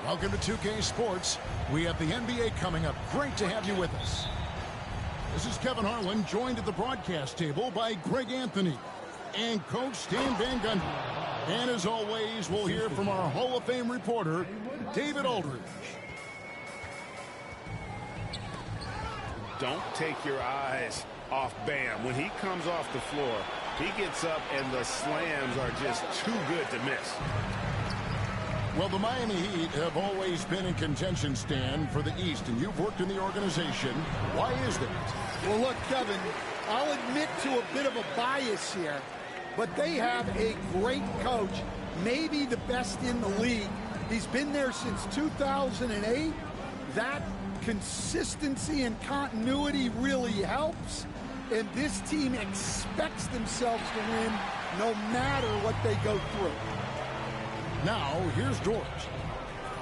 Welcome to 2K Sports. We have the NBA coming up. Great to have you with us. This is Kevin Harlan, joined at the broadcast table by Greg Anthony and Coach Stan Van Gundy. And as always, we'll hear from our Hall of Fame reporter, David Aldridge. Don't take your eyes off Bam. When he comes off the floor, he gets up and the slams are just too good to miss. Well, the Miami Heat have always been in contention, Stan, for the East, and you've worked in the organization. Why is that? Well, look, Kevin, I'll admit to a bit of a bias here, but they have a great coach, maybe the best in the league. He's been there since 2008. That consistency and continuity really helps, and this team expects themselves to win no matter what they go through. Now, here's George.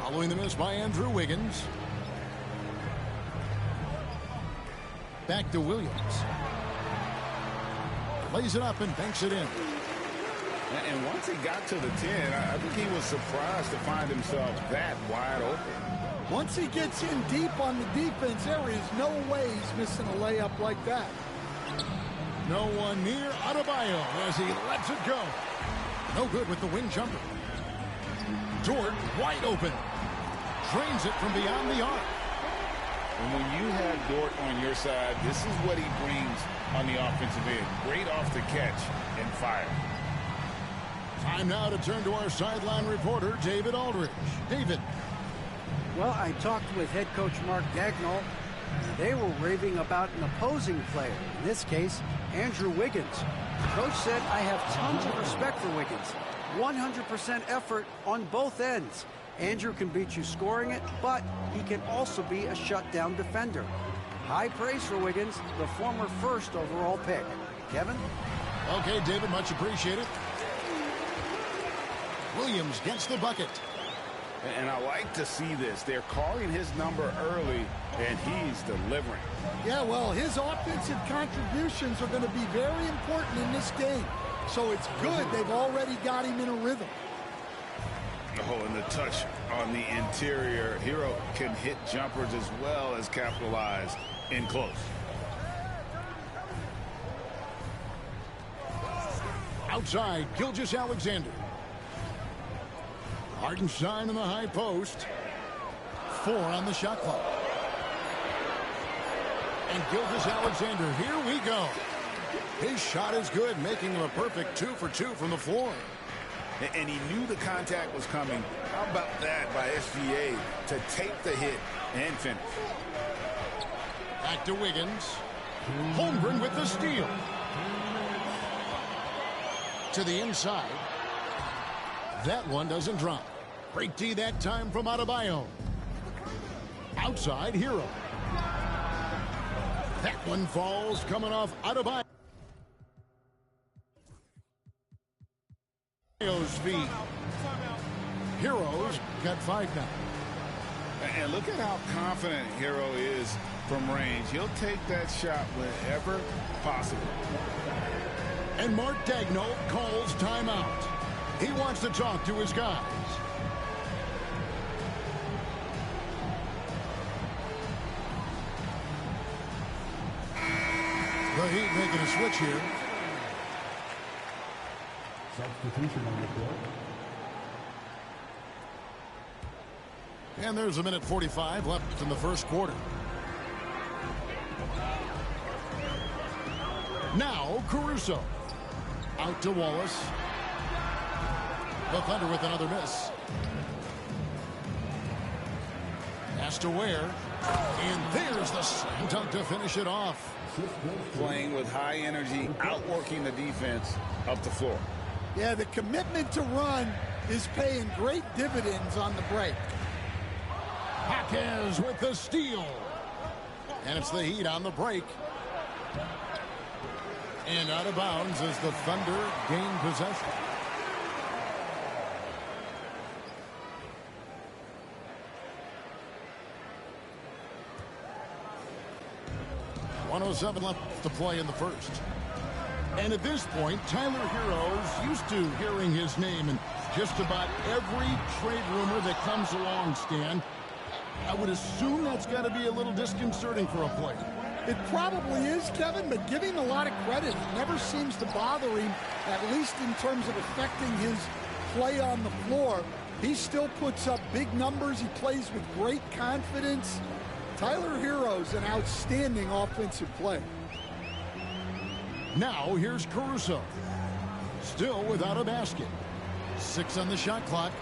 Following the miss by Andrew Wiggins. Back to Williams. Lays it up and banks it in. And once he got to the 10, I think he was surprised to find himself that wide open. Once he gets in deep on the defense, there is no way he's missing a layup like that. No one near Adebayo as he lets it go. No good with the wing jumper. Dort wide open. Drains it from beyond the arc. And when you have Dort on your side, this is what he brings on the offensive end. Great off the catch and fire. Time now to turn to our sideline reporter, David Aldridge. David. Well, I talked with head coach Mark Dagnall. They were raving about an opposing player. In this case, Andrew Wiggins. The coach said, I have tons of respect for Wiggins. 100% effort on both ends. Andrew can beat you scoring it, but he can also be a shutdown defender. High praise for Wiggins, the former first overall pick. Kevin? Okay, David, much appreciated. Williams gets the bucket. And I like to see this. They're calling his number early, and he's delivering. Yeah, well, his offensive contributions are going to be very important in this game. So it's good they've already got him in a rhythm. Oh, and the touch on the interior. Hero can hit jumpers as well as capitalize in close. Outside, Gilgeous-Alexander. Hartenstein in the high post. 4 on the shot clock. And Gilgeous-Alexander, here we go. His shot is good, making him a perfect 2 for 2 from the floor. And he knew the contact was coming. How about that by SGA to take the hit and finish? Back to Wiggins. Holmgren with the steal. To the inside. That one doesn't drop. Great D that time from Adebayo. Outside, Hero. That one falls coming off Adebayo's feet. Hero's got 5 now. And look at how confident Hero is from range. He'll take that shot whenever possible. And Mark Dagnall calls timeout. He wants to talk to his guys. The Heat making a switch here. Substitution on the court. And there's a minute 45 left in the first quarter. Now Caruso. Out to Wallace. The Thunder with another miss. Pass to Ware. And there's the slam dunk to finish it off. Playing with high energy, outworking the defense up the floor. Yeah, the commitment to run is paying great dividends on the break. Jaquez with the steal. And it's the Heat on the break. And out of bounds as the Thunder gain possession. .107 left to play in the first. And at this point, Tyler Herro's used to hearing his name in just about every trade rumor that comes along, Stan. I would assume that's got to be a little disconcerting for a player. It probably is, Kevin, but give him a lot of credit. It never seems to bother him, at least in terms of affecting his play on the floor. He still puts up big numbers. He plays with great confidence. Tyler Herro's an outstanding offensive player. Now here's Caruso. Still without a basket. 6 on the shot clock.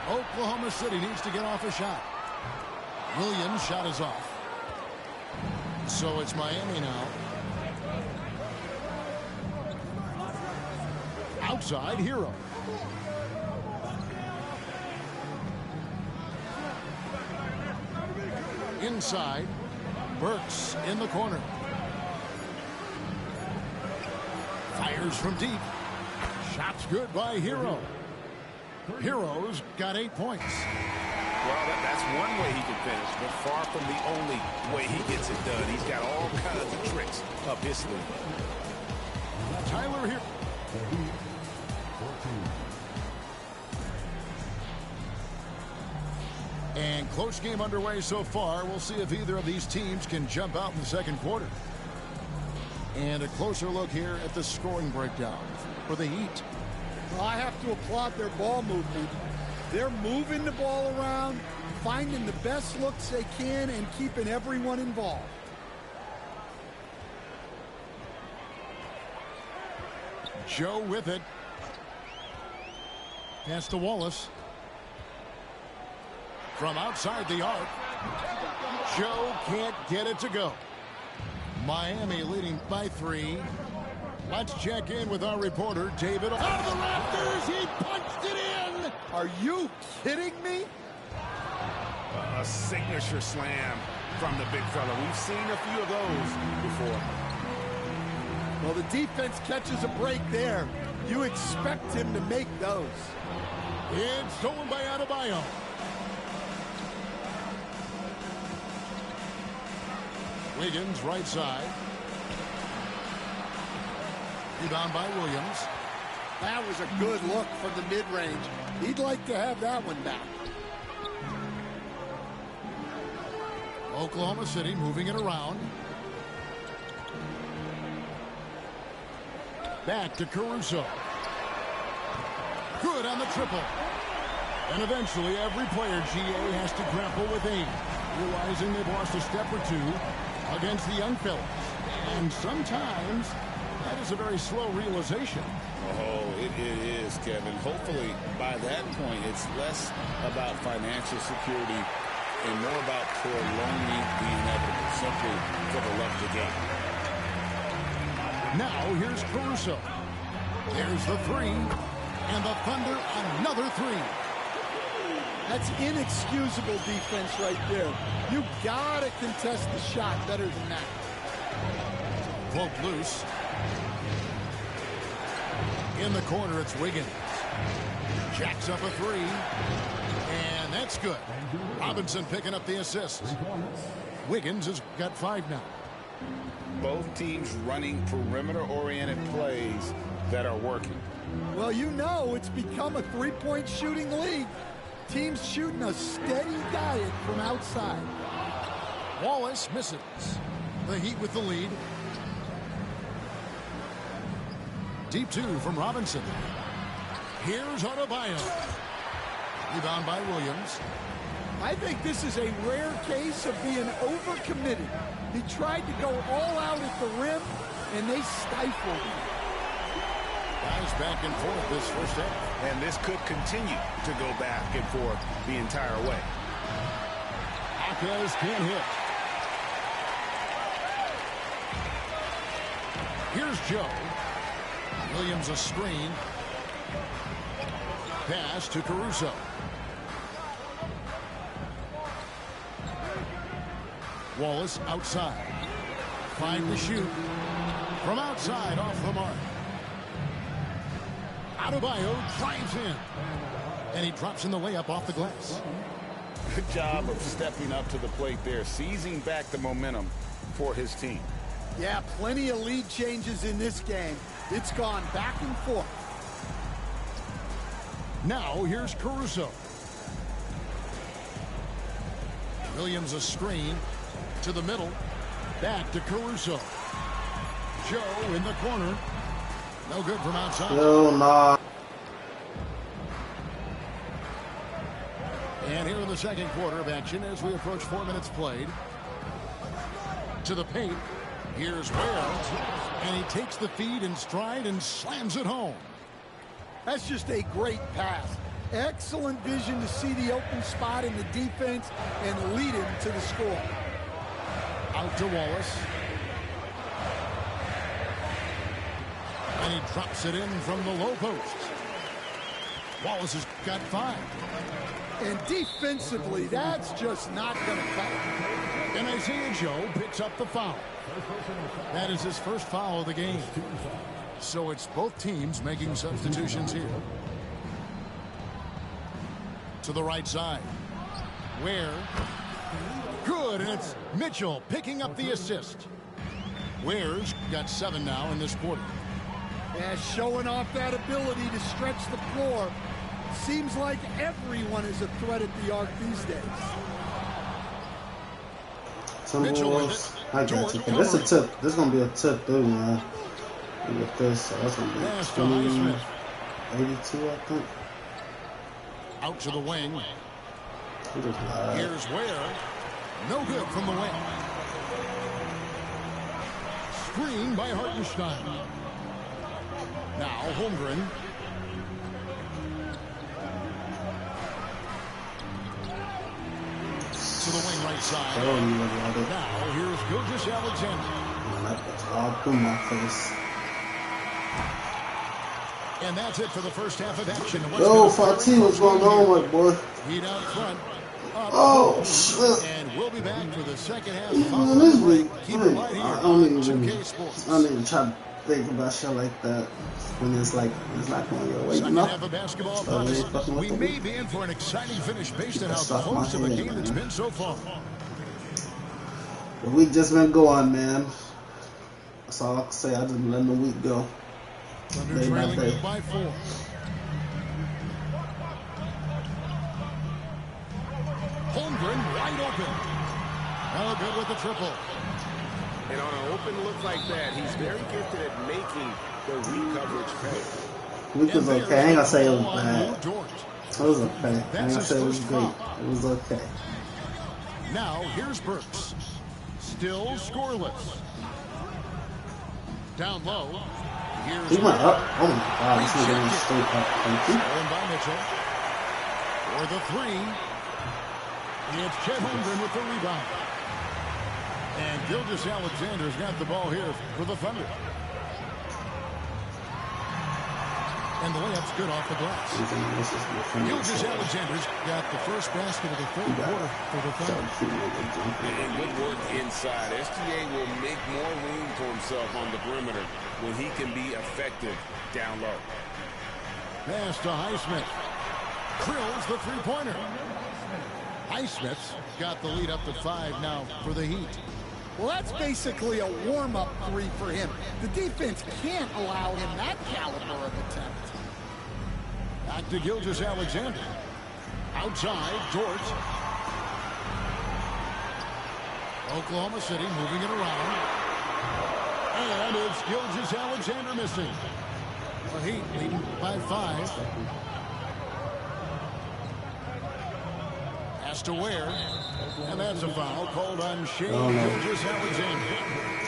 Oklahoma City needs to get off a shot. Williams' shot is off. So it's Miami now. Outside, Herro. Inside, Burks in the corner. Fires from deep. Shot's good by Herro. Herro's got 8 points. Well, that's one way he can finish, but far from the only way he gets it done. He's got all kinds of tricks up his sleeve. Tyler Herro. And close game underway so far. We'll see if either of these teams can jump out in the second quarter. And a closer look here at the scoring breakdown for the Heat. Well, I have to applaud their ball movement. They're moving the ball around, finding the best looks they can, and keeping everyone involved. Joe with it. Pass to Wallace. From outside the arc. Joe can't get it to go. Miami leading by 3. Let's check in with our reporter, David. Out of the rafters, he punched it in! Are you kidding me? A signature slam from the big fella. We've seen a few of those before. Well, the defense catches a break there. You expect him to make those. It's stolen by Adebayo. Wiggins right side. Rebound by Williams. That was a good look from the mid-range. He'd like to have that one back. Oklahoma City moving it around. Back to Caruso. Good on the triple. And eventually every player, GA, has to grapple with age, realizing they've lost a step or two against the young fellas. And sometimes that is a very slow realization. Oh, it is, Kevin. Hopefully, by that point, it's less about financial security and more about prolonging the inevitable, simply for the love of the game. Now, here's Caruso. There's the 3, and the Thunder another 3. That's inexcusable defense right there. You gotta contest the shot better than that. Cloak loose. In the corner, it's Wiggins. Jacks up a 3. And that's good. Robinson picking up the assist. Wiggins has got 5 now. Both teams running perimeter-oriented plays that are working. Well, you know it's become a three-point shooting league. Teams shooting a steady diet from outside. Wallace misses. The Heat with the lead. Deep 2 from Robinson. Here's Adebayo. Rebound by Williams. I think this is a rare case of being overcommitted. He tried to go all out at the rim, and they stifled him. Guys back and forth this first half. And this could continue to go back and forth the entire way. Akers can't hit. Here's Joe. Williams a screen. Pass to Caruso. Wallace outside. 5 to shoot. From outside, off the mark. Adebayo drives in. And he drops in the layup off the glass. Good job of stepping up to the plate there, seizing back the momentum for his team. Yeah, plenty of lead changes in this game. It's gone back and forth. Now here's Caruso. Williams a screen to the middle. Back to Caruso. Joe in the corner. No good from outside. Hell nah. And here in the second quarter of action as we approach 4 minutes played. To the paint. Here's Ware. And he takes the feed in stride and slams it home. That's just a great pass. Excellent vision to see the open spot in the defense and lead him to the score. Out to Wallace. And he drops it in from the low post. Wallace has got 5. And defensively, that's just not going to cut it. And Isaiah Joe picks up the foul. That is his first foul of the game. So it's both teams making substitutions here. To the right side. Ware. Good, and it's Mitchell picking up the assist. Ware's got 7 now in this quarter. Yeah, showing off that ability to stretch the floor. Seems like everyone is a threat at the arc these days. Timberwolves. I got you. This is a tip. This is gonna be a tip too, man. With this, so that's gonna be 82, I think. Out to the wing. Here's Ware. No good from the wing. Screen by Hartenstein. Now Holmgren. To the wing right side. Now here's Gilgeous-Alexander. And that's it for the first half of action. Yo, Fatih, what's going on, my boy? Heat out front. Oh, shit. And we'll be back for the second half. Man, this week, Keep it right here I on don't 2K Sports. even try to think about shit like that when it's like, it's not going your way. Second half of basketball upon us. We may be in for an exciting finish based on how close of a game it's been so far. The week just been going, man. That's all I can say. I just been letting the week go. Thunder Day by trailing day. by 4. Holmgren wide open. Oh, good with the triple. And on an open look like that, he's very gifted at making the weak coverage pay. Week was okay. I ain't gonna say it was bad. It was okay. I ain't gonna say it was great. It was okay. Now here's Burks. Still scoreless. Down low. Here's He went up. Oh my god, this nigga went straight up. Thank you. Stolen by Mitchell. For the 3. It's Chet Holmgren with the rebound. And Gilgeous-Alexander's got the ball here for the Thunder. And the layup's good off the glass. Gilgeous-Alexander's got the first basket of the third quarter for the Thunder. And good work inside. SGA will make more room for himself on the perimeter when he can be effective down low. Pass to Highsmith. Drills the three-pointer. Highsmith's got the lead up to 5 now for the Heat. Well, that's basically a warm-up 3 for him. The defense can't allow him that caliber of attempt. Back to Gilgeous-Alexander. Outside, Dort. Oklahoma City moving it around. And it's Gilgeous-Alexander missing. The Heat leading by 5. Pass to Ware. And that's a foul called on Shea Gilgeous-Alexander.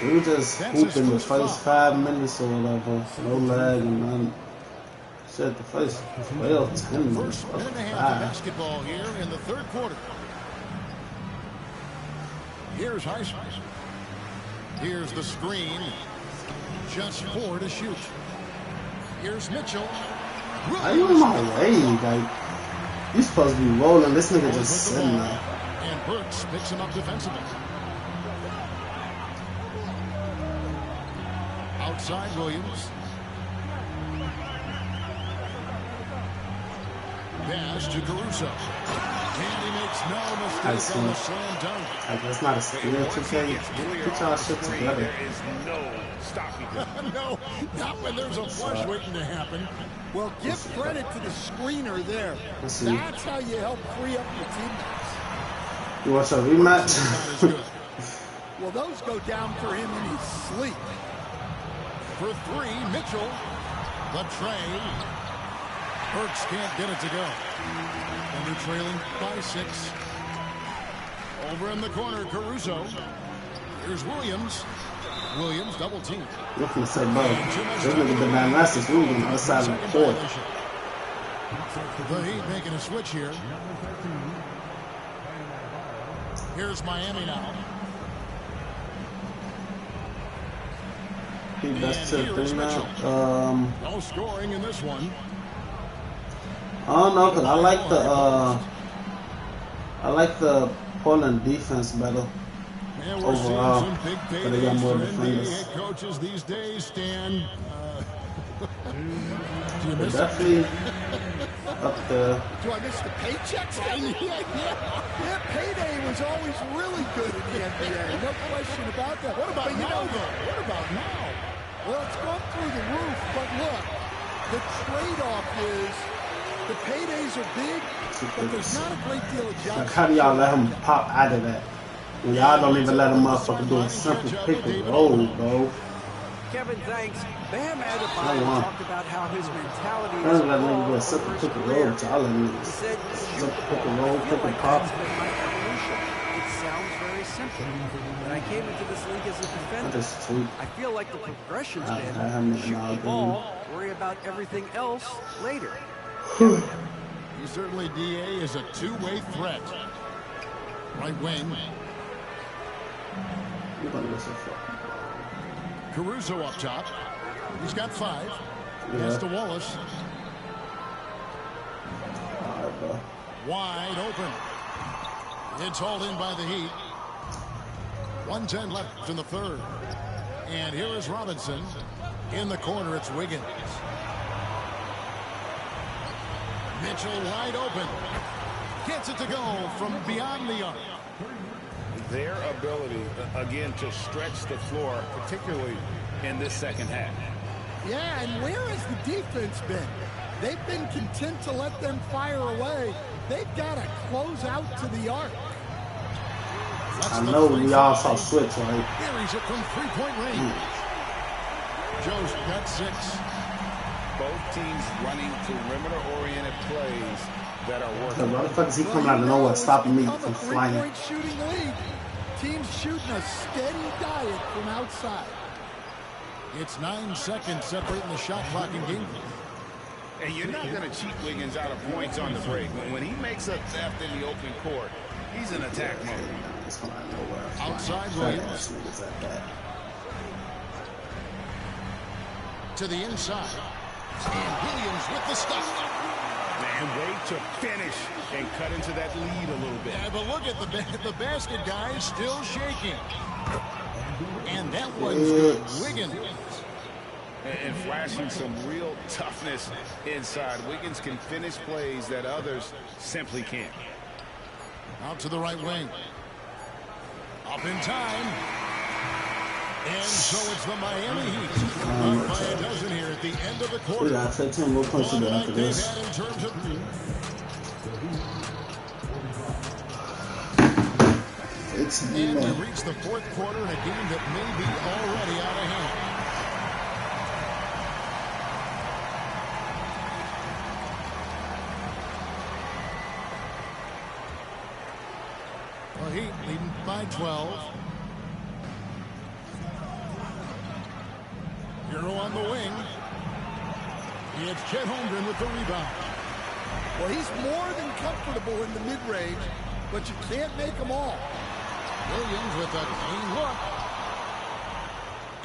We were just hooping the first 5 minutes or whatever. No lag and none. Shit, the first 12, 10 minutes. First minute and a half of basketball here in the third quarter. Here's Highsmith. Here's the screen. Just 4 to shoot. Here's Mitchell. Are you in my way? Like, you supposed to be rolling. This nigga just sitting there. And Burks picks him up defensively. Outside Williams. Pass to Caruso. And he makes no mistake on the slam dunk. That's not a skill 2K. Put y'all shit together. There is no stopping him. No, not when there's a flush waiting to happen. Well, give credit to the screener there. That's how you help free up your teammates. You want a rematch? Well, those go down for him in his sleep. For three, Mitchell. The tray. Burks can't get it to go. And they're trailing by 6. Over in the corner, Caruso. Here's Williams. Williams double team. You're going to say, bro, this nigga been down last since we were on the other side of the court. The Heat making a switch here. Here's Miami now. That's the thing now. No scoring in this one. I don't know, because I like the Portland defense better. And we're overall, seeing some big but they got paydays more for defenders. NBA coaches these days, Stan. Do you miss Definitely up there. Do I miss the paychecks? Yeah, payday was always really good in the NBA. No question about that. What about now, though? What about now? Well, it's gone through the roof, but look, the trade-off is the paydays are big, but there's not a great deal of jobs. Like, how do y'all let him pop out of that? When y'all don't even let a motherfucker do a simple pick and roll, bro. Kevin, thanks. Bam Adebayo talked about how his mentality I is don't let him do a simple pick and roll, so I'll let him do a simple pick and roll, pick and pop. It sounds very simple. When I came into this league as a defender, I feel like the progression's been shoot the ball, worry about everything else later. He certainly, DA, is a two-way threat. Right wing. Caruso up top. He's got 5. Pass to Wallace. Wide open. It's hauled in by the Heat. 1:10 left in the third. And here is Robinson. In the corner, it's Wiggins. Mitchell wide open. Gets it to go from beyond the arc. Their ability, again, to stretch the floor, particularly in this second half. Yeah, and where has the defense been? They've been content to let them fire away. They've got to close out to the arc. I know we all saw switch, right? Carries it from three-point range. Joe's got 6. Both teams running perimeter-oriented plays that are working. The motherfuckers, he coming out of nowhere, stopping me from flying. Three-point shooting lead. Teams shooting a steady diet from outside. It's 9 seconds separating the shot clock in game. And you're not going to cheat Wiggins out of points on the break. When he makes a theft in the open court, he's in attack mode. Outside Williams. To the inside. And Williams with the stop. Man, way to finish and cut into that lead a little bit. Yeah, but look at the basket guy still shaking. And that one's good. Wiggins. And flashing some real toughness inside. Wiggins can finish plays that others simply can't. Out to the right wing. Up in time. And so it's the Miami Heat. Up by a dozen here at the end of the quarter. We got 15 more points to go after this. And we reach the fourth quarter in a game that may be already out of hand. The Heat leading by 12. Hero on the wing. It's Chet Holmgren with the rebound. Well, he's more than comfortable in the mid-range, but you can't make them all. Williams with a clean look.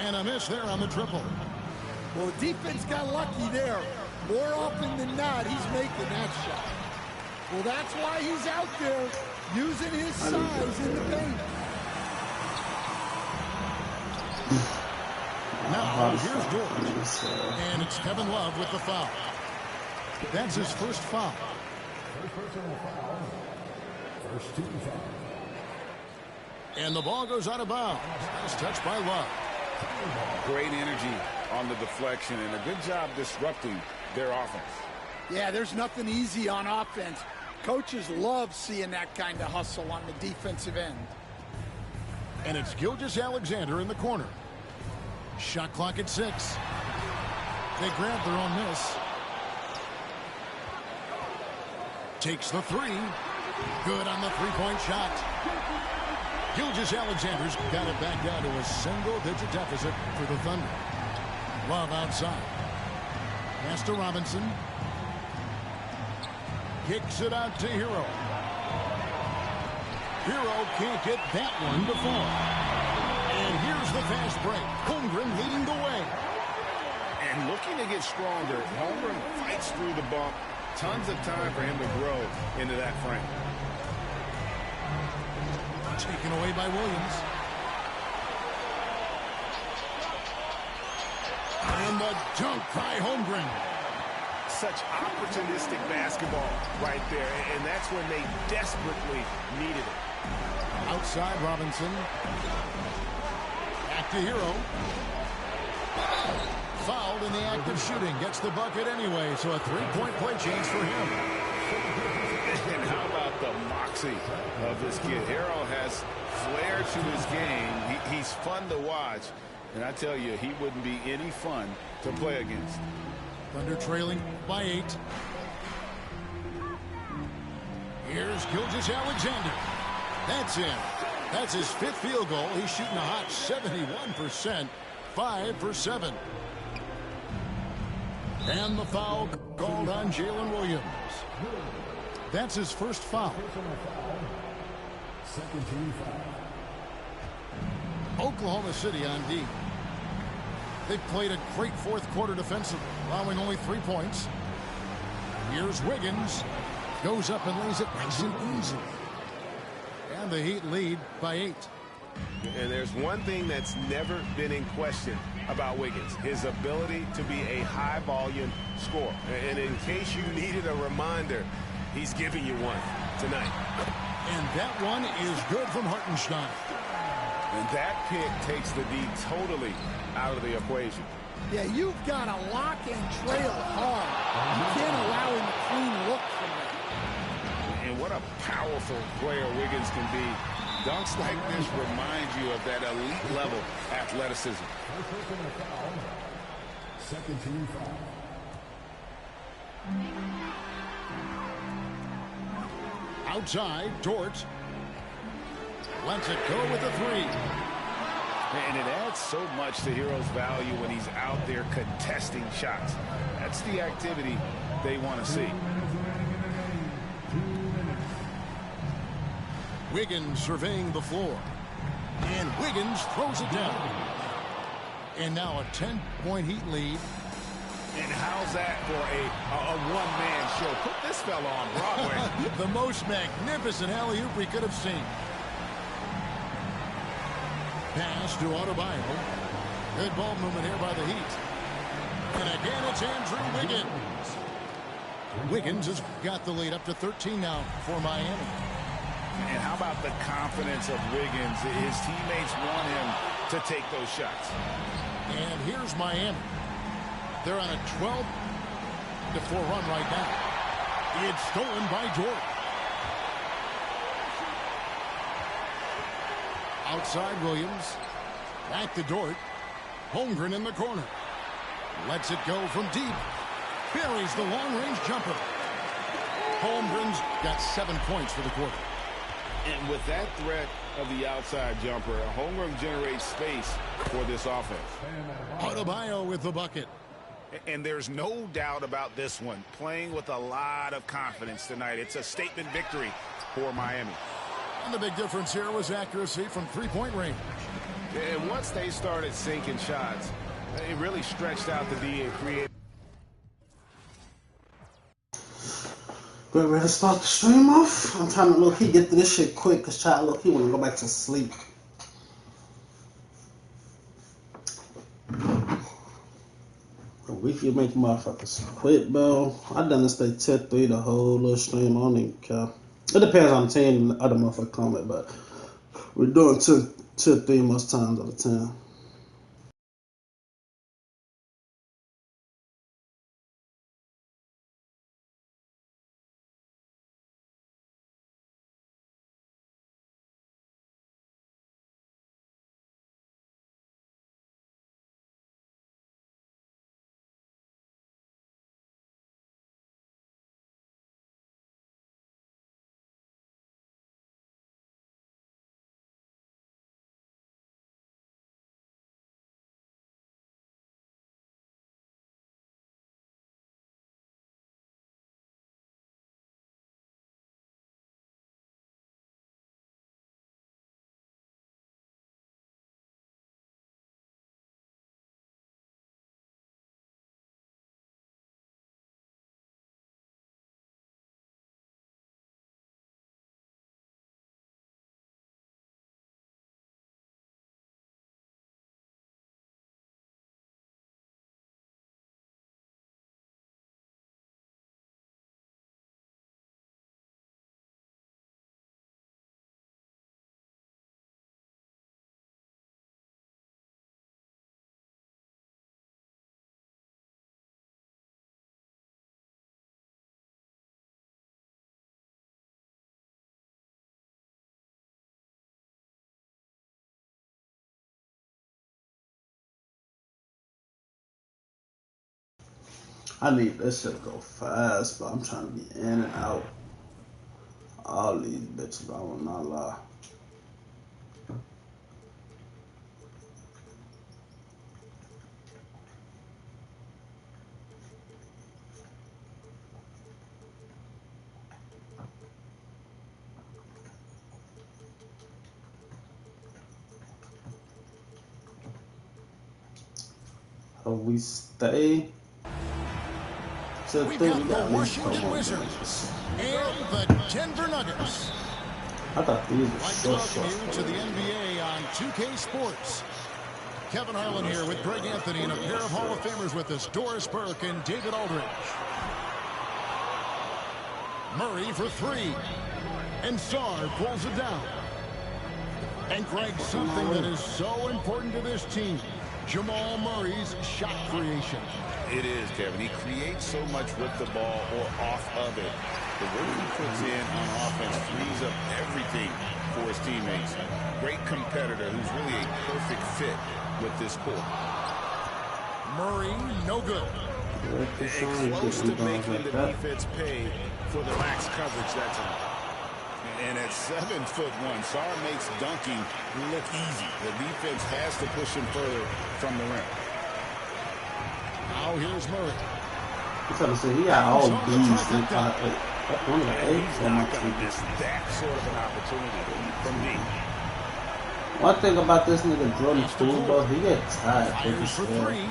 And a miss there on the triple. Well, the defense got lucky there. More often than not, he's making that shot. Well, that's why he's out there using his size in the paint. Now, here's George. And it's Kevin Love with the foul. That's his first foul. First personal foul. First team foul. And the ball goes out of bounds. Nice touch by Love. Great energy on the deflection and a good job disrupting their offense. Yeah, there's nothing easy on offense. Coaches love seeing that kind of hustle on the defensive end. And it's Gilgeous-Alexander in the corner. Shot clock at 6. They grab their own miss. Takes the 3. Good on the three-point shot. Gilgeous-Alexander's got it back down to a single-digit deficit for the Thunder. Love outside. Pass to Robinson. Kicks it out to Hero. Hero can't get that one to fall. And here's the fast break. Holmgren leading the way. And looking to get stronger, Holmgren fights through the bump. Tons of time for him to grow into that frame. Taken away by Williams. And the dunk by Holmgren. Such opportunistic basketball right there, and that's when they desperately needed it. Outside Robinson. Back to Hero. Fouled in the act of shooting. Gets the bucket anyway, so a three-point play chance for him. And how about the moxie of this kid? Hero has flair to his game. He's fun to watch. And I tell you, he wouldn't be any fun to play against. Thunder trailing by 8. Here's Gilgeous-Alexander. That's in. That's his 5th field goal. He's shooting a hot 71%. 5 for 7. And the foul called on Jalen Williams. That's his first foul. Second team foul. Oklahoma City on D. They've played a great fourth quarter defensively, allowing only 3 points. Here's Wiggins. Goes up and lays it nice and easy. And the Heat lead by 8. And there's one thing that's never been in question about Wiggins, his ability to be a high-volume scorer. And in case you needed a reminder, he's giving you one tonight. And that one is good from Hartenstein. And that pick takes the D totally out of the equation. Yeah, you've got to lock and trail hard. You can't allow him a clean look from that. And what a powerful player Wiggins can be. Dunks like this remind you of that elite level athleticism. First personal foul. Second team foul. Outside, Dort. Lets it go with a 3. And it adds so much to Hero's value when he's out there contesting shots. That's the activity they want to see. Wiggins surveying the floor. And Wiggins throws it down. And now a 10-point Heat lead. And how's that for a one-man show? Put this fella on Broadway. The most magnificent alley-oop we could have seen. Pass to Adebayo. Good ball movement here by the Heat. And again, it's Andrew Wiggins. Wiggins has got the lead up to 13 now for Miami. And how about the confidence of Wiggins? His teammates want him to take those shots. And here's Miami. They're on a 12-4 run right now. It's stolen by Jordan. Outside Williams. Back to Dort. Holmgren in the corner. Lets it go from deep. Buries the long-range jumper. Holmgren's got 7 points for the quarter. And with that threat of the outside jumper, Holmgren generates space for this offense. Adebayo with the bucket. And there's no doubt about this one. Playing with a lot of confidence tonight. It's a statement victory for Miami. And the big difference here was accuracy from three-point range. And once they started sinking shots, it really stretched out the D and created. We're ready to start the stream off. I'm trying to low-key get to this shit quick because child low-key want to go back to sleep. weak you make motherfuckers quit, bro. I done this stay 10-3 the whole little stream. I don't even care. It depends on the team, the other motherfucker comment, but we're doing 10-3 most times out of 10. I need this shit to go fast, but I'm trying to be in and out. All these bitches, I will not lie. If we stay to We've think, got the at least Washington Wizards and the Denver Nuggets. I thought these were Like to short. welcome you to the NBA on 2K Sports. Kevin Harlan here with Greg Anthony and a pair of Hall of Famers with us, Doris Burke and David Aldridge. Murray for three. And Sarr pulls it down. And Greg, something that is so important to this team, Jamal Murray's shot creation. It is, Kevin. He creates so much with the ball or off of it. The work he puts in on offense frees up everything for his teammates. Great competitor who's really a perfect fit with this core. Murray, no good. Close to making the defense pay for the lax coverage that time. And at 7'1", Sarr makes dunking look easy. The defense has to push him further from the rim. Now here's Murray. I'm trying to say he got all these. He's not going to miss that sort of an opportunity from me. One thing about this nigga Jordan Poole, bro, he get tired. Fires for three.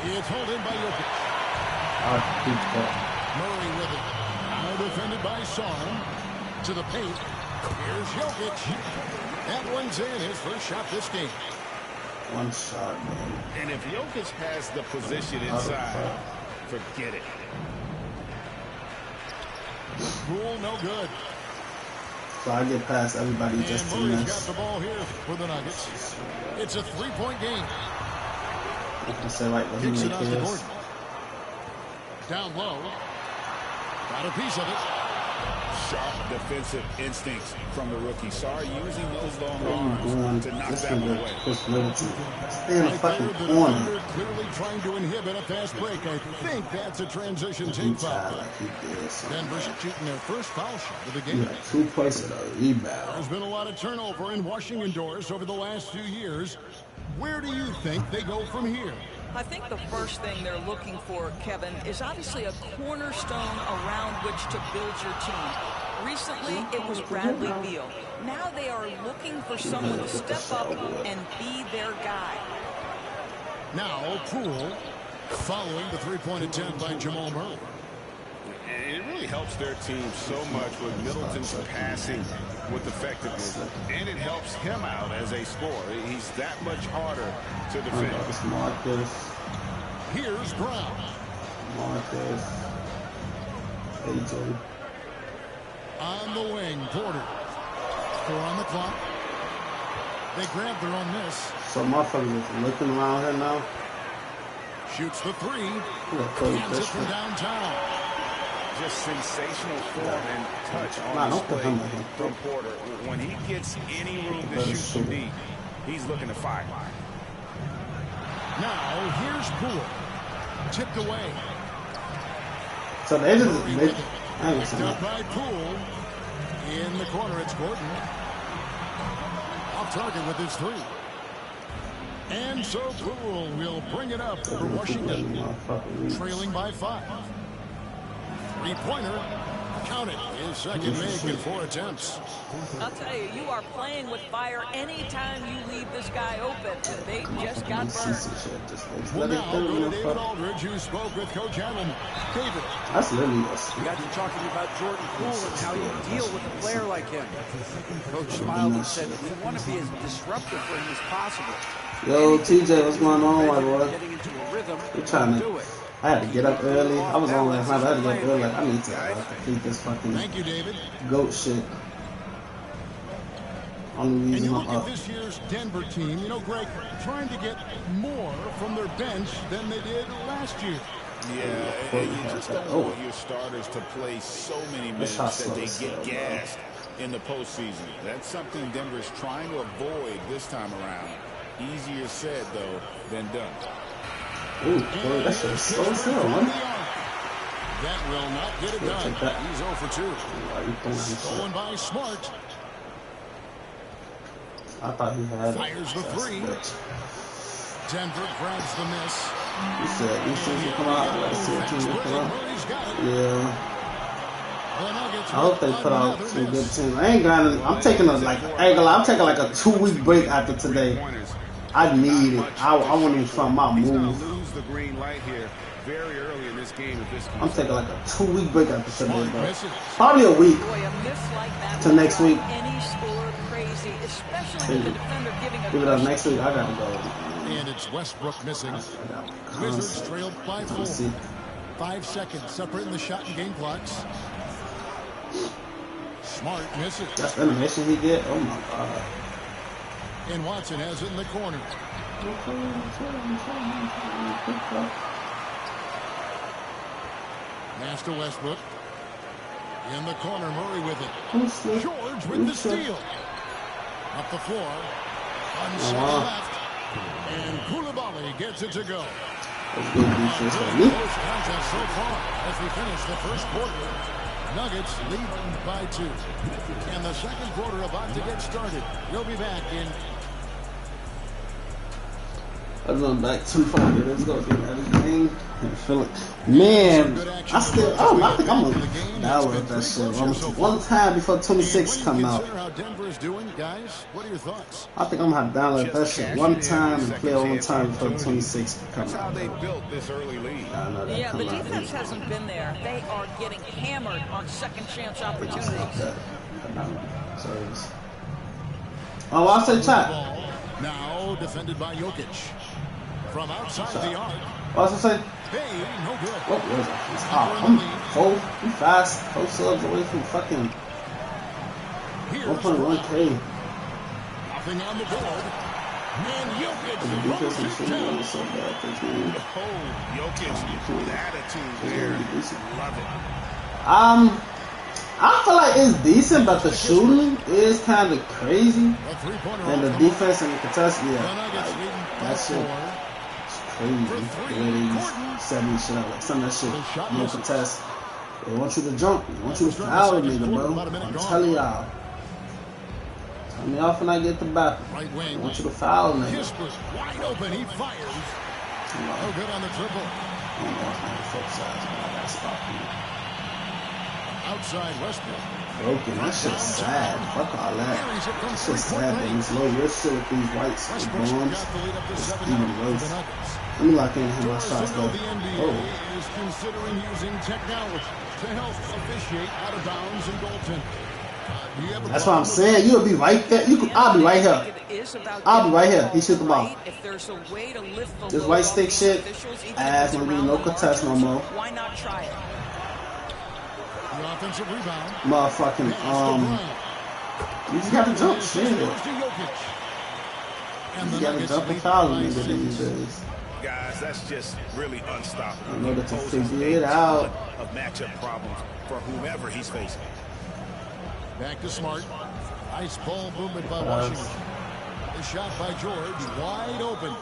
It's held in by Jokic. I'll keep that. Murray with it. Now defended by Sarr. To the paint. Here's Jokic. That one's in, his first shot this game. One shot, man. And if Jokic has the position inside, forget it. Poole, no good. So I get past everybody just to Murray's miss. got the ball here for the Nuggets. It's a three-point game. I can say like what he Kicks it make out to is. Gordon. Down low. Got a piece of it. Sharp defensive instincts from the rookie. Sarr using those long arms to knock that one away. Stay in the fucking corner. Clearly trying to inhibit a fast break. I think that's a transition team foul. Denver shooting their first foul shot of the game. 2 points of the rebound. There's been a lot of turnover in Washington Doors over the last few years. Where do you think they go from here? I think the first thing they're looking for, Kevin, is obviously a cornerstone around which to build your team. Recently, it was Bradley Beal. Now they are looking for someone to step up and be their guy. Now, Poole, following the three-point attempt by Jamal Murray. It really helps their team so much with Middleton's passing with effectiveness, and it helps him out as a scorer. He's that much harder to defend. Here's Brown. Marcus. AJ. On the wing, Porter. 4 on the clock. They grab their own miss. So motherfuckers is looking around here now. Shoots the 3. Cans it from downtown. Just sensational form and touch on display from Porter. When he gets any room to shoot from deep, he's looking to fire. Now, here's Poole. Tipped away. So they just Picked up by Poole. In the corner, it's Gordon. Off target with his 3. And so Poole will bring it up for Washington. Trailing by 5. 3-pointer. Count it. His second make in 4 attempts. I'll tell you, you are playing with fire anytime you leave this guy open, and they just got burned. Well, now go to David Aldridge, who spoke with Coach Allen. David. That's literally us. We got to talking about Jordan Poole and how you deal with a player like him. Coach smiled and said, we want to be as disruptive for him as possible. Yo, TJ, what's going on, my boy? Getting into a rhythm, You're trying to. I had to get up early. I was on last night. I had to get up early. Like, I need to complete this fucking GOAT shit. Only And reason you I'm look at up. this year's Denver team, you know, Greg, trying to get more from their bench than they did last year. Yeah, and you just don't want your starters to play so many minutes that they get gassed in the postseason. That's something Denver's trying to avoid this time around. Easier said, though, than done. Ooh, boy, that shit is so slow, man. That will not get it done. He's 0 for 2. Stolen by Smart. I thought he had it. Fires the 3. Denver grabs the miss. You said these teams will come out. Let's see what teams will come out. Yeah. I hope they put out some good teams. I ain't got it. I'm taking I'm taking like a 2-week break after today. I need it. I want to find my move. Lose the green light here very early in this game. I'm taking like a 2-week break after today, bro. Probably a week to next week. Give it up next week. I gotta go. And it's Westbrook missing. Wizards trailed by 4. 5 seconds separating the shot and game clocks. Smart misses. That's the animation he get. Oh my god. And Watson has it in the corner. Master Westbrook. In the corner, Murray with it. George with the steal. Up the floor. Unshot left. And Koulibaly gets it to go. Close contest so far as we finish the first quarter. Nuggets lead by 2. And the second quarter about to get started. We'll be back in. I'm going back 2-5 minutes. Go get that game. Feel it. Man, I think I'm gonna download that shit one time before 26 come out. How Denver is doing, guys? What are your thoughts? I think I'm gonna have to download that shit one time and play it one time before 26 come out. That's how they built this early lead. Yeah, the defense hasn't been there. They are getting hammered on second chance opportunities. Oh, I'll say chat. Now defended by Jokic. From outside the arc. What was I say? Hey, no good. What was it? I'm 4 fast. 4 subs away from fucking 1.1K. Nothing on the board. And Jokic Jokic with attitude there. Love it. I feel like it's decent, but the shooting is kind of crazy. And the defense and the contest, that shit is crazy. The way they setting shit up, like some of that shit, no contest. They want you to jump. They want you to foul a nigga, bro. I'm telling y'all. Turn me off when I get the back. I want you to foul a nigga. Wide open, he fires. No good on the triple. Outside Westbrook. Broken. That shit's sad. Fuck all that. That shit's sad, but it's low risk shit with these whites and bombs. It's even worse. Let me lock in and hit my shots though. The NBA is considering using technology to help officiate out of bounds and goaltending. That's what I'm saying. You'll be right there. I'll be right here. I'll be right here. He shoot the ball. This white stick shit, ass gonna be no contest no more. Why not try it? The offensive rebound. Motherfucking, you just gotta jump, shit. You gotta jump and foul him these days. Guys, that's just really unstoppable. I know that to figure it out. Of matchup problems for whomever he's facing. Back to Smart. Nice ball movement by Washington. The shot by George, wide open.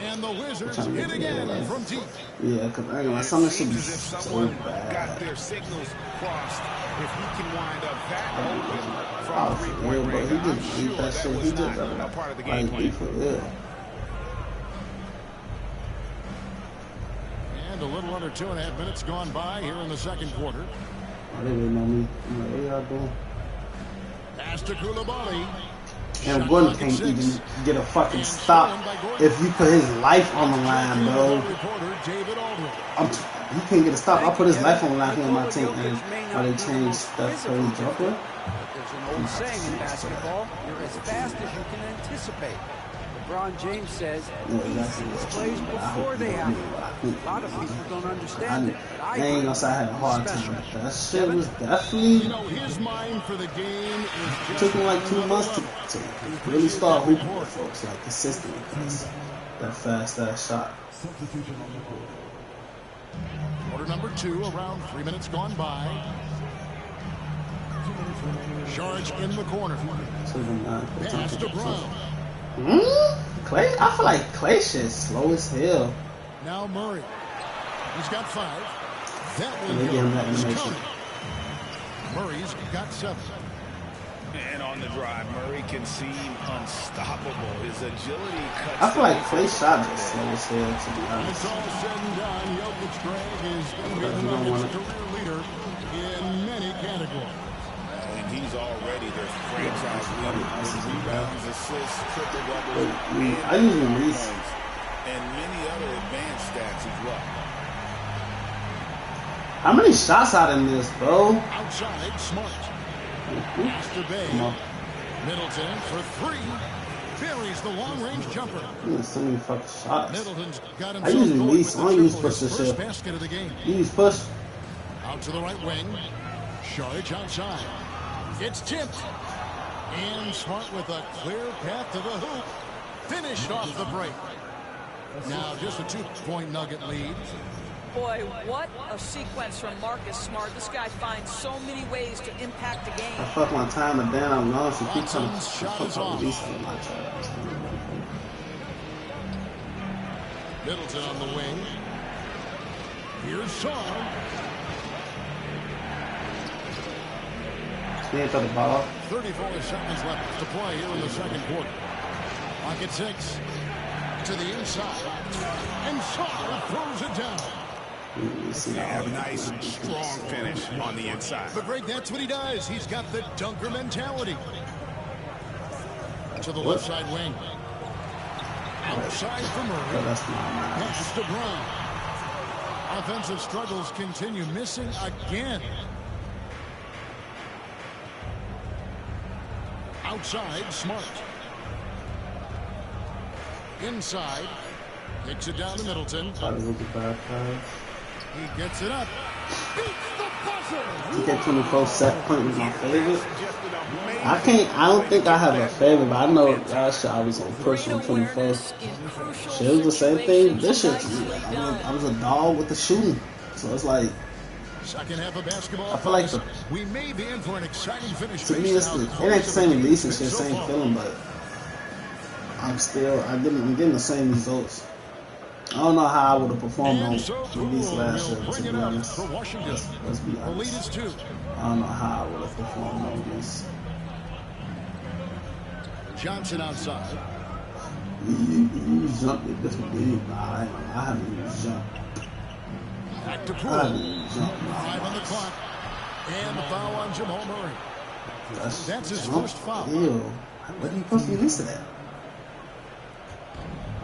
And the Wizards hit again from deep. Yeah, because I know some of this shit be so bad. Got their signals crossed. If he can wind up that open from three-point range, he just beat that shit. He just a part of the game plan. for real. And a little under 2.5 minutes gone by here in the second quarter. They didn't know me. What y'all doing? Pass to Koulibaly. And Gordon can't even get a fucking stop if you put his life on the line, bro. He can't get a stop. I put his life on the line here on my team, and why they changed Steph Curry jumper. There's an old saying in basketball, you're as fast as you can anticipate. LeBron James says he sees plays before they happen. A lot of people don't understand it, but I ain't gonna say I had a hard time. That shit was definitely. His mind for the game is it took me like 2 months to really start hooping with folks, like consistently. That fast ass shot. Quarter number 2, around 3 minutes gone by. Charge in the corner. Pass to Brown. Clay, I feel like Clay shit slow as hell. Now Murray. He's got 5. That one goes. Murray's got 7. And on the drive, Murray can seem unstoppable. His agility cuts. I feel like Clay's shot just slow as hell, to be honest. It's all said and done. Jokic Greg is going to be the Nuggets career leader in many categories. And he's already their franchise leader with rebounds, assists, triple-doubles, and many other advanced stats as well. How many shots out in this, bro? Outside, Smart. Pass to Bay. Middleton for 3. Buries the long-range jumper. So many fucking shots. Middleton's got I usually lease. I don't use push his this first shit. basket of the game. You use push. Out to the right wing. Charge outside. It's tipped. And Smart with a clear path to the hoop. Finished off the break. Now just a 2-point Nugget lead. Boy, what a sequence from Marcus Smart. This guy finds so many ways to impact the game. I fuck my time and then I'm lost. You keep trying to shot is off. Middleton on the wing. Here's Shaw. He ain't throw the ball. 34 seconds left to play here in the second quarter. Clock at 6. To the inside. And Shaw throws it down. A nice, strong finish on the inside. But Greg, that's what he does. He's got the dunker mentality. To the left side wing. Outside for Murray. Pass to Brown. Offensive struggles continue. Missing again. Outside, Smart. Inside. Takes it down to Middleton. He gets it up. Beats the buzzer. You get 24 set point was my favorite. I don't think I have a favorite, but I know last year I was on push on 24. Shit was the same thing. This shit, I was a dog with the shooting. So it's like, second half of basketball. I feel like we may be in for an exciting finish. To me, it ain't the same release and shit, same feeling, but I'm getting the same results. I don't know how I would have performed on release last year, to be honest. Let's be honest. I don't know how I would have performed on release. Johnson outside. You jumped it this week. I haven't even jumped. Back to Poole. 5 on the clock. And the foul on Jamal Murray. That's his first foul. Ew. What are you supposed to be used to that?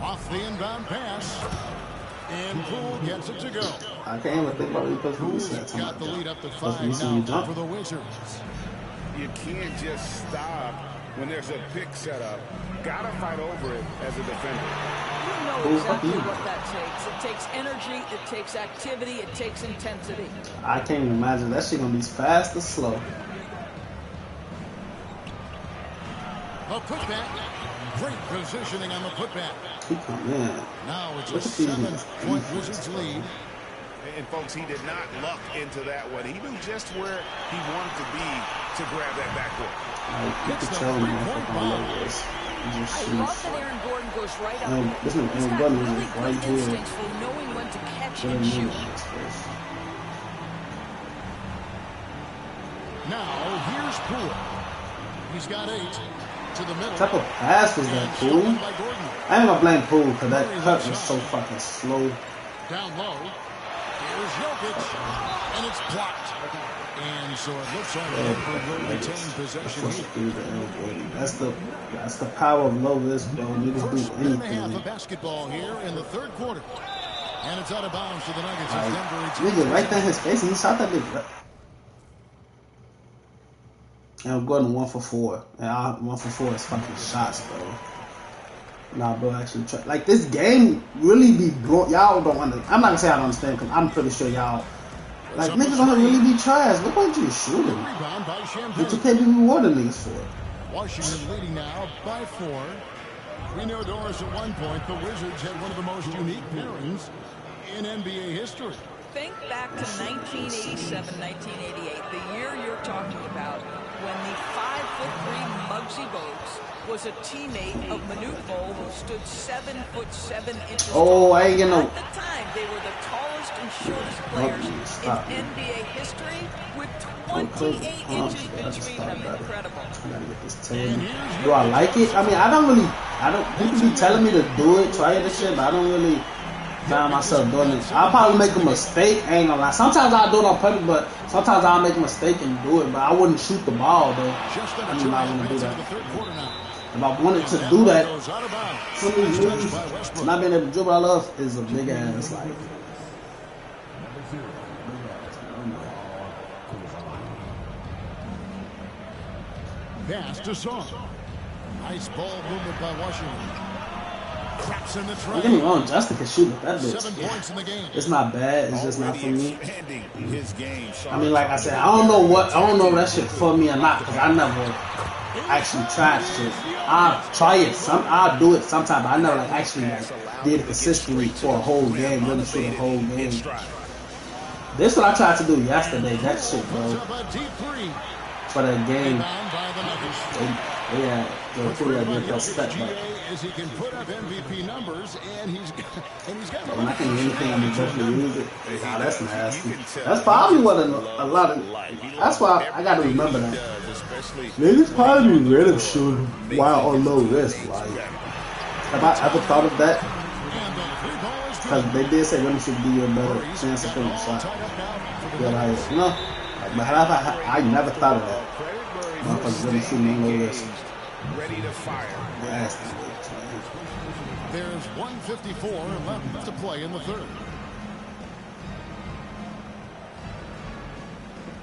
Off the inbound pass. And Poole gets it to go. I can't even think about what you're supposed to be used to that. Got the lead up to 5 now for the Wizards. you can't just stop when there's a pick set up. Got to fight over it as a defender. You know exactly what that takes. It takes energy, it takes activity, it takes intensity. I can't even imagine that shit gonna be fast or slow. A putback. Great positioning on the putback. He come in. Now it's a 7-point Wizards lead. And folks, he did not luck into that one. He knew just where he wanted to be to grab that backboard. You can tell me this. I love that Aaron Gordon goes right up there. This He's Aaron got Gordon really is good right here. instincts for knowing when to catch and shoot. Now here's Poole. He's got 8 to the middle. What type of pass was that, Poole? I ain't gonna blame Poole because that cut was so fucking slow. Down low. Here's Jokic. And it's blocked. And so it looks like Denver will retain possession. That's the power of low risk, bro. Niggas First do minute and a half anything. of basketball here in the third quarter. And it's out of bounds to the Nuggets. Like, Denver nigga, right there in his face, and he shot that bitch. And I'm going 1 for 4. And 1 for 4 is fucking shots, bro. Nah, bro, actually, like, this game really be blown. Y'all don't understand. I'm not gonna say I don't understand, because I'm pretty sure y'all, like, niggas don't really be trash. Look what you shooting. But you can't be rewarding niggas for it. Washington leading now by 4. We know, Doris, at one point, the Wizards had one of the most unique pairings in NBA history. Think back to 1987, 1988, the year you're talking about, when the 5'3" Muggsy Bogues was a teammate of Manute Bol, who stood 7'7" Oh, I ain't getting no. At the time, they were the tallest and shortest players in NBA history, with 28 inches between them. Incredible. Do I like it? I mean, people be telling me to do it, try it and shit, but I don't really find myself doing it. I'll probably make a mistake, I ain't gonna lie. Sometimes I'll do it on purpose, but sometimes I'll make a mistake and do it, but I wouldn't shoot the ball, though. I mean, I wouldn't do that. If I wanted to do that, some of these movies, not being able to dribble, I love, is a big ass, like. Pass to Song. Nice ball movement by Washington. Traps in the Don't tray. get me wrong, Justin can shoot with that 7 bitch. points in the game. It's not bad, it's just not for me. His game. I mean, like I said, I don't know if that shit for me or not, because I never actually tried shit. I'll try it, I'll do it sometime, but I never like actually did it consistently for a whole game, really for the whole game. This is what I tried to do yesterday, that shit, bro. For that game, the two that did that step back. He can put up MVP numbers, and he's got When I can anything in the just music, nah, that's nasty. That's probably what a lot of. That's why I got to remember that. Niggas probably be rhythm shooting while on low risk. Like, have I ever thought of that? Because they did say rhythm should give you a better chance of hitting a shot. Yeah, like, no. But I never thought of that. Motherfuckers rhythm shooting on low risk. Ready to fire. Nasty. There's 1:54 left to play in the third.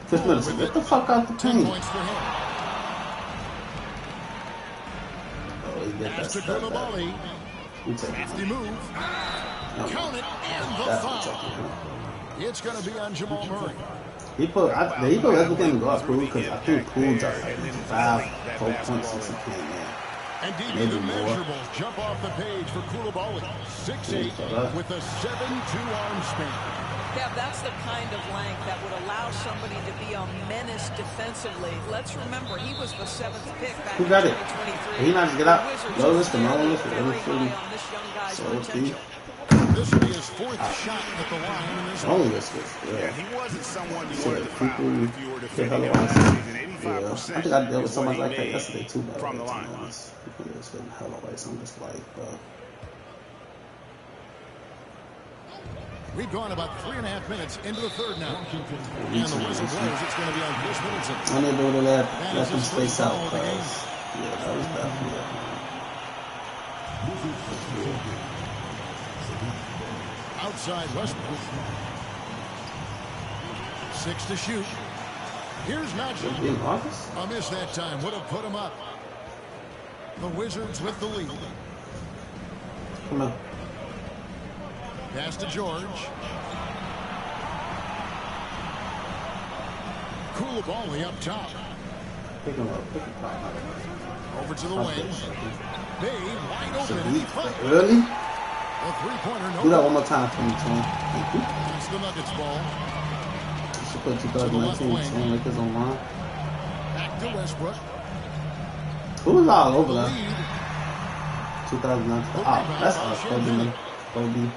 5 minutes. Get the fuck out the 10 team. points for him. Oh, he get that Pass to step back. Koulibaly. We take it. Nasty move. Count it and the Definitely foul. take it. It's going to be on Jamal Murray. He put everything in guard Poole because I think Poole dropped like 4 points since he came in. And DB, Maybe the more. measurables jump off the page for Koulibaly. 6'8" with a 7'2" arm span. Yeah, that's the kind of length that would allow somebody to be a menace defensively. Let's remember, he was the 7th pick back Who in got it? 2023. He not just get out. The Wizards Low risk and are low risk. very high on this young guy's So potential. This will be his 4th shot at the line in this Only one. risk is Yeah, he wasn't someone you So wanted to foul people if you were get defending hella him lines. last season. Yeah, 85% I think I dealt with is somebody what like he that yesterday too. made from the line. People just getting hella away, so I'm just like, bro. We've gone about 3.5 minutes into the third now. And the whistle blows. It's going to be on Chris Middleton. I need to do that. Let them space out, cause yeah, that was definitely. Outside Westbrook. 6 to shoot. Here's Magic. A miss that time. Would have put him up. The Wizards with the lead. Come on. Pass to George. Koulibaly up top. Pick him up. Pick him up. Over to the wing. Dave wide open. And he fights. Really? A three-pointer. No. Do that one more time for me, Tony. It's the Nuggets ball. You should put 2019 Lakers online. Back to Westbrook. Who was all over that? 2019. Oh, that's Kobe. Kobe.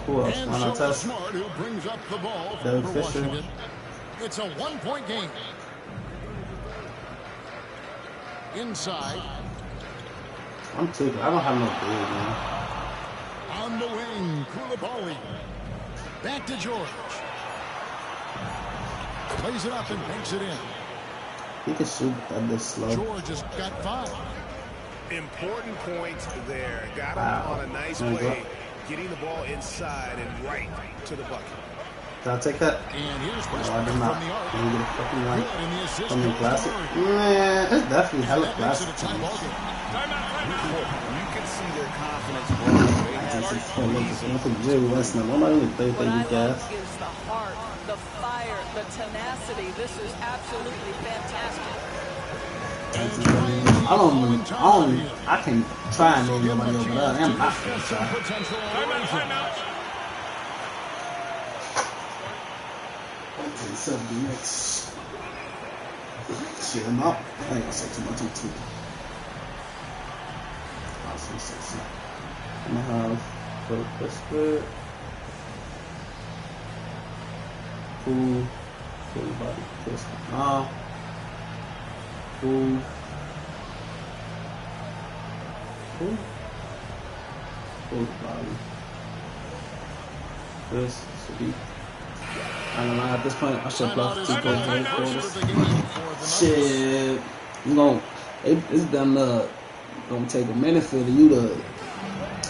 Who else? And Why not so test? Smart, who brings up the ball for David Fisher. Washington. It's a one-point game. Inside. I'm taking. I don't have no big, man. On the wing, Koulibaly. Back to George. Plays it up and banks it in. He can shoot that bit slow. George has got 5. Important points there. Got him on a nice play. Getting the ball inside and right to the bucket. Did I take that? And here's No, I Westbrook did from not. the arc. Can you get a fucking right Good, and the assist from the goes to classic? Murray. Man, it's definitely hella That makes it classic. a tie ball game. You can see their confidence growing. Look at Jerry West now. Nobody even think What they I be gas. love is the heart, the fire, the tenacity. This is absolutely fantastic. I can't try and name nobody over there. I'm not gonna try. Okay, 70 next. Shit him up. I ain't gonna say too much on two. I'll say 60. I'm gonna have for the split. Cool. Everybody pissed off. Cool. Cool. Cool body. This should be. I don't know, at this point, I should bluff 2 quarters. Shit. You know, it's done gonna take a minute for you to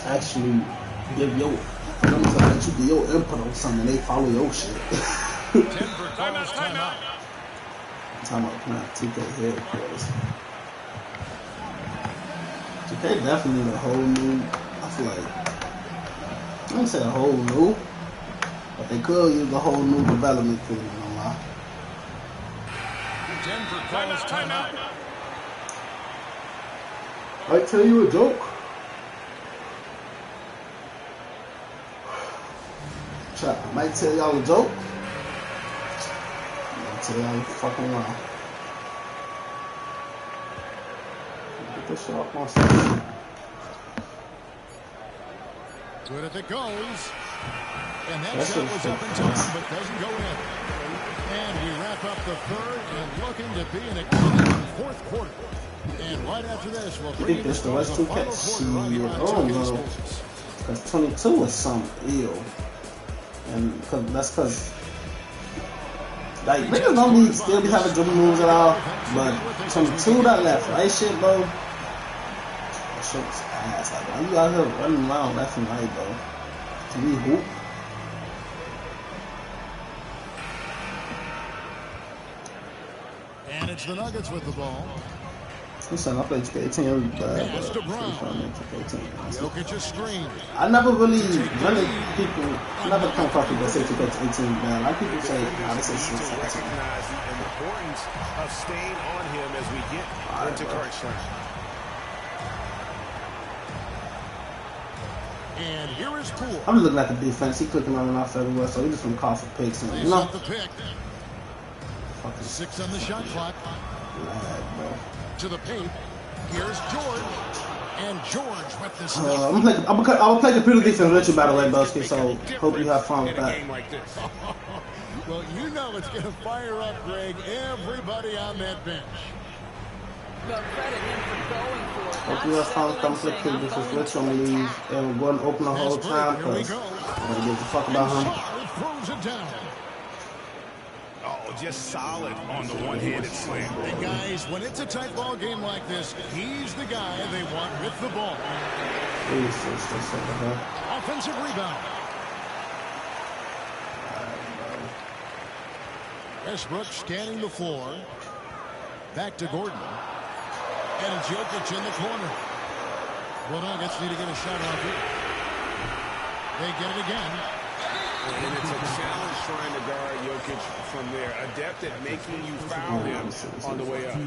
actually give your, let you do your input on something, they follow your shit. Timeout. Time out, come on, 2K headquarters. 2K definitely need a whole new, I feel like, I don't say a whole new, but they could use a whole new development team, you know why? Denver calls timeout. I tell you a joke. I might tell y'all a joke. I'll tell y'all a fucking lie. Get this shit off my side. Good if it goes. And that shot was up in time, but doesn't go in. And we wrap up the third and looking to be in a fourth quarter. And right after this, we'll bring you the final quarter brought to you by 2K Sports. Because 22 is something ill. And that's like, niggas don't be still be having dribble moves at all. But 22 that left right shit, bro. That shit was ass. Like, why you out here running around left and right, bro? Can we hoop? And it's the Nuggets with the ball. Listen, I played 2K18. Pass to Brown. Jokic's screen. I never really, many people, I never come across people that say 2K18 bad. A lot of people say, nah, this is 6. Recognize the importance of staying on him as we get into crunch time. And here is Poole. I'm just looking at the defense. He clicking on and off everywhere, so he just gonna call for picks. And, you know, the pick. 6 on the shot clock. Mad, bro. To the paint. Here's George. And George with the stuff. I'll play computer defense with you, by the way, Boski, so hope you have fun with that. Well, you know it's going to fire up, Greg, everybody on that bench. Well, credit him for going for it. Hope you have fun with them play computer defense with you. I'm going to leave and go and open the whole time, because I'm going to give a fuck about him. Throws it down. Oh, just solid on the one-handed slam. And guys, when it's a tight ball game like this, he's the guy they want with the ball. Offensive rebound. Westbrook scanning the floor. Back to Gordon. And it's Jokic in the corner. The Nuggets need to get a shot off here. They get it again. And it's a challenge trying to guard Jokic from there. Adept at making you foul him on the way up.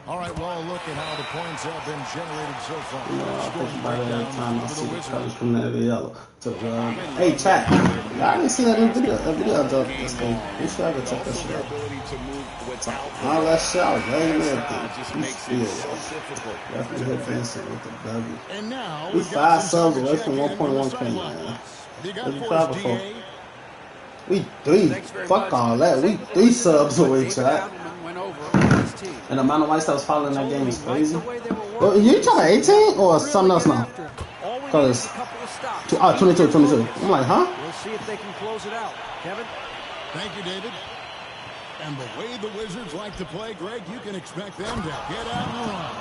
All right, well, look at how the points have been generated so far. I think by the time I see the colors from that yellow to the hey, chat. I didn't see that in video. That video dropped this thing. You should have to check that shit out. All that shit, I was laying everything. Definitely hit Vincent with the W. And now we 5 subs away from 1.1K, man. What you travel for? We 3. Fuck all that. We 3 subs away, chat. And the amount of whites that was following that game is crazy. Well, you talking about 18 or something else now? Because 22. I'm like, huh? We'll see if they can close it out. Kevin? Thank you, David. And the way the Wizards like to play, Greg, you can expect them to get out and run.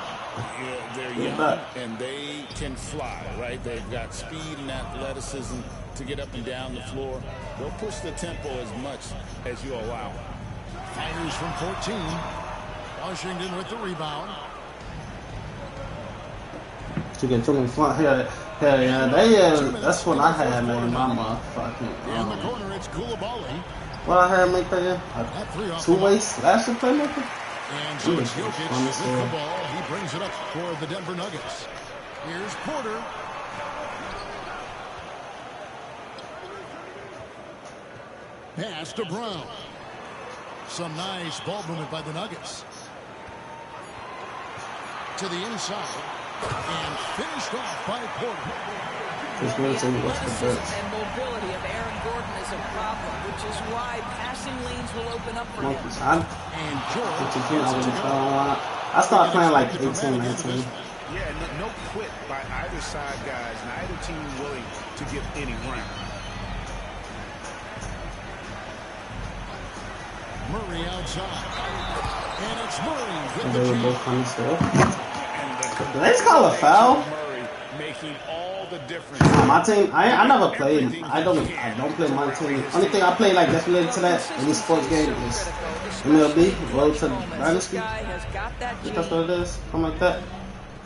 Yeah, they're young and they can fly, right? They've got speed and athleticism to get up and down the floor. They'll push the tempo as much as you allow. Fighters from 14. Washington with the rebound. To get to the front here. Yeah, that's what I had, man. My motherfucking. In the corner, it's Koulibaly. What I had make that a 2-way slasher playmaker? And so it's Jokic with the ball. He brings it up for the Denver Nuggets. Here's Porter. Pass to Brown. Some nice ball movement by the Nuggets. To the inside. And finished off by Porter. Athleticism and mobility of Aaron Gordon is a problem, which is why passing lanes will open up for him. And I started playing like 18, 19. Yeah, no quit by either side, guys. Neither team willing to give any ground. Murray outside. And it's Murray with the Did they just call a foul? Murray making all the difference. My team, I never played. I don't play my team. Only thing I play like that's related to that in this sports game is MLB, Road to Dynasty. That's what it is, something like that.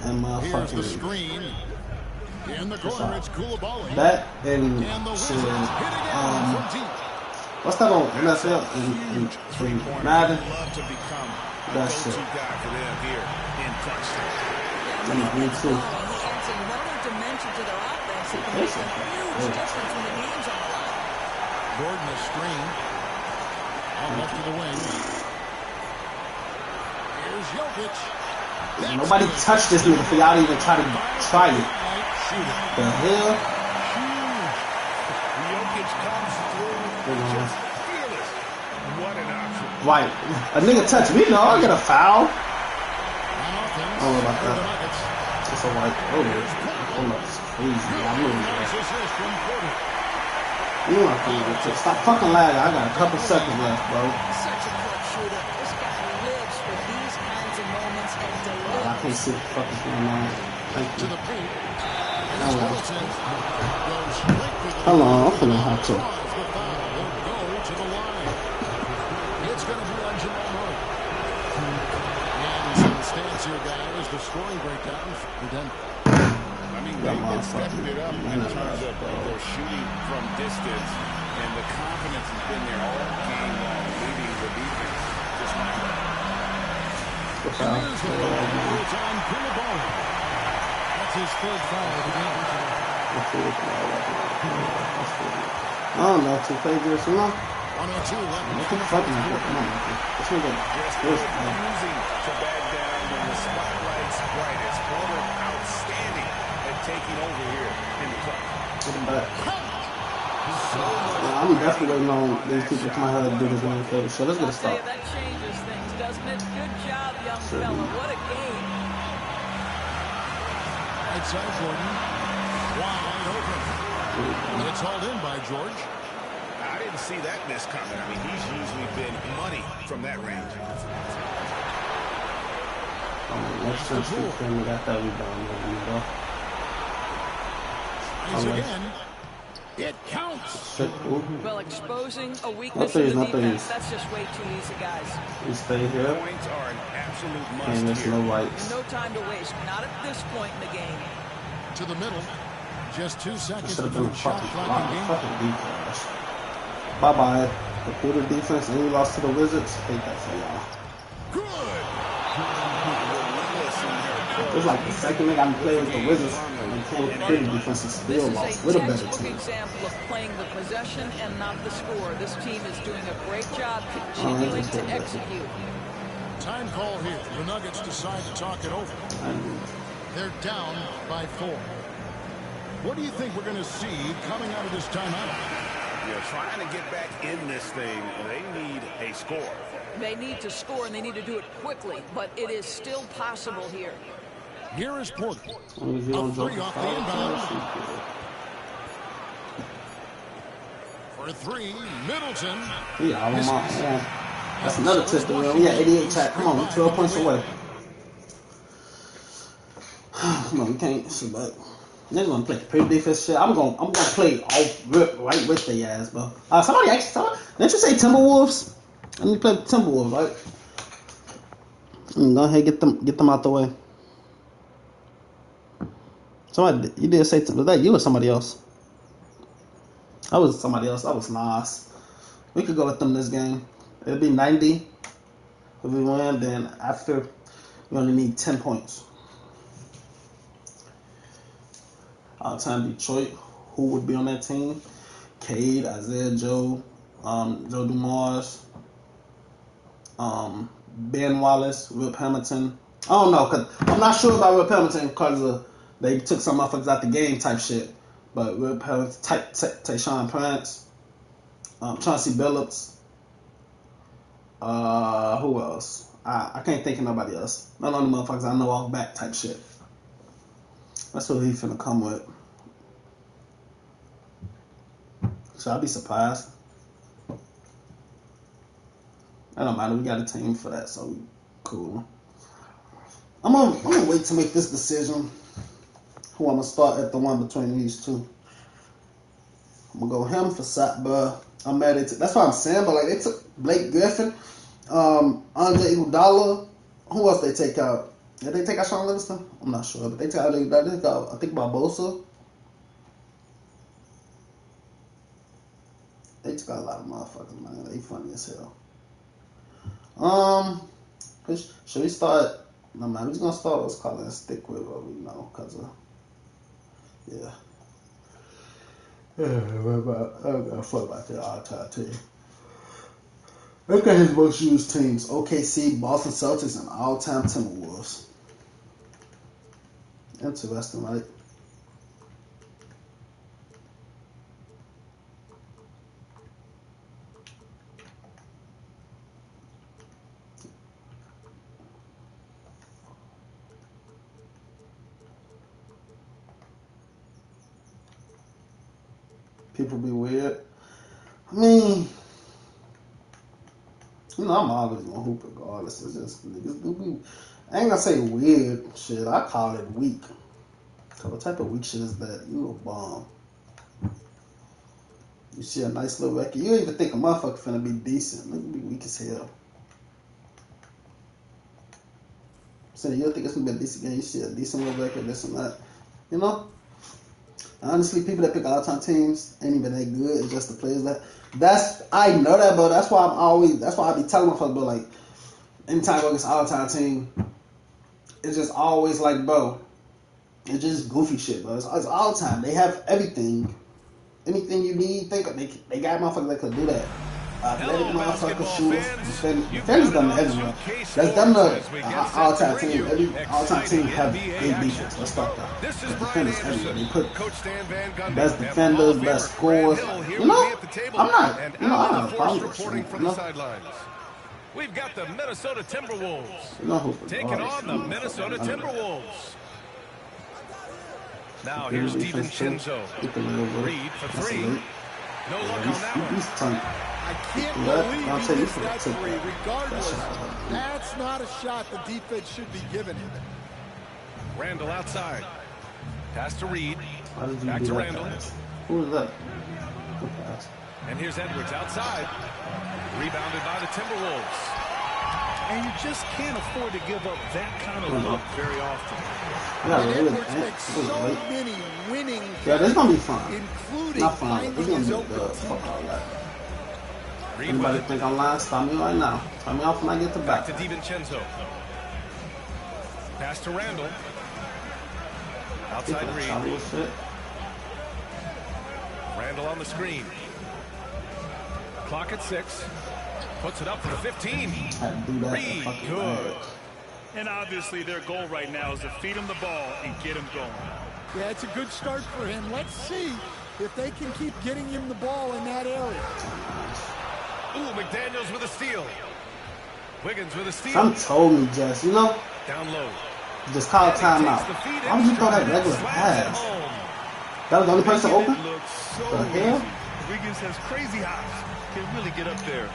And here's the screen. In the corner, it's Koulibaly. That and what's that on NFL in Madden? That shit. Me too. He adds another dimension to their offense. It can make a huge difference when the game's on the line. Gordon a screen. Out left of the wing. Here's Jokic. Nobody touched this nigga for y'all to even try it. The hell? Jokic comes through. Just fearless. What an option. Right. A nigga touched me, no, I get a foul. I don't know about that. It's a white. Oh, that's crazy. I'm moving there. You know I can't stop fucking lagging. I got a couple seconds left, bro. Such a quick shooter. This guy lives for these kinds of moments and delivers. I can't see what the fuck is going on. Thank you. Hold on, I'm finna have to. It's going to be on Jamal Murray. And some stats here, guys. The scoring breakdown for Denver. I mean, they've been stepping it up in terms of their shooting from distance, and the confidence has been there all game long, leading the defense. Just it's on Koulibaly. That's his third foul of the game. I don't know, 2 pages, you know? 102 left. What the fuck is that? Come on, this nigga. Refusing to back down when the spotlight's brightest. Porter outstanding at taking over here in the club. Get him back. Yeah, I'm definitely waiting on these people to come out here and do this one thing. So let's get a start. That changes things, doesn't it? Good job, young fella. What a game. Right side, Gordon. Wide open. And it's hauled in by George. I didn't see that miss coming. I mean, he's usually been money from that range. Next time we got that rebound, Nice again. It counts. Well, exposing a weakness in the defense, that's just way too easy, guys. We stay here. Points are an absolute must And there's here. no rights. No time to waste, not at this point in the game. To the middle. Just 2 seconds Should have before been shot clock in game. fucking defense. Bye-bye. The quarter defense, and we lost to the Wizards. Hate that for y'all. Good. It's like the second thing I play with the Wizards and playing with the quarter defense is This still is lost. a We're the better textbook team. example of playing the possession and not the score. This team is doing a great job continuing to execute. Time call here. The Nuggets decide to talk it over. They're down by 4. What do you think we're going to see coming out of this timeout? You're trying to get back in this thing. They need a score. They need to score, and they need to do it quickly, but it is still possible here. Here is Porter. As long as you don't jump off the foul, inbound. shoot For 3, Middleton. good. Yeah, I'm on. That's another tip, though. We got 88 chat. Come on, we're 12 points away. Come on, we can't. Shit, but they're gonna play the pretty defense shit. I'm gonna play off rip right with their ass, bro. Somebody actually, didn't you say Timberwolves? Let me play the Timberwolves, right? Go ahead, get them out the way. Somebody, you did say, was that you or somebody else? I was somebody else. That was Nas. We could go with them this game. It'll be 90 if we win. Then after, we only need 10 points. All-time Detroit. Who would be on that team? Cade, Isaiah Joe, Joe Dumars, Ben Wallace, Rip Hamilton. I don't know, cause I'm not sure about Rip Hamilton because they took some motherfuckers out the game type shit. But Rip Hamilton, Tayshaun Prince, Chauncey Billups. Who else? I can't think of nobody else. None of the motherfuckers I know off back type shit. That's what he finna come with. So I'll be surprised. I don't matter. We got a team for that, so we cool. I'm gonna wait to make this decision. Who I'm gonna start at the one between these two. I'm gonna go him for Sat, but I'm mad at it. That's what I'm saying. But like they took Blake Griffin, Andre Iguodala. Who else they take out? Did they take out Sean Livingston? I'm not sure, but they took out I think Barbosa. They took out a lot of motherfuckers, man. They funny as hell. Should we start? No, man, we're just gonna start what's called and stick with what we know, cause yeah. I fuck about that all-time team. Look at his most used teams: OKC, Boston Celtics, and all-time Timberwolves. Interesting, right? People be weird. I mean, you know, I'm always gonna hoop regardless. It's just niggas do be. I ain't gonna say weird shit. I call it weak. So what type of weak shit is that? You a bomb. You see a nice little record. You don't even think a motherfucker finna be decent. Nigga be weak as hell. So you don't think it's gonna be a decent game. You see a decent little record, this and that. You know? Honestly, people that pick all-time teams ain't even that good. It's just the players I know that, but that's why I be telling motherfuckers, bro, like, anytime I go against all-time team, it's just always like, bro, it's just goofy shit, bro. It's all-time. They have everything. Anything you need, they got motherfuckers that could do that. Athletic motherfuckers, shooters, defenders done it everywhere. That's done the all-time team. Every all-time team have great defense. Let's start that. The defenders everywhere. They put best defenders, best scorers. You know, I don't have a problem with that. You know? We've got the Minnesota Timberwolves You know who taking on the Minnesota Timberwolves. Now here's DiVincenzo. Reed for three. No luck on that one. I can't believe he missed that three. Regardless, that's not a shot the defense should be giving him. Randall outside. Pass to Reed. Back to Randall. Who is that? And here's Edwards outside. Rebounded by the Timberwolves. And you just can't afford to give up that kind of look very often. And Edwards makes so many winning yeah, this gonna be fun. Including not fun, but this finding gonna his be open good. Fuck all that. Reed Anybody think I'm lying? Stop me right now. Turn me off when I get the back back. to DiVincenzo. Pass to Randall. Outside Reed. Randall on the screen. Clock at 6. Puts it up for 15. Reed, good. And obviously their goal right now is to feed him the ball and get him going. Yeah, it's a good start for him. Let's see if they can keep getting him the ball in that area. Ooh, McDaniels with a steal. Wiggins with a steal. Some told me, Jess, you know? Down low. Just call timeout. Why would you throw that regular pass? That was the only person open? So the hell? Wiggins has crazy hops. Can really get up there.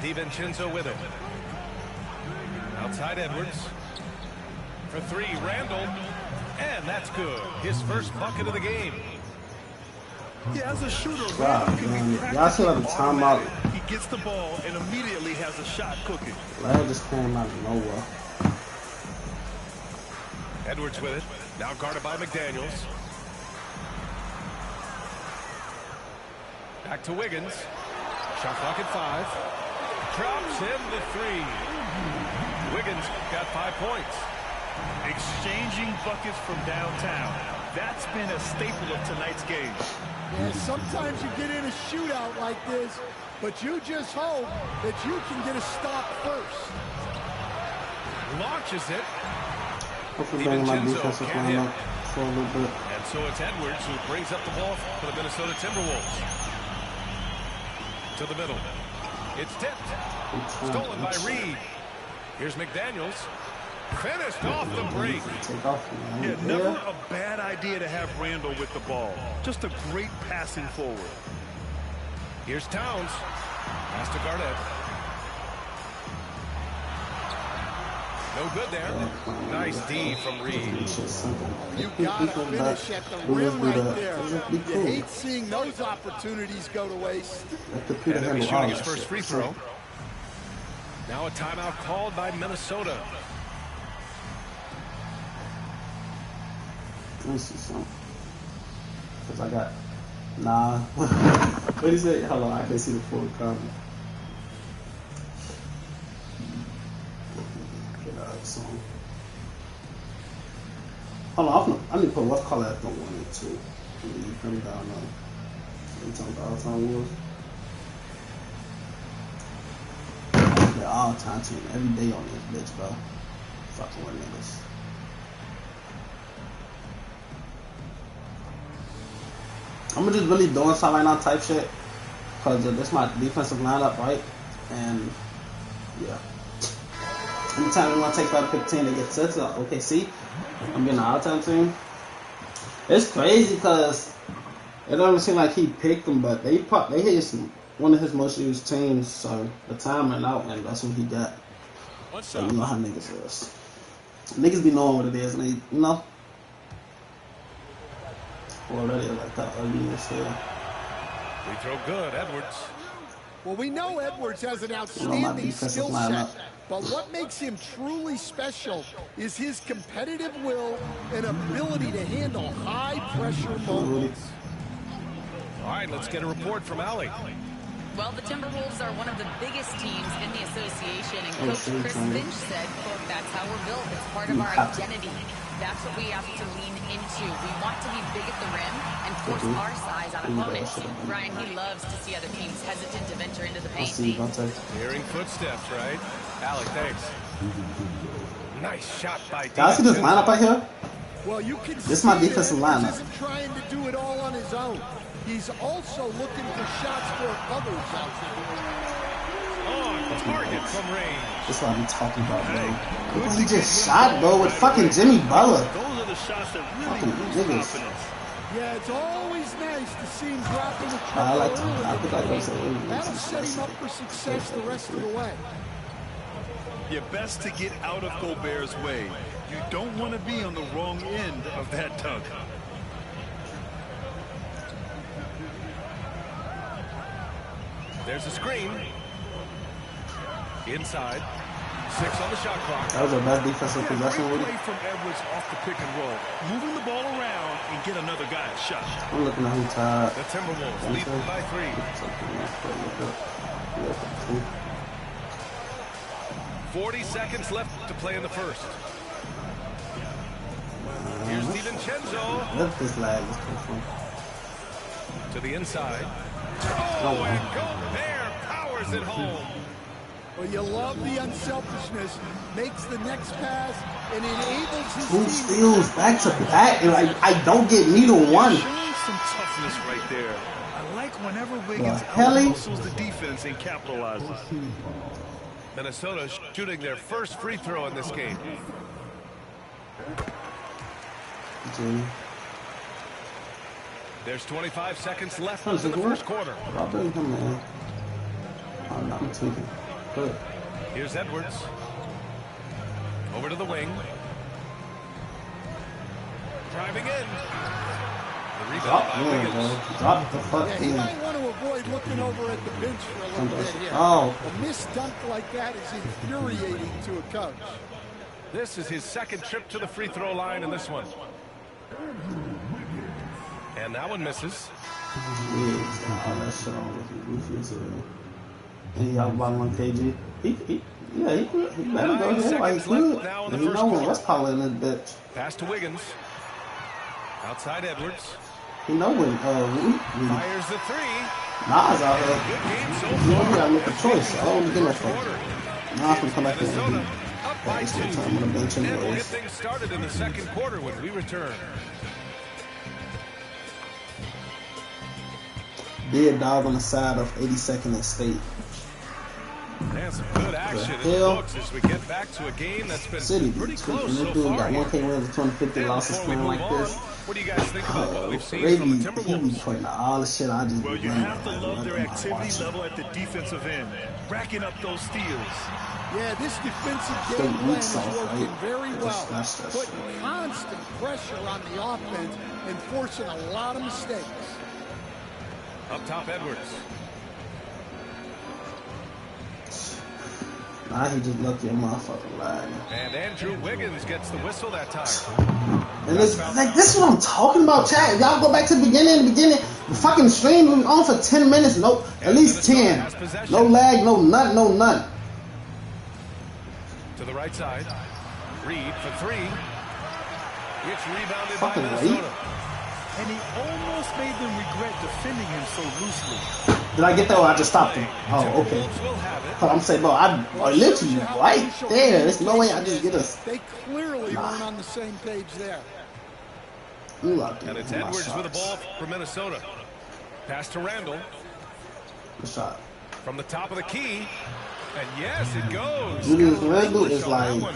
DiVincenzo with it. Outside Edwards. For 3, Randall. And that's good. His first bucket of the game. Yeah, as a shooter, Wow, man. Y'all should have a timeout. He gets the ball and immediately has a shot cooking. Larry just came out of nowhere. Edwards with it. Now guarded by McDaniels. Back to Wiggins. Shot clock at 5. Drops in the 3. Wiggins got 5 points. Exchanging buckets from downtown. That's been a staple of tonight's game. Yeah, sometimes you get in a shootout like this, but you just hope that you can get a stop first. Launches it. Hopefully bring my defensive line up for a little bit. And so it's Edwards who brings up the ball for the Minnesota Timberwolves. To the middle. It's tipped. Stolen by Reed. Here's McDaniels. Finished off the break. Yeah, never a bad idea to have Randall with the ball. Just a great passing forward. Here's Towns. Pass to Garnett. No good there. Nice D from Reed. You gotta finish at the rim right there. You hate seeing those opportunities go to waste. And he'll be shooting his first free throw. Now a timeout called by Minnesota. Let me see something. Because I got... Nah. What do you say? Hold on, I can see the full comment. Get out of the song. Hold on, I need to put what's called after 1 and 2. You come down on. You talking about all-time wars? The all-time team. Every day on this bitch, bro. Fucking with niggas. I'm just really doing something right now type shit. Because this is my defensive lineup, right? And, yeah. Anytime we want to take 5 to 15 to get sets up. Okay, see? I'm getting an all-time team. It's crazy because it doesn't seem like he picked them, but they hit one of his most used teams, so the time ran out, and that's what he got. So you know how niggas is. Niggas be knowing what it is, and they, you know. Already like that ugliness here. We throw good, Edwards. Well, we know Edwards has an outstanding skill set, but what makes him truly special is his competitive will and ability to handle high-pressure moments. All right, let's get a report from Allie. Well, the Timberwolves are one of the biggest teams in the association, and Coach Chris Finch said, quote, that's how we're built. It's part of our identity. That's what we have to lean into. We want to be big at the rim and force our size on opponents. Brian, he loves to see other teams hesitant to venture into the paint. Hearing footsteps, right? Allie, thanks. Nice shot by Can I see this lineup right here? Well, you can this is my defensive lineup. He isn't trying to do it all on his own. He's also looking for shots for others out there. On target from range. That's what I'm talking about, bro. He just shot, bro, with fucking Jimmy Butler. Those are the shots that really fucking boost confidence. Yeah, it's always nice to see him dropping the triple I like That'll set him up for success the rest of the way. You're best to get out of Gobert's way. You don't want to be on the wrong end of that tug. There's a screen. Inside. 6 on the shot clock. That was a bad defensive possession. Great play from Edwards off the pick and roll. Moving the ball around and get another guy a shot. I'm looking at who tied. The Timberwolves lead by 3. 40 seconds left to play in the first. Here's DiVincenzo. Where's this lag come from? To the inside. Oh, and Gobert powers it home. Well, you love the unselfishness. Makes the next pass and enables his Two team. steals back to back, and I don't get neither one. Showing some toughness right there. I like whenever Wiggins Helly out-hustles the defense and capitalizes. Minnesota shooting their first free throw in this game. There's 25 seconds left in the first quarter. Good. Here's Edwards. Over to the wing. Driving in. The rebound by Wiggins. Drop the fuck Yeah, he might want to avoid looking over at the bench for a little bit here. Oh. A missed dunk like that is infuriating to a coach. This is his second trip to the free throw line in this one. And that one misses. And he out by 1 kg. He better go ahead while he's good. And you know when West Powell in this bitch. Pass to Wiggins. Outside Edwards. He know when Fires the 3. Nas out here. Good game so You far. gotta make a choice. I don't get that Quarter. fuck. Nas can come back in and Minnesota do. up by 2. Time on the bench And we'll get anyways. things started in the second quarter when we return. Dead dog on the side of 82nd and State. And some good action in the hell? books as we get back to a game that's been City pretty beats. close And so this dude far. got 1K wins and 250 And losses before we playing move like on, this. what do you guys think about what we've seen Brady, from the he be Timberwolves? putting all the shit I just Well, you remember. have to love their activity level at the defensive end, racking up those steals. Yeah, this defensive State game plan weak is sauce, working right? very well. That's Putting constant pressure on the offense and forcing a lot of mistakes. Up top, Edwards. Nah, he just lucky a motherfucking line. And Andrew Wiggins gets the whistle that time. And this, like, this is what I'm talking about, chat. If y'all go back to the beginning, the fucking stream was on for 10 minutes. Nope, at least 10. No lag, no nut, no nut. To the right side. Reed for 3. It's rebounded by Fucking Minnesota. And he almost made them regret defending him so loosely. Did I get that or I just stopped him? Oh, okay. Timberwolves will have it. But I'm saying, bro, I literally right there. There's no way I just get us. They clearly weren't on the same page there. And it's Edwards with the ball for Minnesota. Pass to Randall. Good shot. From the top of the key. And yes, it goes. Julius Got a Randle English is on that like, one.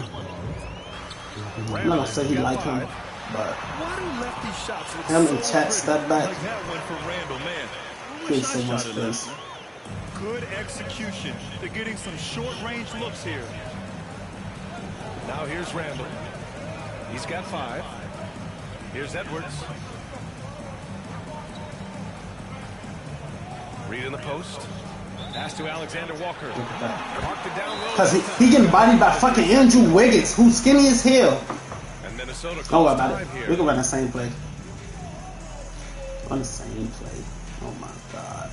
I'm not gonna say he got like him, 5. but Why do lefty shots look him so and Chat pretty? step back. Like that one for Randall, man. I wish Creates I so much shot it space. lefty. Good execution. They're getting some short-range looks here. Now here's Randall. He's got 5. Here's Edwards. Reed in the post. Pass to Alexander Walker. Marked it down low. Cause he getting bodied by fucking Andrew Wiggins, who's skinny as hell. And Minnesota Don't worry calls about it. time here. We can run the same play. On the same play. Oh my god.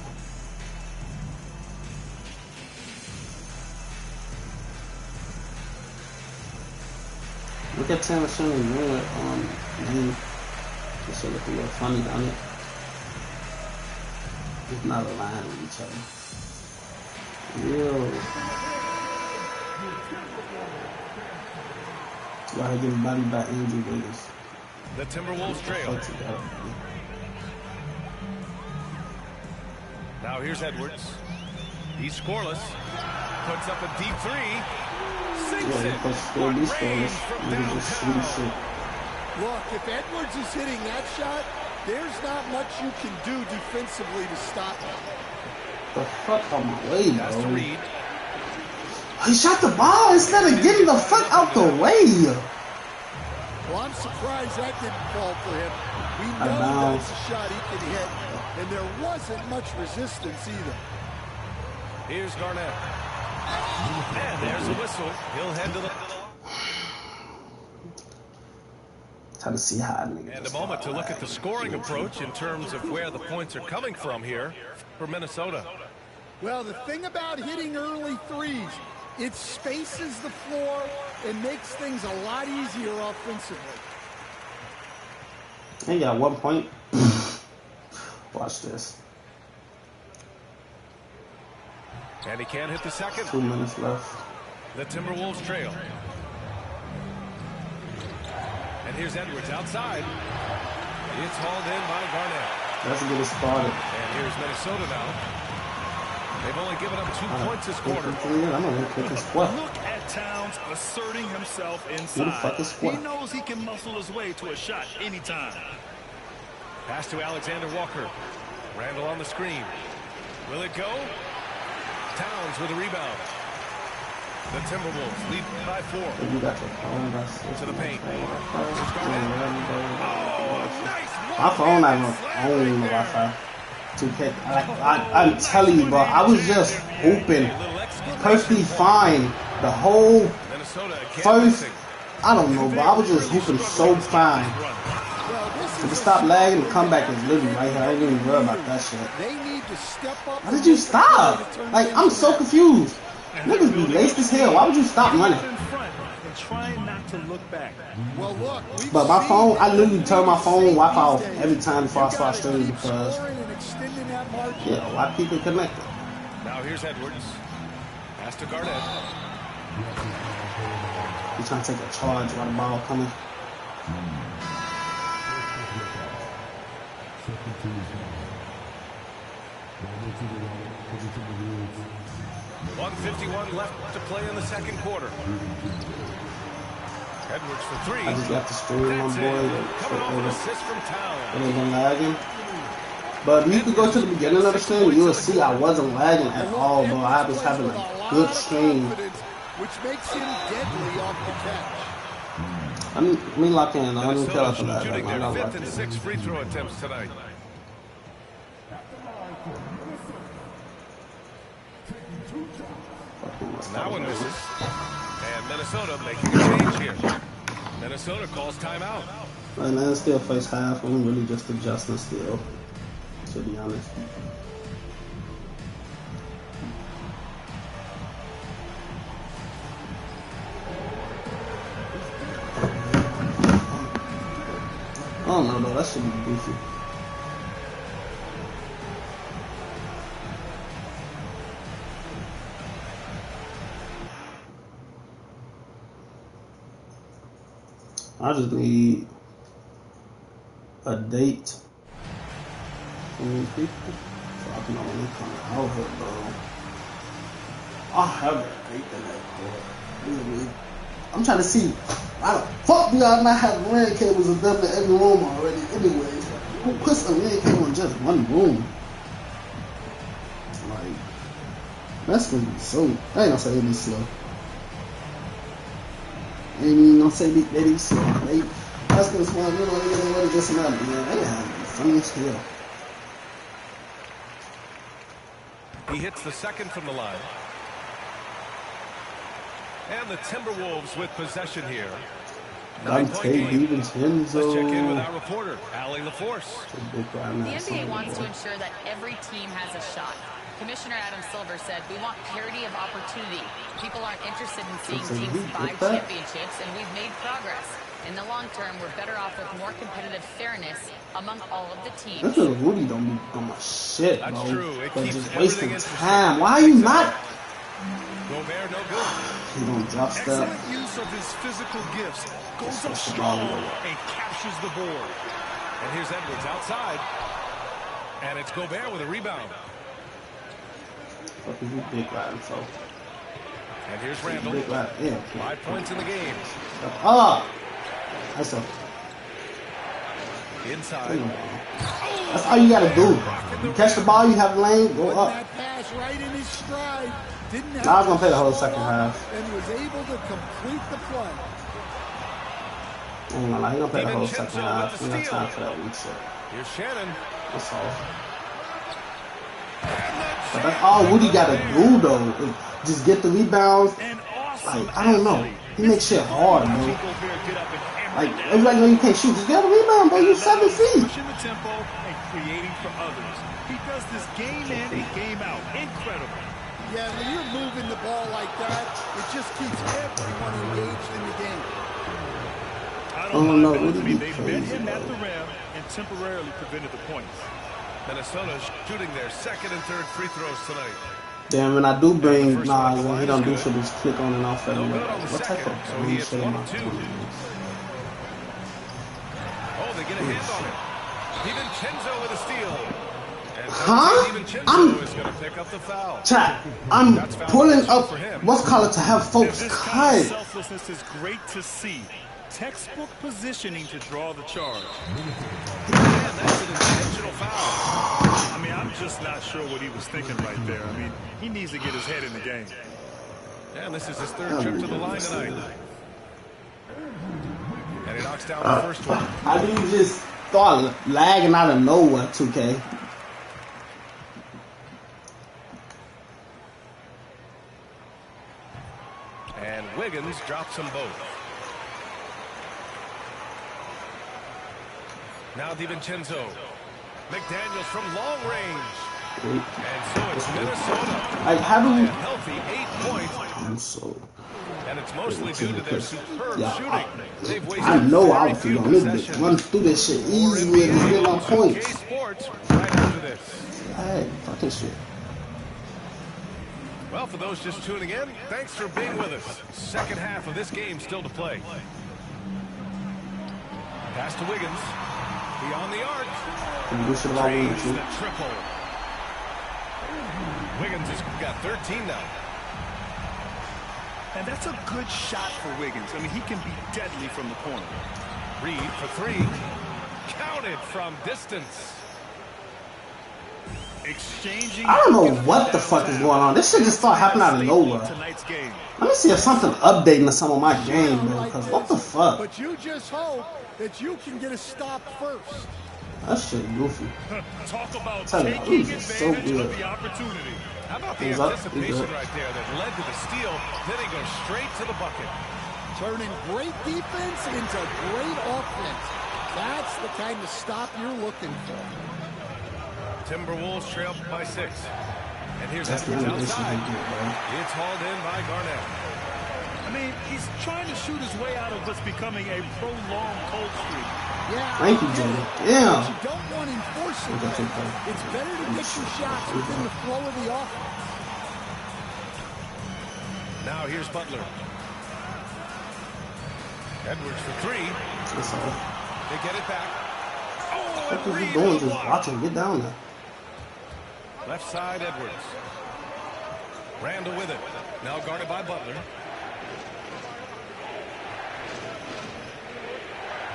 Look at Tim showing real name. This should look a little funny, doesn't it? It's not aligned with each other. Real. Why he getting bodied by Andrew Wiggins? The Timberwolves trail. Now here's Edwards. He's scoreless. Puts up a deep 3. Sinks it. What range from downtown. Look, if Edwards is hitting that shot, there's not much you can do defensively to stop him. The fuck on my way, Pass to bro. Reed. He shot the ball instead of getting the fuck out the way. Well, I'm surprised that didn't fall for him. We know that's a shot he can hit, and there wasn't much resistance either. Here's Garnett. And there's a whistle. He'll head to the... Trying to see how And a moment to look at the scoring approach in terms of where the points are coming from here for Minnesota. Well, the thing about hitting early threes, it spaces the floor and makes things a lot easier offensively. He got 1 point. Watch this. And he can't hit the second. 2 minutes left. The Timberwolves trail. And here's Edwards outside. It's hauled in by Garnett. Let's get it started. And here's Minnesota now. They've only given up 2 points this quarter. I'm gonna kick his squat. Look at Towns asserting himself inside. Who the fuck is He squat? knows he can muscle his way to a shot anytime. Pass to Alexander Walker. Randall on the screen. Will it go? Towns with a rebound. The Timberwolves lead by 4. You got your phone. To the paint. My phone not even on the Wi-Fi. 2K. I'm telling you, bro. I was just hooping perfectly fine the whole first. I don't know, bro. I was just hooping so fine. If it stop lagging, the comeback is literally right here. I ain't even worried about that shit. Why did you stop? Like, I'm so confused. Niggas be laced as hell. Why would you stop running? Trying not to look back. Well, look, but my phone, I literally turn my phone Wi-Fi off every time before I start streaming because, yeah, why people connected. Now here's Edwards. Pass to Garnett. He's trying to take a charge while the ball coming. 1:51 left to play in the second quarter. Edwards for 3. I just got to stream my boy. Coming off an assist from Towns. It ain't been lagging. But you could go to the beginning of the stream, you will see I wasn't lagging at all, bro. I was having a good stream. Which makes him deadly off the catch. Let me lock in. I don't even care about the lag. Shooting their 5th and 6th free throw attempts tonight. That one misses. And Minnesota making a change here. Minnesota calls timeout. And then still face half. I'm really just adjusting still, to be honest. I don't know though, that should be goofy. I just need a date from these people so I can know when they're coming over, bro. I have a date in that court. I'm trying to see why the fuck do y'all not have LAN cables of them in every room already? Anyways, who puts a LAN cable in just one room? Like, that's gonna be so. I ain't gonna say it'll be slow. Ain't even gonna say they be slow. That's gonna smell, you know, they really just smell it, man. They have funny as hell. He hits the second from the line. And the Timberwolves with possession here. 9-point game. Let's check in with our reporter, Allie LaForce. The NBA wants to ensure that every team has a shot. Commissioner Adam Silver said, we want parity of opportunity. People aren't interested in seeing teams 5 championships, and we've made progress. In the long term, we're better off with more competitive fairness among all of the teams. This little Rudy don't be on my shit, bro. That's true. It but keeps just wasting time. interesting. Why are you not? Gobert, no good. He don't drop step. Excellent use of his physical gifts. Goes up strong and captures the board. And here's Edwards outside. And it's Gobert with a rebound. What is he big riding for? And here's Randall. Big ride. Yeah. 5 points in the game. Ah! That's a. Inside. That's all you gotta do. You catch the ball, you have lane, go up. That pass right in his stride. Didn't have Now I was gonna play the whole second half. and was able to complete the play. I ain't gonna lie, he gonna play the whole second half. We got time for that reset. Here's Shannon. That's all. But that's all Woody gotta do though. Is just get the rebounds. Like, I don't know. He makes shit hard, bro. Like, it's like when you can't shoot. Just get a rebound, bro. You 7 feet. Pushing the tempo and creating for others. He does this game in and game out. Incredible. Yeah, when you're moving the ball like that, it just keeps everyone engaged in the game. I don't know. They met him at the rim and temporarily prevented the points. Minnesota shooting their second and third free throws tonight. Damn, when I do bring Nas and he don't do shit, just click on and off at him. What type of green shit am I doing? Oh, they get a hand on it. DiVincenzo with a steal. Huh? I'm pulling up what's called to have folks cut. Selflessness is great to see. Textbook positioning to draw the charge. Man, that's an intentional foul. I mean, I'm just not sure what he was thinking right there. I mean, he needs to get his head in the game. And this is his third trip to the line tonight. And he knocks down the first one. How do you just start lagging out of nowhere, 2K? And Wiggins drops them both. Now DiVincenzo. McDaniels from long range. And so it's Minnesota. Like, how do you... Healthy 8 points. I'm so... And it's mostly due to their superb shooting. They've wasted I know I was going to run through this shit easily and just get my points. Sports right after this. Hey, fucking shit. Well, for those just tuning in, thanks for being with us. Second half of this game still to play. Pass to Wiggins. Beyond the arc. Drains the triple. Wiggins has got 13 now. And that's a good shot for Wiggins. I mean, he can be deadly from the corner. Reed for three. Counted from distance. Exchanging. I don't know what the fuck is going on. This shit just started happening out of nowhere. Let me see if something updating to some of my game, bro. Because what the fuck? But you just hope that you can get a stop first. That shit goofy. Talk about taking advantage of the opportunity. How about the anticipation right there that led to the steal? Then he goes straight to the bucket. Turning great defense into great offense. That's the kind of stop you're looking for. Timberwolves trail by 6. And here's Edwards outside. It's hauled in by Garnett. I mean, he's trying to shoot his way out of what's becoming a prolonged cold streak. Yeah, thank you, Jimmy. Yeah. You don't want to enforce it. It's better to get your shots within the flow of the offense. Now here's Butler. Edwards for 3. They get it back. Oh, what are you doing? Just watch him get down there. Left side, Edwards. Randall with it. Now guarded by Butler.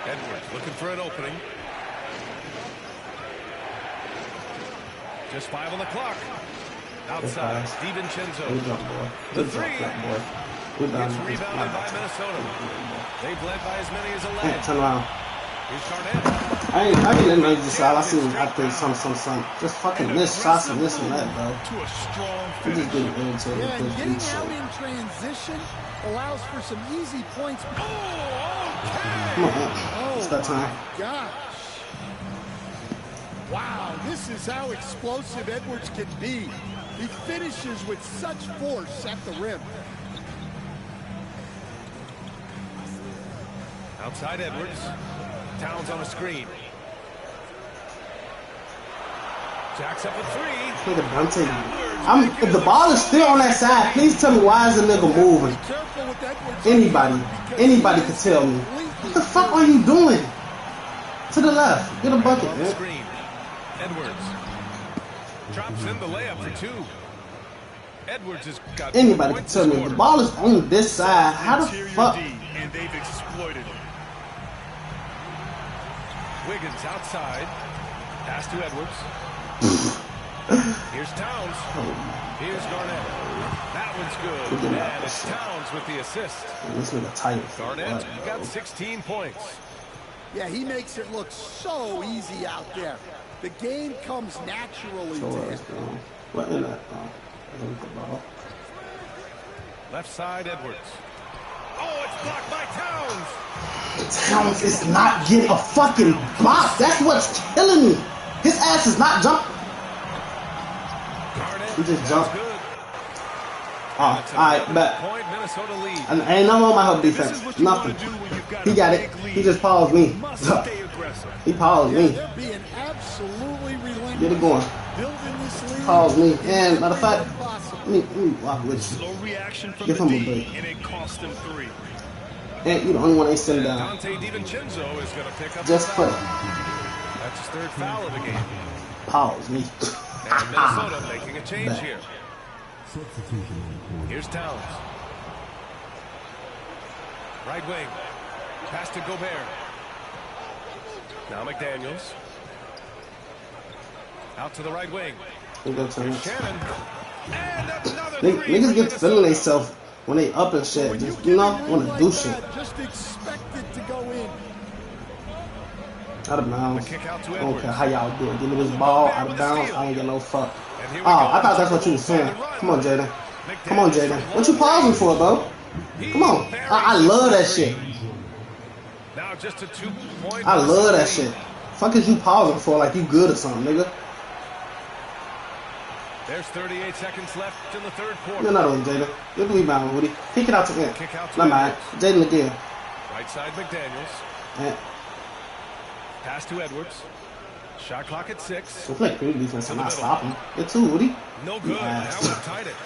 Edwards looking for an opening. Just 5 on the clock. Outside, DiVincenzo. The 3. It's rebounded by Minnesota. They've led by as many as 11. Turn around. Here's Garnett. I didn't letting them decide. I see some. Just fucking miss shots and this and that, bro. To a strong finish. Just getting irritated. Yeah, and getting out in transition allows for some easy points. Come on, it's that time. Gosh. Wow, this is how explosive Edwards can be. He finishes with such force at the rim. Outside Edwards. Towns on a screen. Jacks up a 3. Look at Dante. If the ball is still on that side, please tell me why is the nigga moving. Anybody can tell me. What the fuck are you doing? To the left. Get a bucket, man. Screen. Edwards. Drops in the layup for 2. Edwards has got anybody can tell me if the ball is on this side, how the fuck? And they've exploited it. Wiggins outside. Pass to Edwards. Here's Towns. Here's Garnett. That one's good. And it's Towns with the assist. This nigga tight. Garnett got 16 points. Yeah, he makes it look so easy out there. The game comes naturally to him. What in that? Left side, Edwards. Oh, it's blocked by Towns. Towns is not getting a fucking block. That's what's killing me. His ass is not jumping. He just jumped. Oh, alright, bet. And ain't no on my help defense. Nothing. He got it. He just paused me. He paused me. Get it going. Paused me. And matter of fact, let me walk with you. Give him a break. And you the only one ain't sitting down. Just for that's his third foul of the game. Pause me. And Minnesota making a change here. Here's Towns. Right wing. Pass to Gobert. Now McDaniels. Out to the right wing. Shannon. And another three. Niggas get feeling themselves when they up and shit. Just, you know, want to do shit. Just expect it to go in. Out of bounds. I don't care how y'all do it. Give me this ball out of bounds. I ain't get no fuck. Oh, I thought that's what you were saying. Come on, Jaden. Come on, Jaden. What you pausing for, bro? Come on. I love that shit. Now just a 2-point. I love that shit. Fuck is you pausing for like you good or something, nigga? There's 38 seconds left in the third quarter. You're not on Jaden. You're the rebound, Woody. Kick it out to him. Not mine. Jaden again. Right side, McDaniels. Yeah. Pass to Edwards. Shot clock at 6. I feel like pretty defense. I'm not stopping. Get two, Woody. No good. Now we've tied it.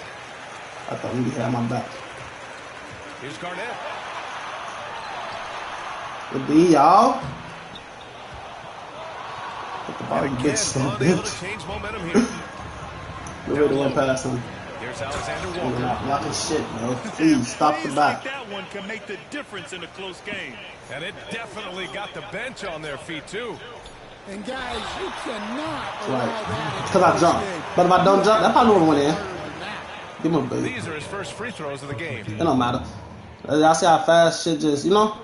I thought Woody had my back. Here's Garnett. Good D, y'all. Get the ball, you bitch. So bitch. Change momentum here. We're ready to run past him. Here's Alexander Walker. Y'all can shit, bro. Please stop the back. That one can make the difference in a close game. And it definitely got the bench on their feet, too. And guys, you cannot allow that. Because I jumped. But if I don't jump, that probably would have went in. Give him a break. These are his first free throws of the game. It don't matter. Y'all see how fast shit just, you know?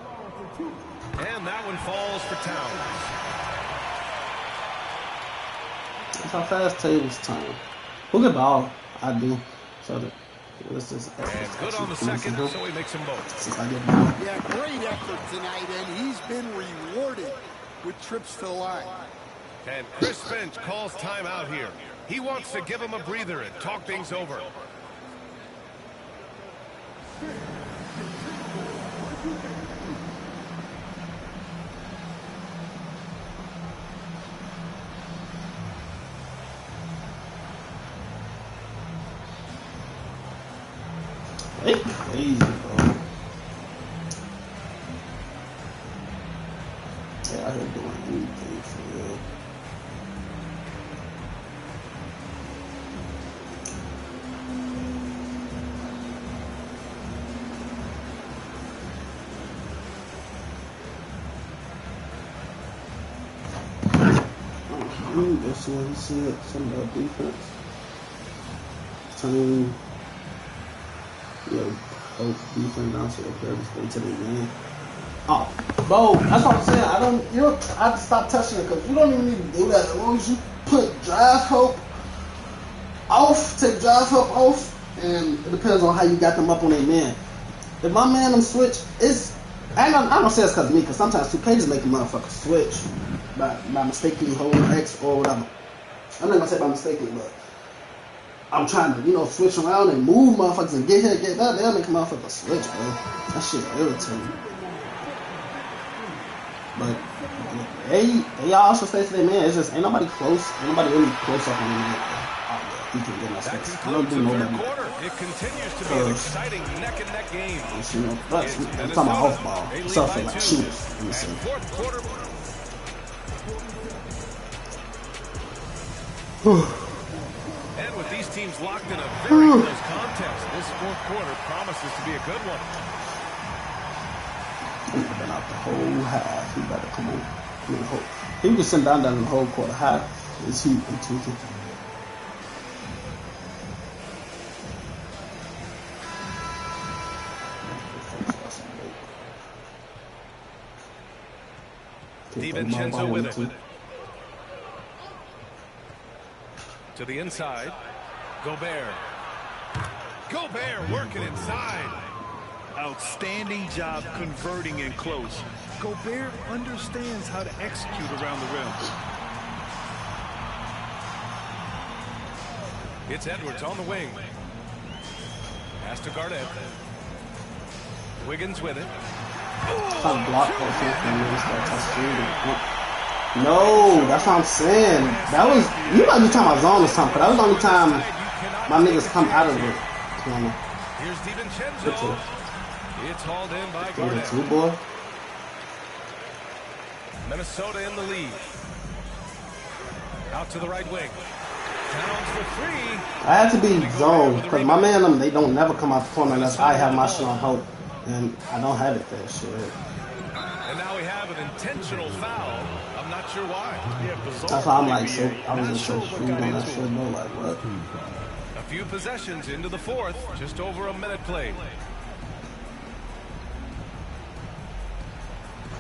And that one falls for Towns. That's how fast tables turn. Who get ball? I do. So that. And good on the second, so he makes them both. Yeah, great effort tonight, and he's been rewarded with trips to the line. And Chris Finch calls timeout here. He wants to give him a breather and talk things over. Hey, crazy, bro. Yeah, I ain't doing anything for real. That's what he said. Something about defense. Team. Yeah, both defense down to the player stay to the game. Oh, bro, that's what I'm saying. I have to stop touching it because you don't even need to do that. As long as you put drive help off, take drive help off, and it depends on how you got them up on their man. If my man them switch, I don't say it's because of me, because sometimes 2K just make a motherfucker switch by mistakenly holding X or whatever. I'm not gonna say by mistakenly, but I'm trying to, switch around and move motherfuckers and get here, get that. They'll make a motherfucker switch, bro. That shit irritating. But they also say to their man, it's just ain't nobody close. Ain't nobody really close up on their man. Oh, yeah, he can get my space. I don't do nobody. It continues to be an exciting neck-and-neck game. I'm talking about off ball. Something like shooters. Let me see. Fourth quarter. And with these teams locked in a very close contest, this fourth quarter promises to be a good one. He's been out the whole half. He better come on. He was sitting down in the whole quarter half. Is he tweaking? DiVincenzo with it. To the inside. Gobert. Gobert working inside. Outstanding job converting in close. Gobert understands how to execute around the rim. It's Edwards on the wing. Pass to Garnett. Wiggins with it. No, that's what I'm saying. That was, you might be talking about zone or something, but that was the only time my niggas come out of it. Here's DiVincenzo. It's hauled in by Garnett. Two, boy. Minnesota in the lead. Out to the right wing. Towns for three. I had to be zone because my man, they don't never come out the corner unless I have my shit on hope, and I don't have it there. Shit. And now we have an intentional foul. I'm not sure why. That's why I'm like, so I was just so screwed on that shit. No, like what? A few possessions into the fourth. Just over a minute played.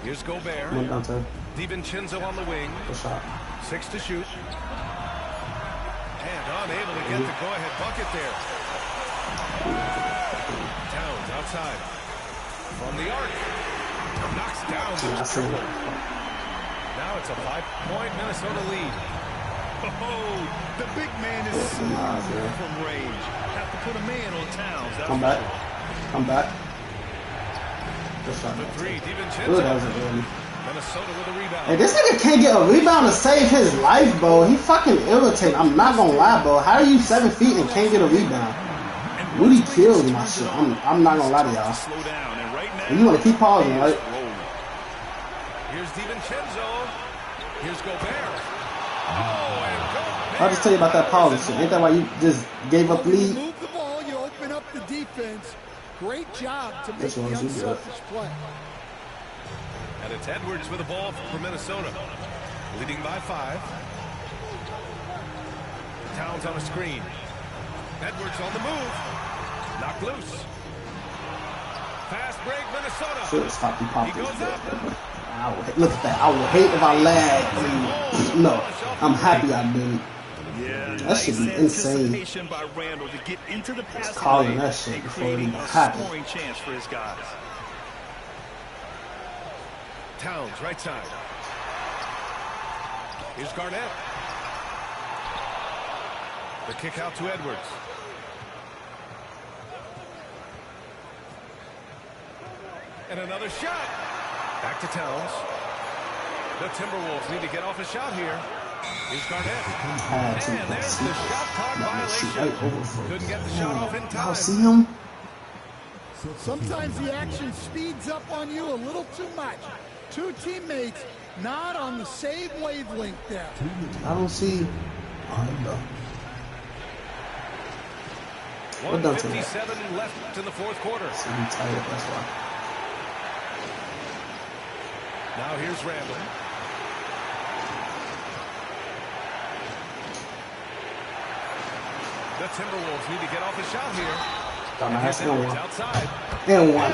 Here's Gobert. DiVincenzo on the wing. 6 to shoot. And unable to get the go-ahead bucket there. Towns outside. From the arc. Knocks down. Now it's a 5-point Minnesota lead. Oh, the big man is smooth from range. Have to put a man on Towns. Come back. Come back. The three, DiVincenzo. Minnesota with a rebound. Hey, this nigga can't get a rebound to save his life, bro. He fucking irritating. I'm not gonna lie, bro. How are you 7 feet and can't get a rebound? Really kills my shit. I'm not gonna lie to y'all. And you wanna keep pausing, right? Here's DiVincenzo. Here's Gobert. Oh, and Gobert. I'll just tell you about that pause shit. Ain't that why you just gave up lead? Move the ball, you open up the defense. Great job to make the unselfish play. And it's Edwards with the ball for Minnesota. Leading by 5. Towns on a screen. Edwards on the move. Knocked loose. Fast break, Minnesota. Should stop you popping. He goes up. Look at that. I would hate if I lagged. I mean, no, I'm happy I didn't. Yeah, that should be insane. By Randall to get into the just calling that shit before it even happened. Scoring chance for his guys. Towns, right side. Here's Garnett. The kick out to Edwards. And another shot. Back to Towns. The Timberwolves need to get off a shot here. Here's Garnett. And there's the shot clock violation. Couldn't get the shot off in time. Y'all see him? Sometimes the action speeds up on you a little too much. Two teammates not on the same wavelength there. I don't see. What done to that? 1:57 left in the fourth quarter. See, I'm tired, that's why. Now here's Randall. The Timberwolves need to get off a shot here. Got my ass and one. Outside. And one.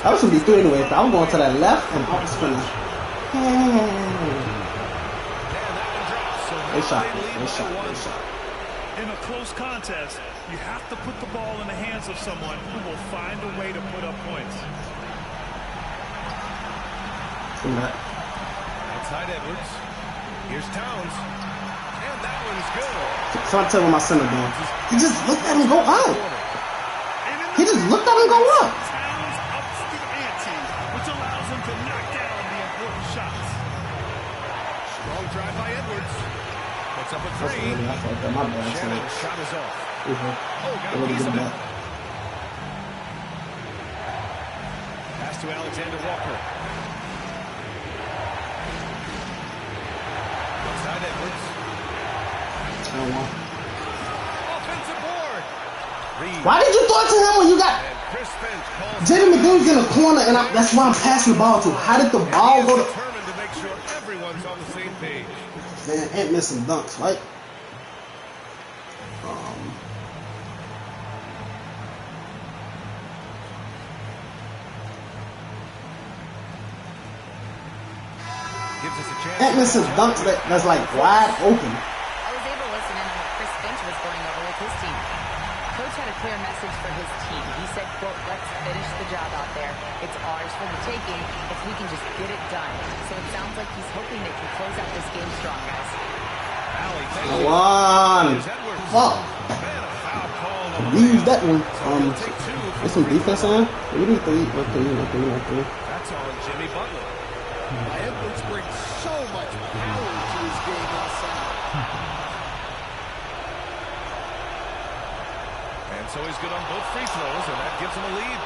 That was gonna be 3 anyway. I was going to that left and up spinning. They shot. In a close contest, you have to put the ball in the hands of someone who will find a way to put up points. Outside Edwards. Here's Towns. And that one's good. So I tell him my center doing. He just looked at him go out. He just looked at him go up. Towns ups the ante, which allows him to knock down the important shots. Strong drive by Edwards. Puts up a 3. Shannon's shot is off. Oh, got a piece of it. Pass to Alexander Walker. Outside Edwards. Offensive board. Why did you throw it to him when you got Jaden McDaniels in the corner and that's why I'm passing the ball to? How did the ball go to? Determined to make sure everyone's on the same page. Man, ain't missing dunks, right? gives us a chance. Can't miss his dunks that's like wide open. I was able to listen in on what Chris Finch was going over with his team. Coach had a clear message for his team. He said, quote, let's finish the job out there. It's ours for the taking if we can just get it done. So it sounds like he's hoping they can close out this game strong, guys. Come on. Fuck. Use that one. There's some defense on. We need 3. That's on Jimmy Butler. Edwards brings so much power to his game inside. And so he's good on both free throws, and that gives him a lead.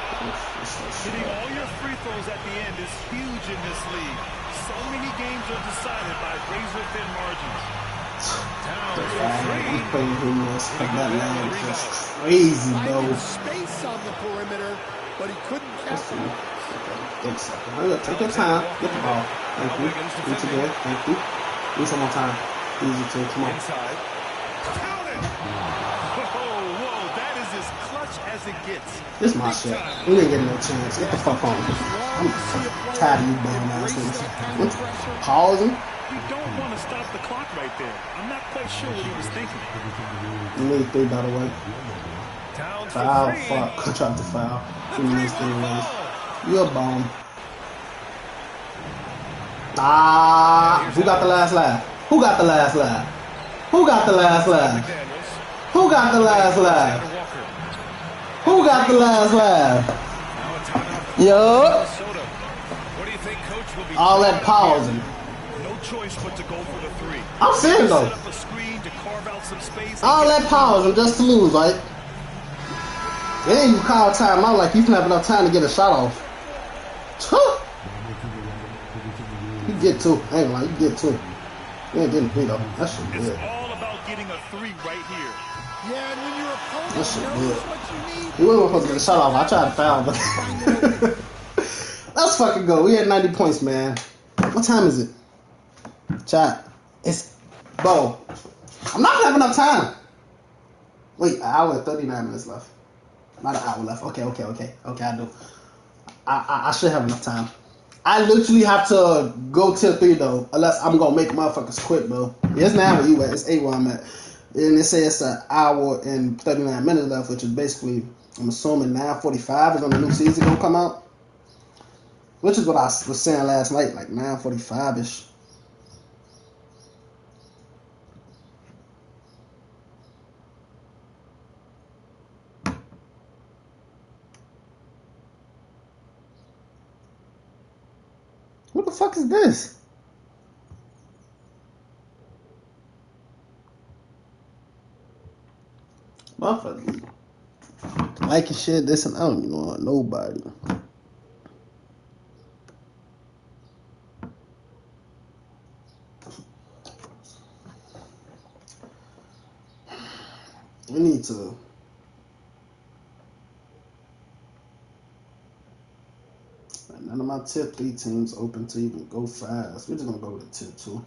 Hitting all your free throws at the end is huge in this league. So many games are decided by razor-thin margins. Towns He's playing him that line is just crazy, though. Space on the perimeter, but he couldn't catch it. Take your time. Get the ball. Thank you. Reach again. Thank you. Do some more time. Easy to. Come on. Inside. Count it! Whoa, that is as clutch as it gets. This is my shit. We ain't getting no chance. Get the fuck on. I'm tired of you bum ass niggas. Pausing. You don't want to stop the clock right there. I'm not quite sure what he was thinking. You need 3, by the way. Foul. Fuck. I tried to foul. 2 minutes, 3 minutes. You're a bum. Who got the last laugh? Who got the last laugh? Who got the last laugh? Who got the last laugh? Who got the last laugh? Yo. All that pausing. No choice but to go for the 3. I'm serious though. Set up a screen to carve out some space. All that pausing just to lose, right? Then you call time out like you can have enough time to get a shot off. You get 2. I ain't gonna lie, you get 2. You ain't getting 3 though. That shit good. It's all about getting a 3 right here. Yeah, and when your opponent That shit knows good. what you need. He wasn't supposed to get a shot off. I tried to foul, but let's fucking go. We had 90 points, man. What time is it? Chat. It's bro. I'm not gonna have enough time. Wait, an hour and 39 minutes left. Not an hour left. Okay, I do. I should have enough time. I literally have to go till 3 though, unless I'm gonna make motherfuckers quit, bro. It's 9 where you at. It's 8 where I'm at. And it says it's an hour and 39 minutes left, which is basically, I'm assuming 9:45 is when the new season gonna come out. Which is what I was saying last night, like 9:45-ish. What the fuck is this? Motherfucker. Liking shit, this and I don't even want nobody. We need to. None of my tier 3 teams open to even go fast. We're just gonna go with tier 2.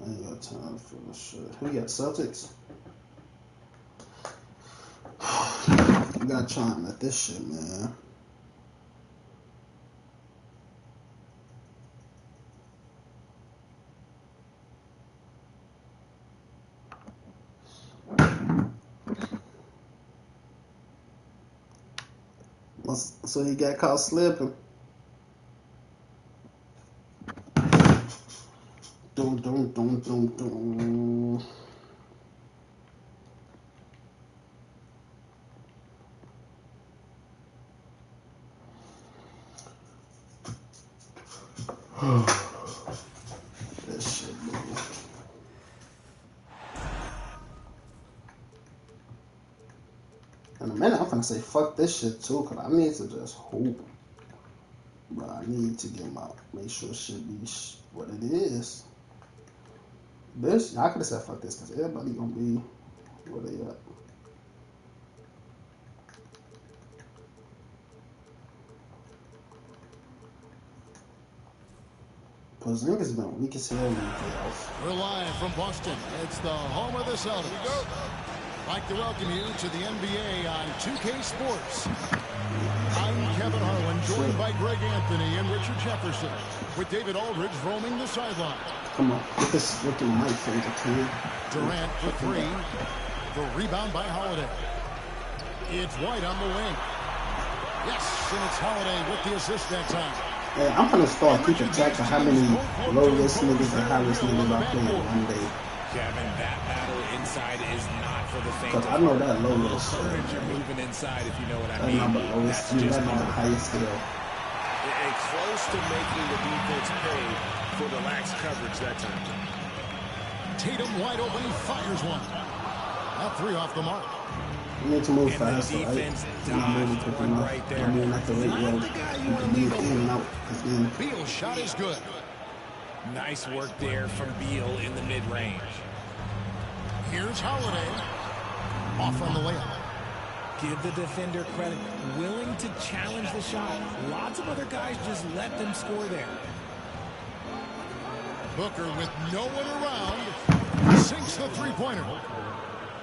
I ain't got time for this shit. Who got Celtics? You gotta try and let this shit, man. So he got caught slipping. Dum. This shit, man. In a minute, I'm gonna say fuck this shit too, cause I need to just hoop. But I need to make sure shit be what it is. This, I could have said fuck this, cause everybody gonna be where they at. Porzingis been weak as hell in the playoffs. We're live from Boston. It's the home of the Celtics. like to welcome you to the NBA on 2K Sports. I'm Kevin Harlan, joined by Greg Anthony and Richard Jefferson, with David Aldridge roaming the sideline. Come on, get this looking mic thing to turn. Durant for three. The rebound by Holiday. It's White on the wing. Yes, and it's Holiday with the assist that time. Yeah, I'm gonna start keeping track of how many low-risk niggas and high-risk niggas I play in one day. Kevin, that battle inside is not for the faint. Because I know that low-risk. You're moving inside, if you know what I mean. mean. That's not the lowest. That's just the highest skill. And close to making the defense pay for the lax coverage that time. Tatum wide open, he fires one. Now three off the mark. You need to move fast, right? You're not moving quick enough. I mean, like the rate road. You can move in and out. Beal's shot is good. Nice work there from Beal in the mid-range. Here's Holiday. Off on the layup. Give the defender credit. Willing to challenge the shot. Lots of other guys just let them score there. Booker with no one around. Sinks the three-pointer.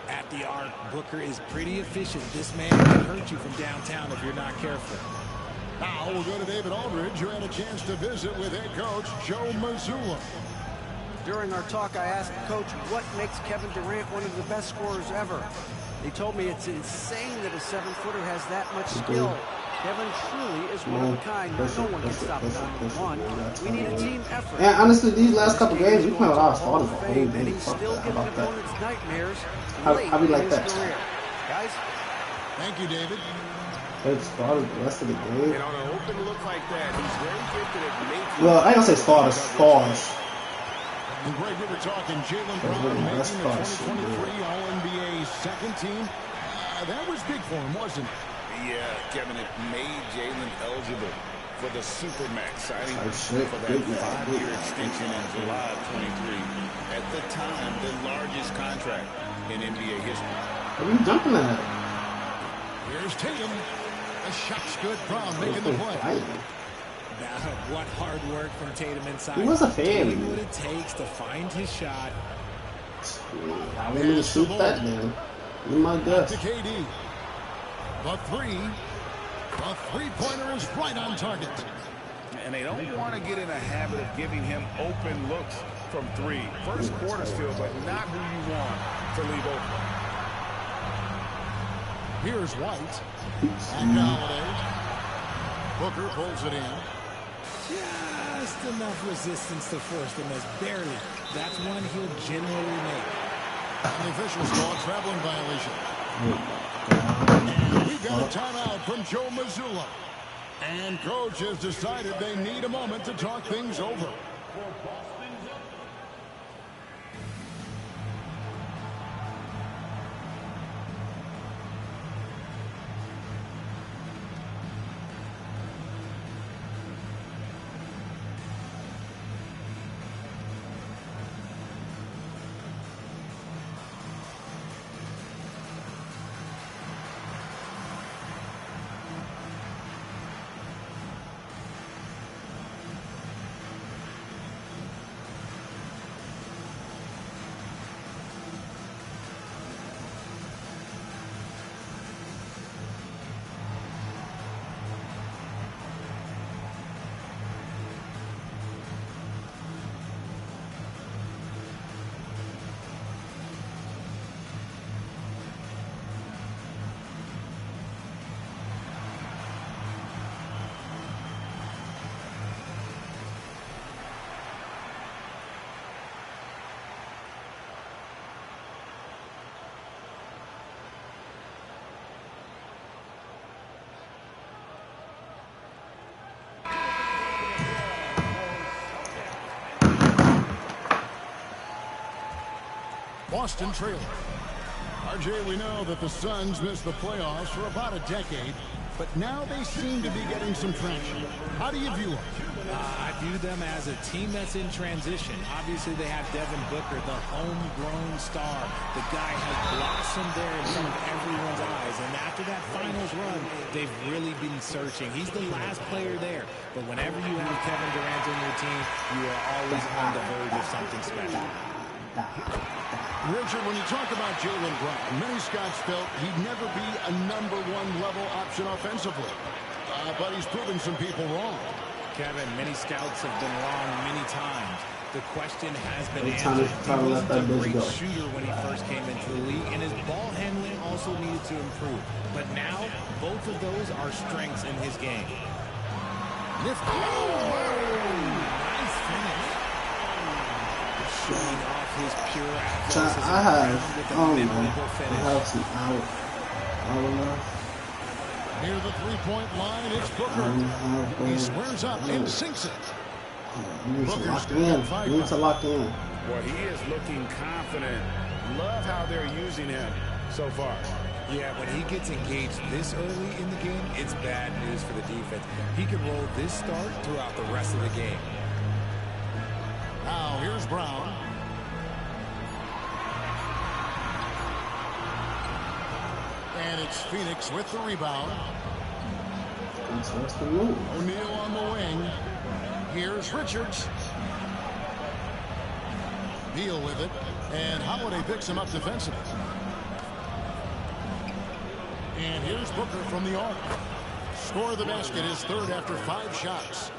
At the arc, Booker is pretty efficient. This man can hurt you from downtown if you're not careful. Now we'll go to David Aldridge, who had a chance to visit with head coach Joe Mazzulla. During our talk, I asked Coach what makes Kevin Durant one of the best scorers ever. He told me it's insane that a 7-footer has that much skill. Kevin truly is one of a kind. No one can stop him one. We need a team effort. And honestly, these last couple games, we played a lot of starters the whole game. And he's still giving opponents nightmares. How we like that? Guys? Thank you, David. They started the rest of the game. And on an open look like that, he's very gifted at making. Well, I ain't gonna say starters. And Greg, we were talking Jalen Brown making the 2023 All-NBA second team. That was big for him, wasn't it? Yeah, Kevin, it made Jalen eligible for the Supermax signing for that 5-year extension in July of 23. At the time, the largest contract in NBA history. What are you jumping at? Here's Tatum. The shot's good. Brown making the play. What hard work from Tatum inside. He was a fan. Doing what it takes to find his shot. I wouldn't shoot that, man. You might guess. To KD. The three-pointer is right on target. And they don't want to get in a habit of giving him open looks from three. First quarter still, but not who you want to leave open. Here's White. And Holiday. Booker pulls it in. Just enough resistance to force the miss. Barely. That's one he'll generally make. And the officials call a traveling violation. We've got a timeout from Joe Mazzulla. And coach has decided they need a moment to talk things over. Boston trailing. RJ, we know that the Suns missed the playoffs for about a decade, but now they seem to be getting some traction. How do you view them? I view them as a team that's in transition. Obviously, they have Devin Booker, the homegrown star. The guy has blossomed there in front of everyone's eyes. And after that finals run, they've really been searching. He's the last player there. But whenever you have Kevin Durant on your team, you are always on the verge of something special. Richard, when you talk about Jaylen Brown, many scouts felt he'd never be a #1 level option offensively. But he's proven some people wrong. Kevin, many scouts have been wrong many times. The question has been answered. He wasn't a great shooter when he first came into the league, and his ball handling also needed to improve. But now, both of those are strengths in his game. Nice finish. Showing off his pure athleticism. I have some out enough. Near the three-point line, it's Booker. He squares up and sinks it. You need to lock in. Well, he is looking confident. Love how they're using him so far. Yeah, when he gets engaged this early in the game, it's bad news for the defense. He can roll this start throughout the rest of the game. Now, here's Brown. And it's Phoenix with the rebound. O'Neal on the wing. Here's Richards. Deal with it. And Holiday picks him up defensively. And here's Booker from the arc. Score of the basket is third after 5 shots.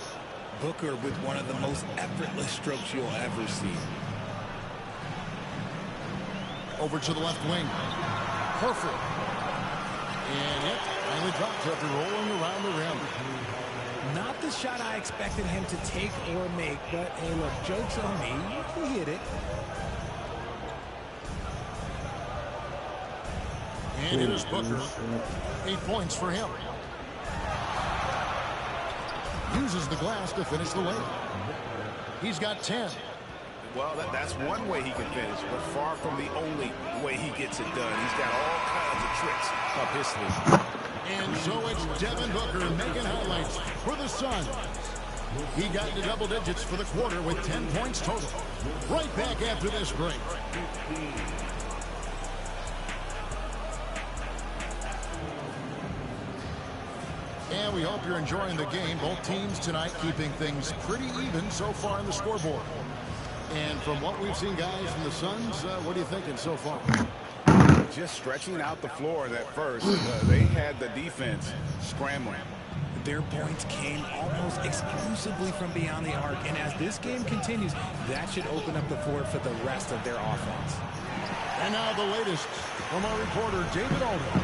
Booker with one of the most effortless strokes you'll ever see. Over to the left wing. Horford. And it finally dropped after rolling around the rim. Not the shot I expected him to take or make, but hey, look, joke's on me. He hit it. And here's Booker. 8 points for him. Uses the glass to finish the layup. He's got 10. Well, that's one way he can finish, but far from the only way he gets it done. He's got all kinds of tricks up his sleeve. And so it's Devin Booker making highlights for the Suns. He got into double digits for the quarter with 10 points total. Right back after this break. And we hope you're enjoying the game. Both teams tonight keeping things pretty even so far on the scoreboard. And from what we've seen, guys, from the Suns, what are you thinking so far? Just stretching out the floor at first. They had the defense scrambling. Their points came almost exclusively from beyond the arc. And as this game continues, that should open up the floor for the rest of their offense. And now the latest from our reporter, David Alden.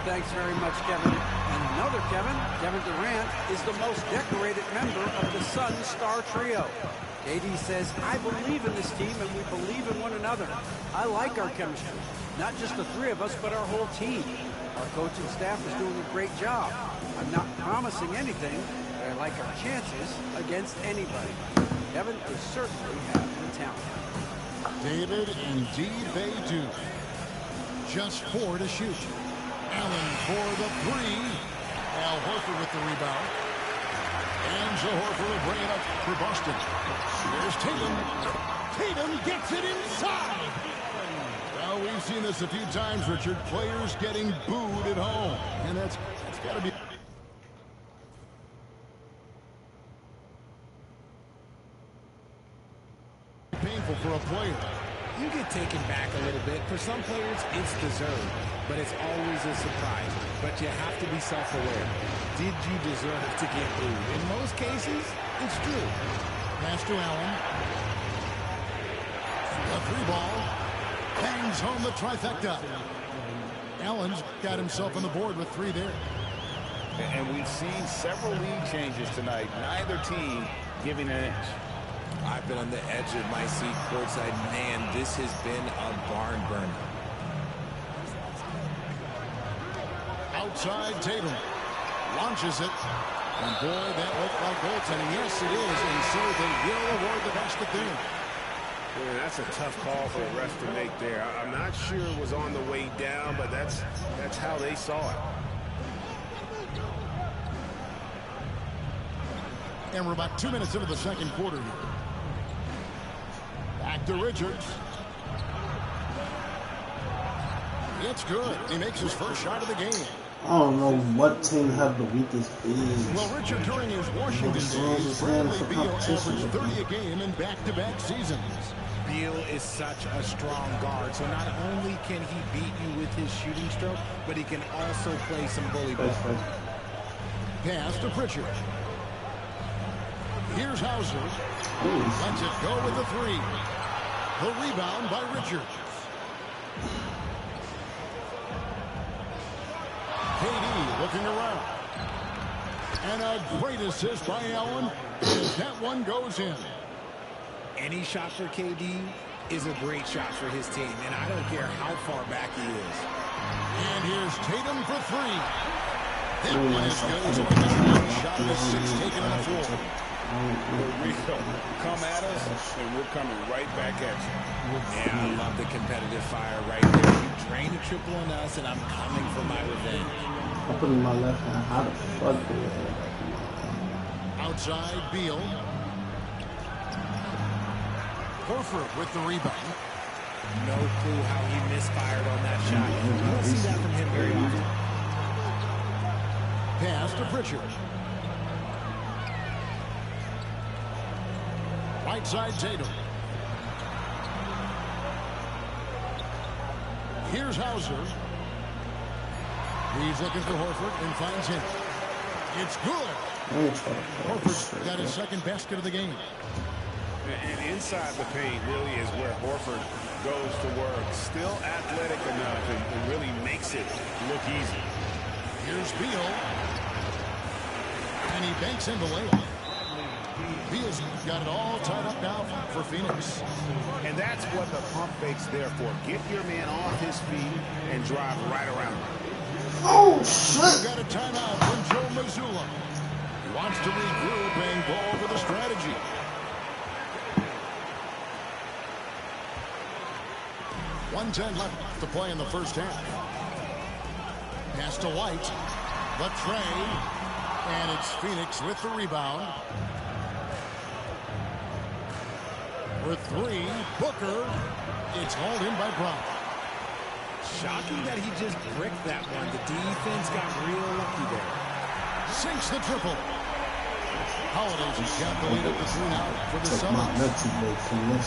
Thanks very much, Kevin. And another Kevin Durant, is the most decorated member of the Suns star trio. AD says, I believe in this team and we believe in one another. I like our chemistry. Not just the three of us, but our whole team. Our coaching staff is doing a great job. I'm not promising anything, but I like our chances against anybody. Kevin, they certainly have the talent. David, indeed they do. Just 4 to shoot. Allen for the 3. Al Horford with the rebound. And so Horford will bring it up for Boston. There's Tatum. Tatum gets it inside. Well, we've seen this a few times, Richard. Players getting booed at home. And that's got to be painful for a player. You get taken back a little bit. For some players, it's deserved, but it's always a surprise. But you have to be self-aware. Did you deserve to get booed? In most cases, it's true. Pass to Allen. A 3-ball. Hangs home the trifecta. Allen's got himself on the board with 3 there. And we've seen several lead changes tonight. Neither team giving an inch. I've been on the edge of my seat courtside. Man, this has been a barn burner. Outside, Tatum launches it. And boy, that looked like goaltending. Yes, it is. And so they will award the basket there. Yeah, that's a tough call for the refs to make there. I'm not sure it was on the way down, but that's how they saw it. And we're about 2 minutes into the second quarter here. Back to Richards. It's good. He makes his first shot of the game. I don't know what team have the weakest bigs. Well, Richard, during his Washington days, Bradley Beal averaged 30 a game in back-to-back seasons. Beal is such a strong guard, so not only can he beat you with his shooting stroke, but he can also play some bully ball. Pass to Pritchard. Here's Hauser. Lets it go with the three. The rebound by Richards. KD looking around. And a great assist by Allen as that one goes in. Any shot for KD is a great shot for his team, and I don't care how far back he is. And here's Tatum for three. That one is good. It's only just one shot of the six taken on the floor. Rico, come at us, and we're coming right back at you. Yeah, I love the competitive fire right there. You drain a triple on us, and I'm coming for my revenge. I put in my left hand. How the fuck do it? Outside, Beal. Horford with the rebound. No clue how he misfired on that shot. You don't see that from him very often. Pass to Pritchard. Right side, Tatum. Here's Hauser. He's looking for Horford and finds him. It's good. Horford's got his second basket of the game. And inside the paint really is where Horford goes to work. Still athletic enough and really makes it look easy. Here's Beal. And he banks in the layup. Beal's got it all tied up now for Phoenix. And that's what the pump fake's there for. Get your man off his feet and drive right around him. Oh, shit. We've got a timeout from Joe Mazzulla. He wants to regroup and go over the strategy. .110 left to play in the first half. Pass to White. The tray. And it's Phoenix with the rebound. For three, Booker. It's hauled in by Brown. Shocking that he just bricked that one. The defense got real lucky there. Sinks the triple. Holiday's got the lead at the three now for the Suns.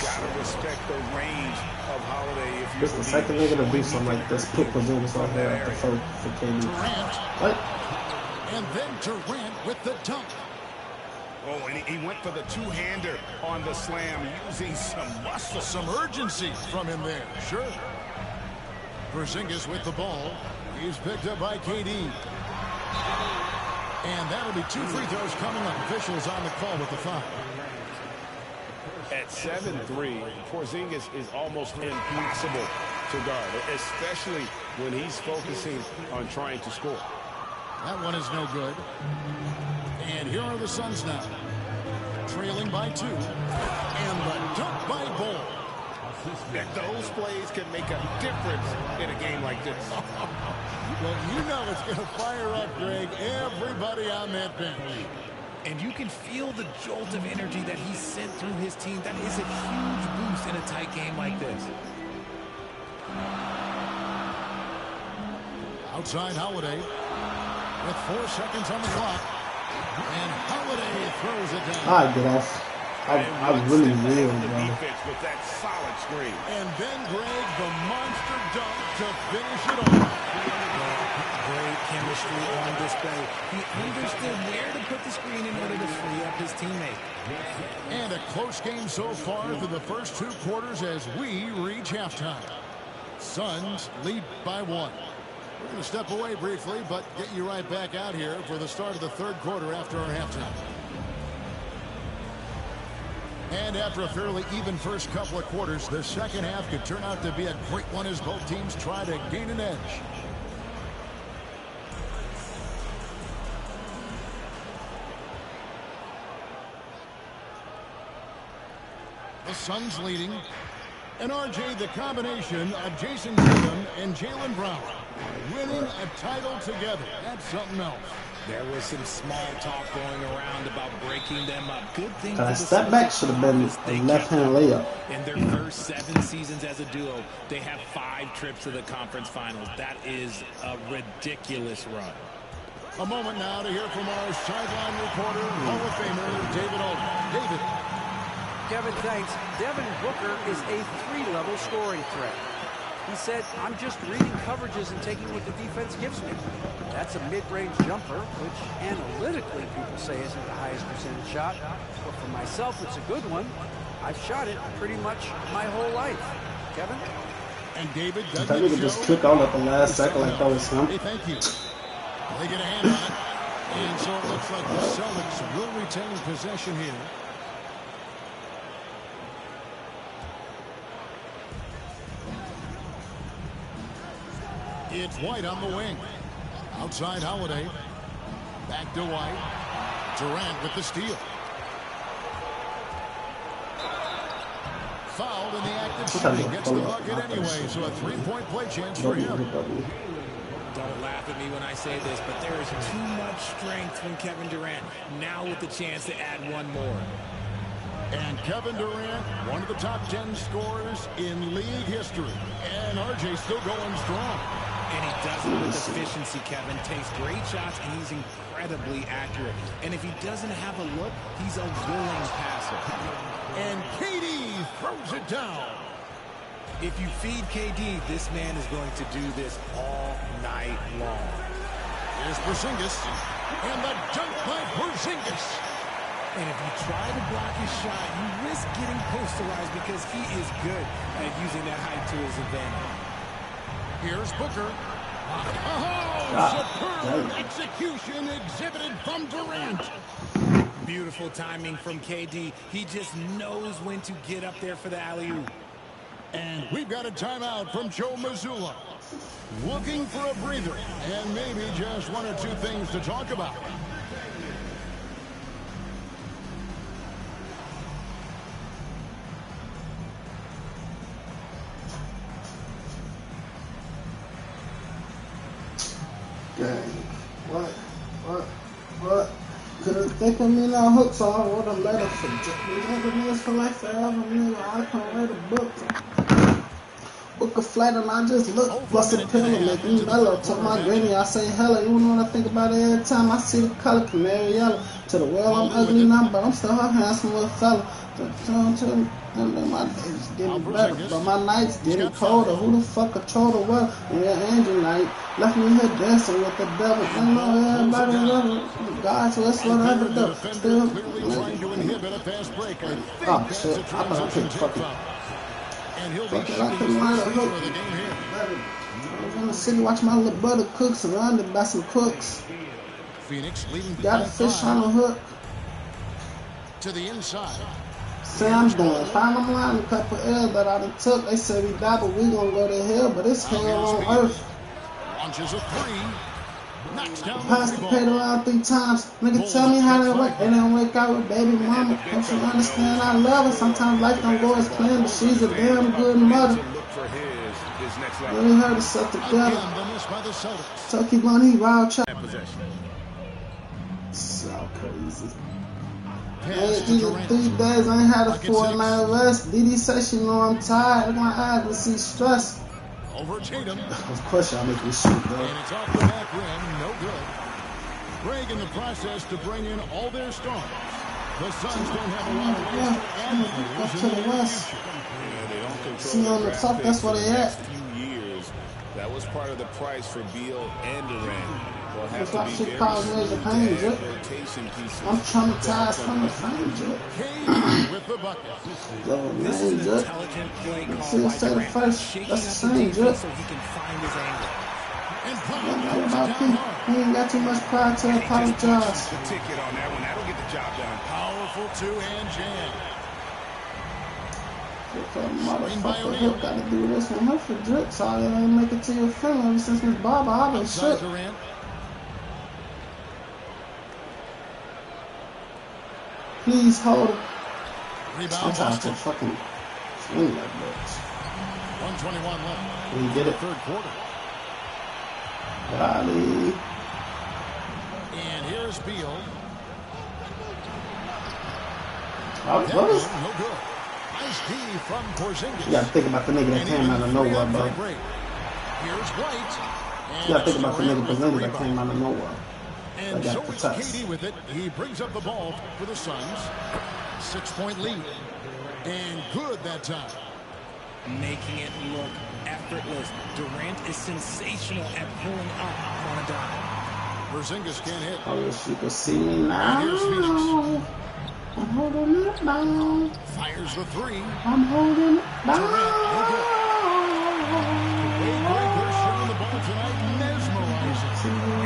Gotta respect the range of Holiday. If you This is the second nigga to do something like this. Put Porzingis right there at the first for KD. What? And then Durant with the dunk. Oh, and he went for the two-hander on the slam, using some muscle. Some urgency from him there, sure. Porzingis with the ball. He's picked up by KD. And that'll be two free throws coming up. Officials on the call with the foul. At 7'3", Porzingis is almost impossible to guard, especially when he's focusing on trying to score. That one is no good. And here are the Suns now. Trailing by 2. And the dunk by Ball. That those plays can make a difference in a game like this. Well, you know it's going to fire up, Greg, everybody on that bench. And you can feel the jolt of energy that he sent through his team. That is a huge boost in a tight game like this. Outside Holiday with 4 seconds on the clock. And Holiday throws it down. I get off. I really will, bro. With that solid screen. And then Greg, the monster dunk to finish it off. Great chemistry on display. He understood where to put the screen in order to free up his teammate. And a close game so far through the first 2 quarters as we reach halftime. Suns lead by 1. We're going to step away briefly, but get you right back out here for the start of the 3rd quarter after our halftime. And after a fairly even first couple of quarters, the second half could turn out to be a great one as both teams try to gain an edge. The Suns leading. And RJ, the combination of Jason Tatum and Jaylen Brown winning a title together. That's something else. There was some small talk going around about breaking them up. Good thing That step back should have been a left-hand layup. In their first 7 seasons as a duo, they have 5 trips to the conference finals. That is a ridiculous run. A moment now to hear from our sideline reporter, Hall of Famer David Aldridge. David. Kevin, thanks. Devin Booker is a 3-level scoring threat. He said, I'm just reading coverages and taking what the defense gives me. That's a mid-range jumper, which analytically people say isn't the highest percentage shot. But for myself, it's a good one. I've shot it pretty much my whole life. Kevin? And David I thought we could just click on at the last second like that was him. Hey, thank you. They get a hand on it. And so it looks like the Celtics will retain possession here. It's White on the wing. Outside Holiday. Back to White. Durant with the steal. Fouled in the act of shooting. Gets the bucket anyway, so a 3-point play chance for him. Don't laugh at me when I say this, but there is too much strength from Kevin Durant. Now with the chance to add one more. And Kevin Durant, one of the top 10 scorers in league history. And RJ still going strong. And he does it with efficiency, Kevin. Takes great shots, and he's incredibly accurate. And if he doesn't have a look, he's a willing passer. And KD throws it down. If you feed KD, this man is going to do this all night long. Here's Porzingis. And the dunk by Porzingis. And if you try to block his shot, you risk getting posterized because he is good at using that height to his advantage. Here's Booker. Oh, superb execution exhibited from Durant. Beautiful timing from KD. He just knows when to get up there for the alley-oop. And we've got a timeout from Joe Mazzulla. Looking for a breather and maybe just one or two things to talk about. What? Couldn't think of me no hooks, so I wrote a letter for Japanese for like forever, nigga. I can't write a book. Book a flight and I just look, bust a pill and make me mellow. Told my granny, I say hello. You know what I think about it every time I see the color canary yellow. To the world, I'm ugly now, but I'm still a handsome little fella. And my days getting better, but my nights getting colder. Who the fuck control the world when your angel night left me here dancing with the devil? I know everybody love it. God, so that's what I ever do. Still, oh shit, I thought I couldn't fucking. Fuck it, I couldn't line a hook. I was in the city watching my little brother cook, surrounded by some cooks. Phoenix leading got a fish on the hook. To the inside. Say I'm doing fine. I'm lying a couple L's that I done took. They say we die, but we gonna go to hell. But it's hell on earth. Launches a three. Knocks down Pass the paid around 3 times. Nigga, tell me how that work. They don't wake out with baby mama. Don't you understand? I love her. Sometimes life don't go as planned, but she's a damn good mother. Really heard herself together. So keep on he wild child. So crazy. Hey, these 3 days I ain't had a 4-night rest. Didi said she know I'm tired. My eyes will see stress. Over Tatum. Of course y'all make me shoot, bro. And it's off the back rim, no good. Greg in the process to bring in all their stars. The Suns don't have a lot of ways to add up to the west. Yeah, they don't control see on the top, that's where they at. Few years, that was part of the price for Beal and Durant. It's like shit called major pain, Jip. I'm traumatized from the pain, Jip. With the bucket. Yo, man, Jip. See, let's say the first. That's the same, Jip. He ain't got too much pride to apologize. The ticket on that one. That'll get the job done. Powerful two-hand jam. Motherfucker, Hip got to do this one. Hip for Drip, so I ain't make it to your film ever since Miss Barbara. I've been shook. Please hold it. Rebound. To fucking swing that bitch. 1:21 left. We get it. Third quarter. Golly. And here's Beal. No good. Nice D from Porzingis. You gotta think about the nigga that came out of nowhere, bro. Here's White. You gotta think about the nigga Porzingis that came out of nowhere. And so is KD with it. He brings up the ball for the Suns. 6-point lead. And good that time. Making it look effortless. Durant is sensational at pulling up on a dime. Porzingis can't hit. I wish you could see me now. And here's Phoenix. I'm holding it down. Fires the three. I'm holding it down. Durant, no good. The way Greg showing the ball tonight, mesmerizing.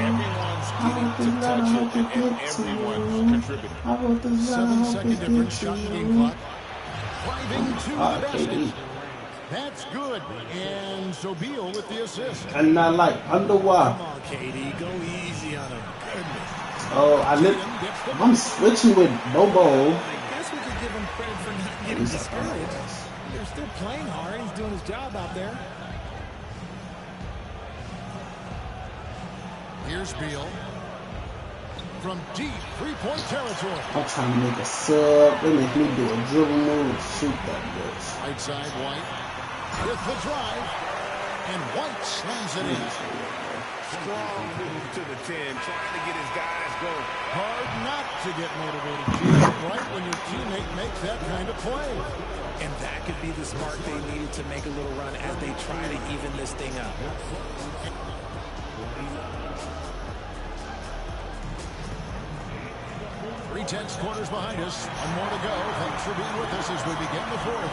Everyone's getting to touch it, and everyone's contributing. 7-second difference, shot the game clock. Driving to the basket. That's good. And so Beal with the assist. And I like underwire. Come on, KD. Go easy on him. Goodness. Oh, I'm switching with Bobo. I guess we could give him credit for not getting discouraged. They're still playing hard. He's doing his job out there. Here's Beal. From deep three-point territory. I'm trying to make a sub. They make me do a dribble move and shoot that bitch. Right side, White. With the drive. And White slams it in. Strong move to the 10, trying to get his guys going. Hard not to get motivated, Gene, right when your teammate makes that kind of play. And that could be the spark they needed to make a little run as they try to even this thing up. 3/10 quarters behind us. One more to go. Thanks for being with us as we begin the fourth.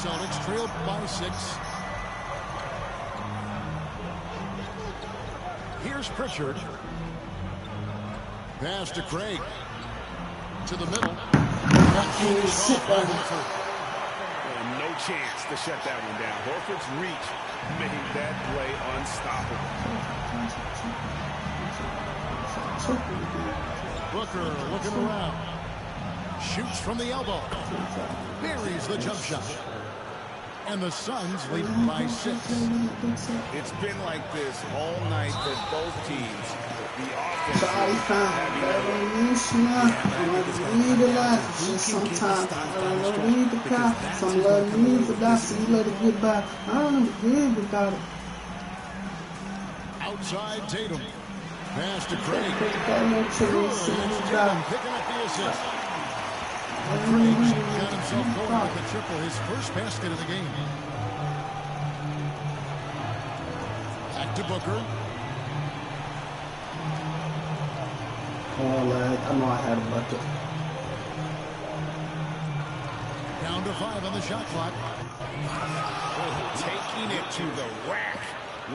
Celtics trail by 6. Here's Pritchard. Pass to Craig. To the middle. No chance to shut that one down. Horford's reach made that play unstoppable. Booker looking around. Shoots from the elbow. Buries the jump shot. And the Suns lead by 6. It's been like this all night for both teams. The offense. Sometimes I don't need the cop. Some love needs the guy, so you let it get by. I don't know good without it. Outside Tatum. Pass to Craig. Good. It's Tatum picking up the assist. Craig's got himself going with the triple, his first basket of the game. Back to Booker. Oh, like, I know I had a bucket. Down to 5 on the shot clock. Taking it to the rack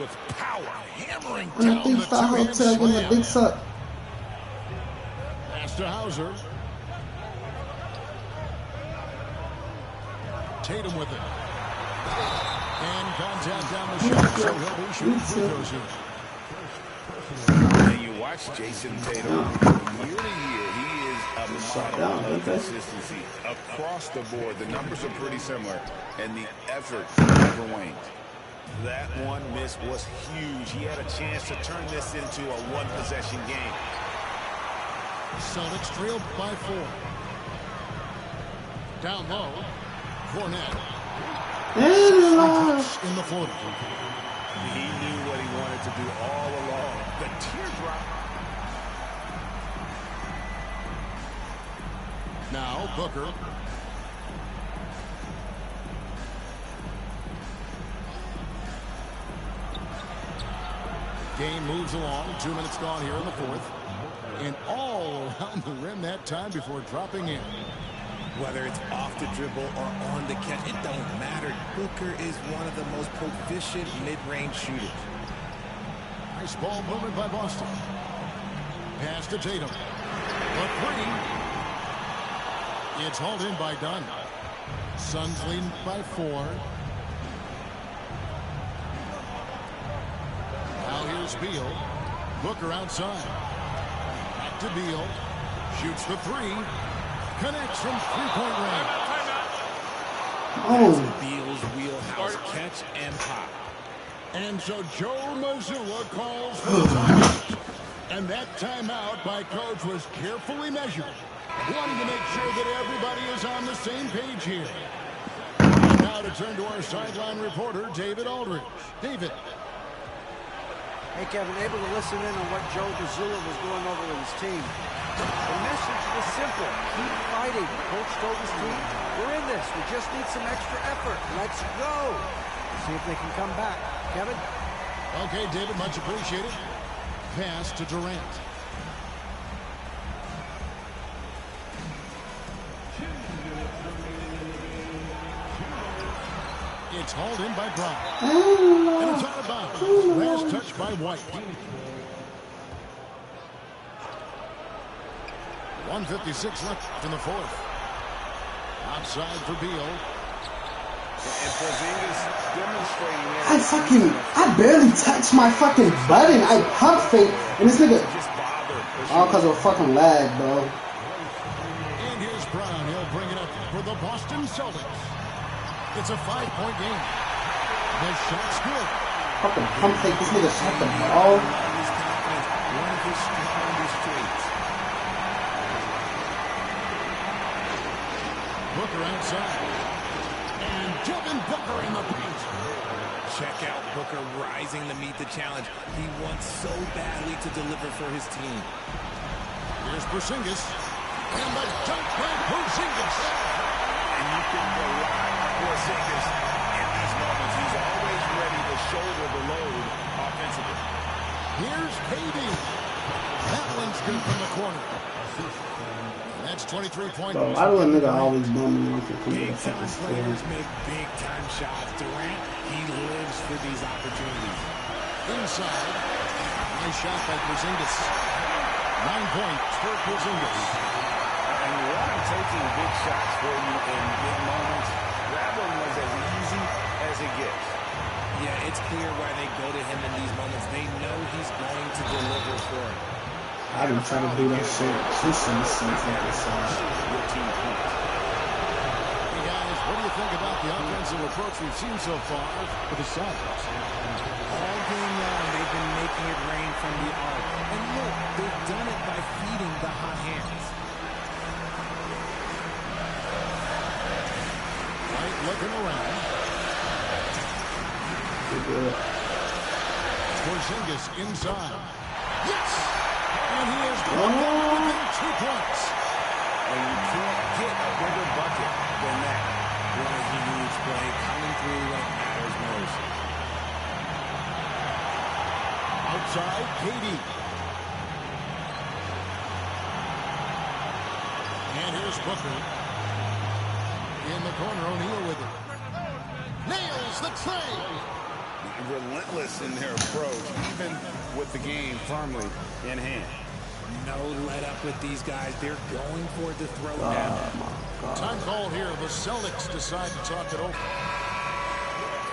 with power, hammering In a down big the star hotel two-hand with a slam. big suck. Pass to Hauser. Tatum with it. And contact down the shot, so he'll be shooting free throws here. And you watch Jason Tatum, year to year, he is a model of consistency. Across the board, the numbers are pretty similar, and the effort never waned. That one miss was huge. He had a chance to turn this into a one-possession game. Celtics trailed by 4. Down low. Cornette. In the floater. He knew what he wanted to do all along. The teardrop. Now Booker. Game moves along. 2 minutes gone here in the fourth. And all around the rim that time before dropping in. Whether it's off the dribble or on the catch, it don't matter. Booker is one of the most proficient mid-range shooters. Nice ball movement by Boston. Pass to Tatum. The 3. It's hauled in by Dunn. Suns leading by 4. Now here's Beal. Booker outside. Back to Beal. Shoots the 3. Connects from three-point range. Oh. Beal's wheelhouse catch and pop. And so Joe Mazzulla calls for the timeout. And that timeout by Coach was carefully measured. Wanting to make sure that everybody is on the same page here. And now to turn to our sideline reporter, David Aldridge. David. Hey, Kevin, able to listen in on what Joe Mazzulla was going over with his team. The message was simple. Keep fighting. Coach told his team, we're in this. We just need some extra effort. Let's go. See if they can come back. Kevin? Okay, David, much appreciated. Pass to Durant. It's hauled in by Brown. And it's out of bounds. Last touch by White. 1:56 left in the fourth. Outside for Beal. And Porzingis demonstrating I barely touched my fucking button. I pump fake, and this nigga, all because of a fucking lag, bro. And here's Brown. He'll bring it up for the Boston Celtics. It's a 5-point game. The shot's good. Fucking pump fake. This nigga shot the ball. One of his strongest traits. Booker outside. And Devin Booker in the paint. Check out Booker rising to meet the challenge. He wants so badly to deliver for his team. Here's Porzingis. And the dunk by Porzingis. And you can rely on Porzingis in these moments. He's always ready to shoulder the load offensively. Here's KD. That one's good from the corner. That's 23 points. Bro, why do a nigga always bum me if he can get a fucking Big-time score? players make big-time shots. Durant, he lives for these opportunities. Inside. Nice shot by Porzingis. 9 points for Porzingis. And when I'm taking big shots for you in big moments, that one was as easy as it gets. Yeah, it's clear why they go to him in these moments. They know he's going to deliver for him. I've been trying to do that shit. She should have seen fucking side. Hey guys, what do you think about the offensive approach we've seen so far for the Celtics? All game long, they've been making it rain from the arc. And look, they've done it by feeding the hot hands. White looking around. Porzingis inside. Yes! And he is within 2 points. And you can't get a bigger bucket than that. What a huge play coming through when it matters most. Outside, KD. And here's Booker. In the corner, O'Neal with it. Nails the tray. Relentless in their approach, even with the game firmly in hand. No let up with these guys. They're going for the throw now. Time called here. The Celtics decide to talk it over.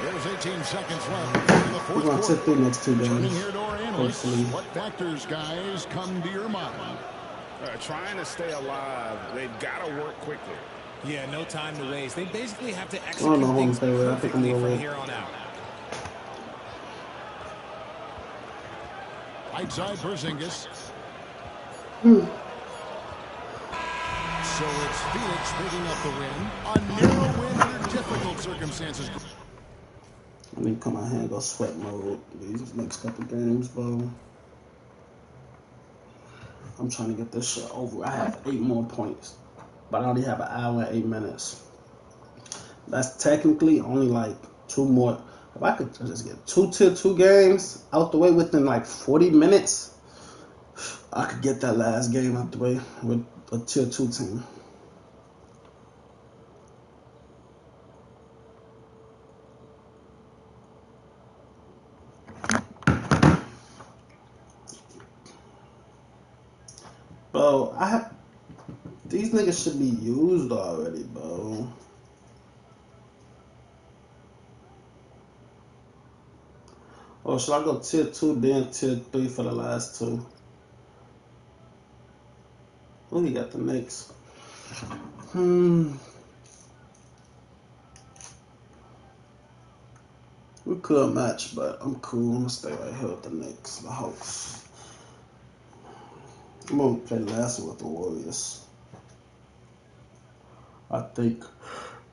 There's 18 seconds left in the fourth We're going to quarter. take the next 2 Turning games. here to our analysts. Hopefully. What factors, guys, come to your mind? Trying to stay alive, they've got to work quickly. Yeah, no time to waste. They basically have to I don't execute know who I'm things playing with. I think I'm perfectly going from with. here on out. Outside Porzingis. So it's Phoenix picking up the win. A narrow win under difficult circumstances. I need to come out here and go sweat mode these next couple games, bro. I'm trying to get this shit over. I have 8 more points, but I only have 1 hour and 8 minutes. That's technically only like 2 more. If I could just get 2 tier 2 games out the way within like 40 minutes, I could get that last game out the way with a tier 2 team. Bro, these niggas should be used already, bro. Or should I go tier 2 then tier 3 for the last 2? Oh, he got the Knicks. We could match, but I'm cool. I'm gonna stay right here with the Knicks, the Hawks. I'm gonna play last one with the Warriors. I think,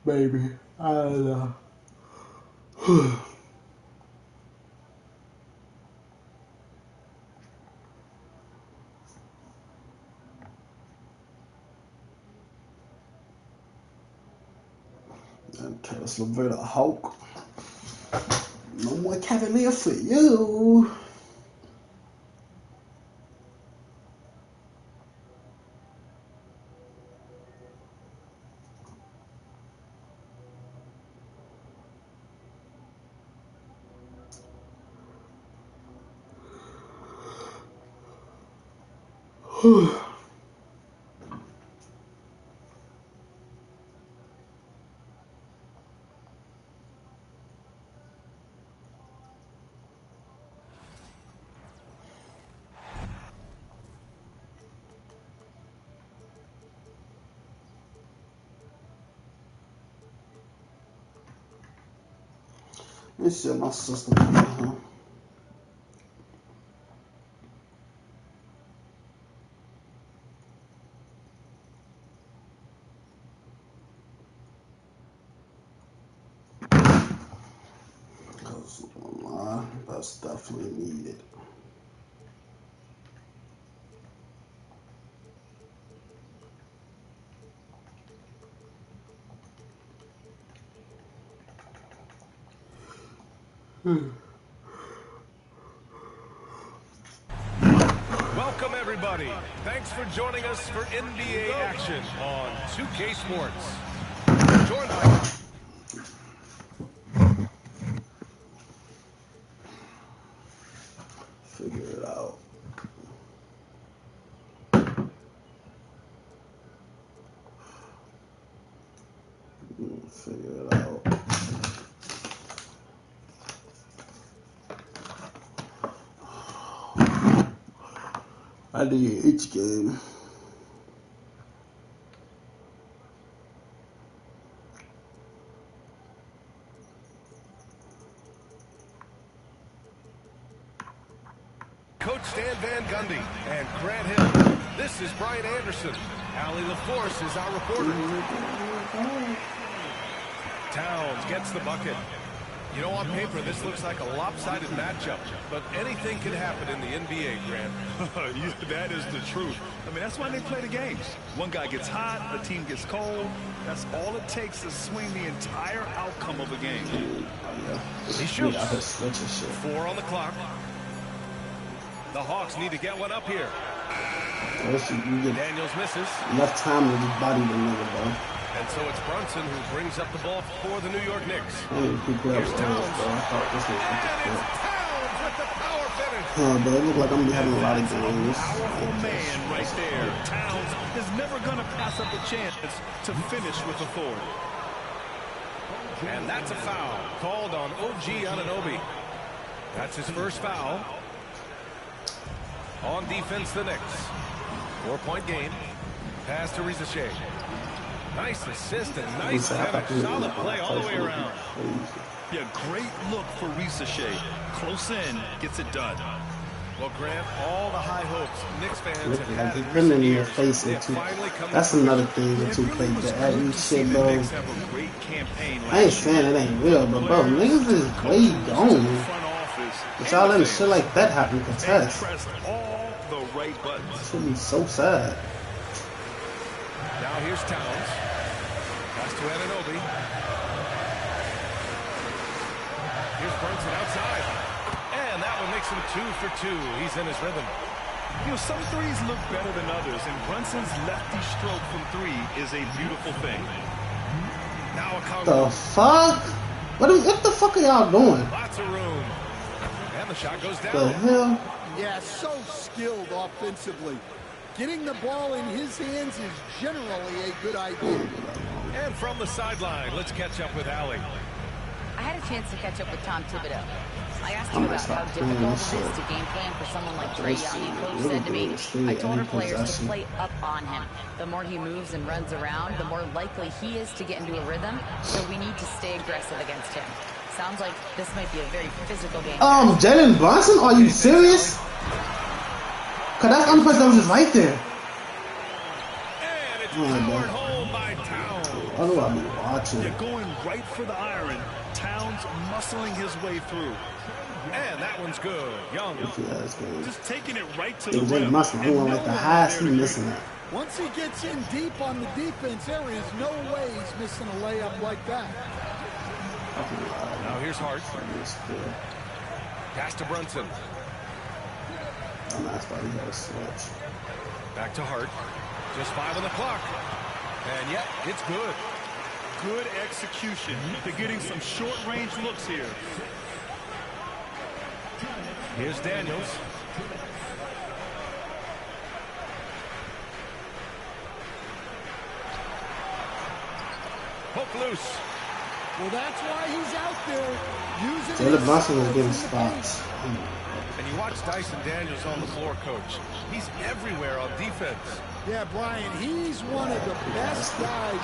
maybe. I don't know. And Carlos Lavert, Hulk. No more Cavalier for you. Let me see my system. Because that's definitely needed. Welcome, everybody. Thanks for joining us for NBA action on 2K Sports. Join by... Figure it out. Figure it out. I did each game. Coach Stan Van Gundy and Grant Hill. This is Brian Anderson. Allie LaForce is our reporter. Towns gets the bucket. You know, on paper, this looks like a lopsided matchup, but anything can happen in the NBA, Grant. That is the truth. I mean, that's why they play the games. One guy gets hot, the team gets cold. That's all it takes to swing the entire outcome of a game. He shoots. 4 on the clock. The Hawks need to get one up here. Daniels misses. Enough time to just body the nigga, bro. And so it's Brunson who brings up the ball for the New York Knicks. Here's Towns. Towns with the power finish. Oh, but it look like I'm gonna be having a lot of games. Powerful man right there. Towns is never going to pass up a chance to finish with authority. And that's a foul called on OG Anunoby. That's his first foul. On defense, the Knicks. 4-point game. Pass to Rizashay. Nice assist and nice finish. Solid play all the way around. Yeah, great look for Rizashay. Close in, gets it done. Well, Grant, all the high hopes Knicks fans have had in been in your years, face in two. That's another thing that you play the Aggie shit, bro. I ain't saying it ain't real, but bro, niggas is way gone. But y'all letting shit like that happen to test. Should be so sad. Now here's Towns. Pass to Anunoby. Here's Brunson outside. And that one makes him 2 for 2. He's in his rhythm. You know, some threes look better than others, and Brunson's lefty stroke from 3 is a beautiful thing. Now a Congo. The fuck? What the fuck are y'all doing? Lots of room. And the shot goes down. The hell? Yeah, so skilled offensively. Getting the ball in his hands is generally a good idea. And from the sideline, let's catch up with Allie. I had a chance to catch up with Tom Thibodeau. I asked him about how difficult it is to game plan for someone like Trae Young, and Coach said to me, I told our players to play up on him. The more he moves and runs around, the more likely he is to get into a rhythm, so we need to stay aggressive against him. Sounds like this might be a very physical game. Jalen Brunson? Are you serious? Cause that's the only person that was just right there. And it's powered home by Towns. What do I be watching? They're going right for the iron. Towns muscling his way through. And that one's good. Young. Just taking it right to the rim. He went like the highest, he missing that. Once he gets in deep on the defense, there is no way he's missing a layup like that. Now here's Hart. Pass to Brunson. Back to Hart. Just 5 on the clock. And yet, it's good. Good execution. They're getting some short-range looks here. Here's Daniels. Poke loose. Well, that's why he's out there using Jalen Brunson is getting spots. And you watch Dyson Daniels on the floor, Coach. He's everywhere on defense. Yeah, Brian, he's one of the best guys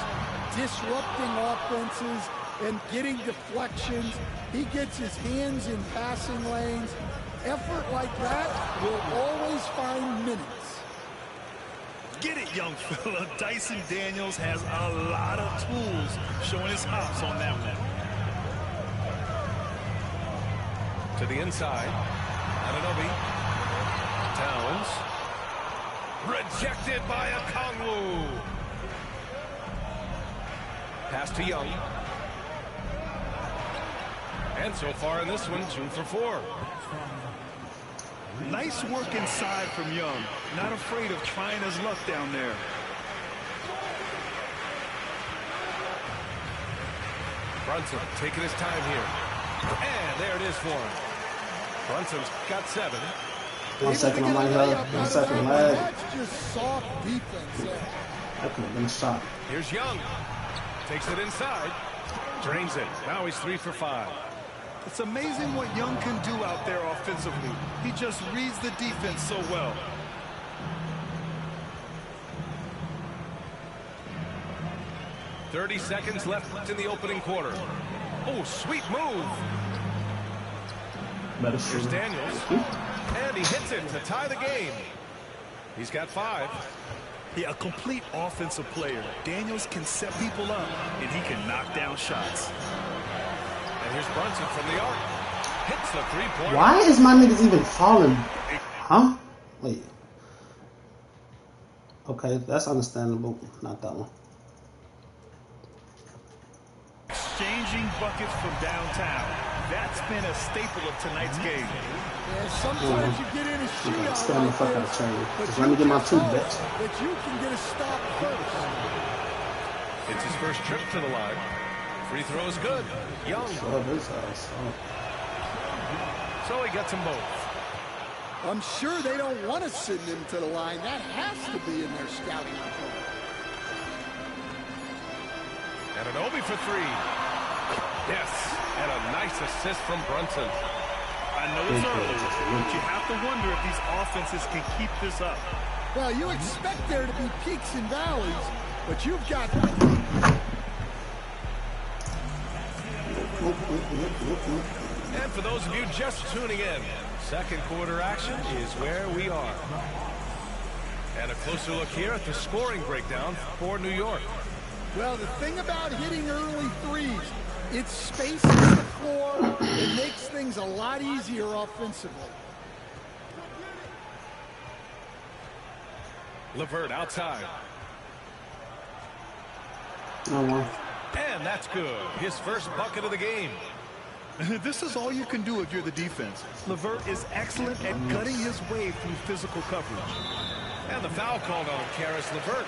disrupting offenses and getting deflections. He gets his hands in passing lanes. Effort like that will always find minutes. Get it, young fella. Dyson Daniels has a lot of tools, showing his hops on that one. To the inside. Anunoby. Towns. Rejected by Okongwu. Pass to Young. And so far in this one, 2 for 4. Nice work inside from Young. Not afraid of trying his luck down there. Brunson taking his time here. And there it is for him. Brunson's got 7. 1 second on my head. 1 second lag. That's just soft defense there. That could have been a shot. Here's Young. Takes it inside. Drains it. Now he's 3 for 5. It's amazing what Young can do out there offensively. He just reads the defense so well. .30 seconds left in the opening quarter. Oh, sweet move. Here's Daniels. And he hits it to tie the game. He's got 5. Yeah, a complete offensive player. Daniels can set people up, and he can knock down shots. And here's Brunson from the arc. Hits the 3-pointer. Why is my niggas even falling? Huh? Wait. Okay, that's understandable. Not that one. Exchanging buckets from downtown. That's been a staple of tonight's game. Yeah, sometimes you get in a shootout Stand the fuck out of chain. Just let me get my 2, bitch. But you can get a stop first. It's his first trip to the line. Free throw's good. Young. So he gets them both. I'm sure they don't want to send him to the line. That has to be in their scouting report. Anunoby for 3. Yes, and a nice assist from Brunson. I know it's early, but you have to wonder if these offenses can keep this up. Well, you expect there to be peaks and valleys, but you've got... And for those of you just tuning in, second quarter action is where we are. And a closer look here at the scoring breakdown for New York. Well, the thing about hitting early threes, it spaces the floor. It makes things a lot easier offensively. LeVert outside. And that's good. His first bucket of the game. This is all you can do if you're the defense. LeVert is excellent at gutting his way through physical coverage. And the foul called on Caris LeVert.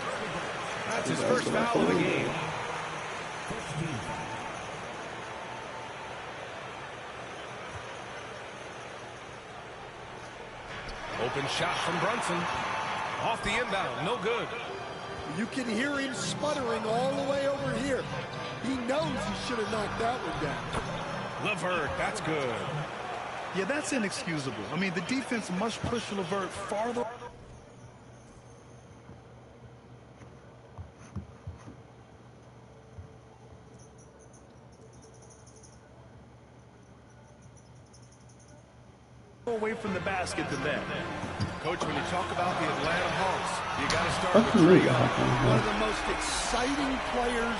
That's his first foul of the game. Open shot from Brunson. Off the inbound, no good. You can hear him sputtering all the way over here. He knows he should have knocked that one down. LeVert, that's good. Yeah, that's inexcusable. I mean, the defense must push LeVert farther. Away from the basket than that. Coach, when you talk about the Atlanta Hawks, you got to start with Trae Young. One of the most exciting players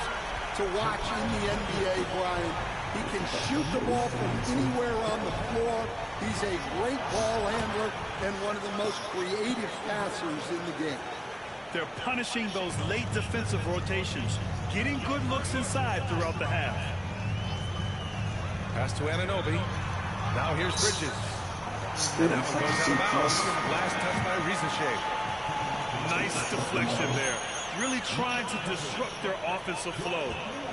to watch in the NBA, Brian. He can shoot the ball from anywhere on the floor. He's a great ball handler and one of the most creative passers in the game. They're punishing those late defensive rotations, getting good looks inside throughout the half. Pass to Anunoby. Now here's Bridges. And that one goes out of bounds. Last touch by Ricochet. Nice deflection there. Really trying to disrupt their offensive flow.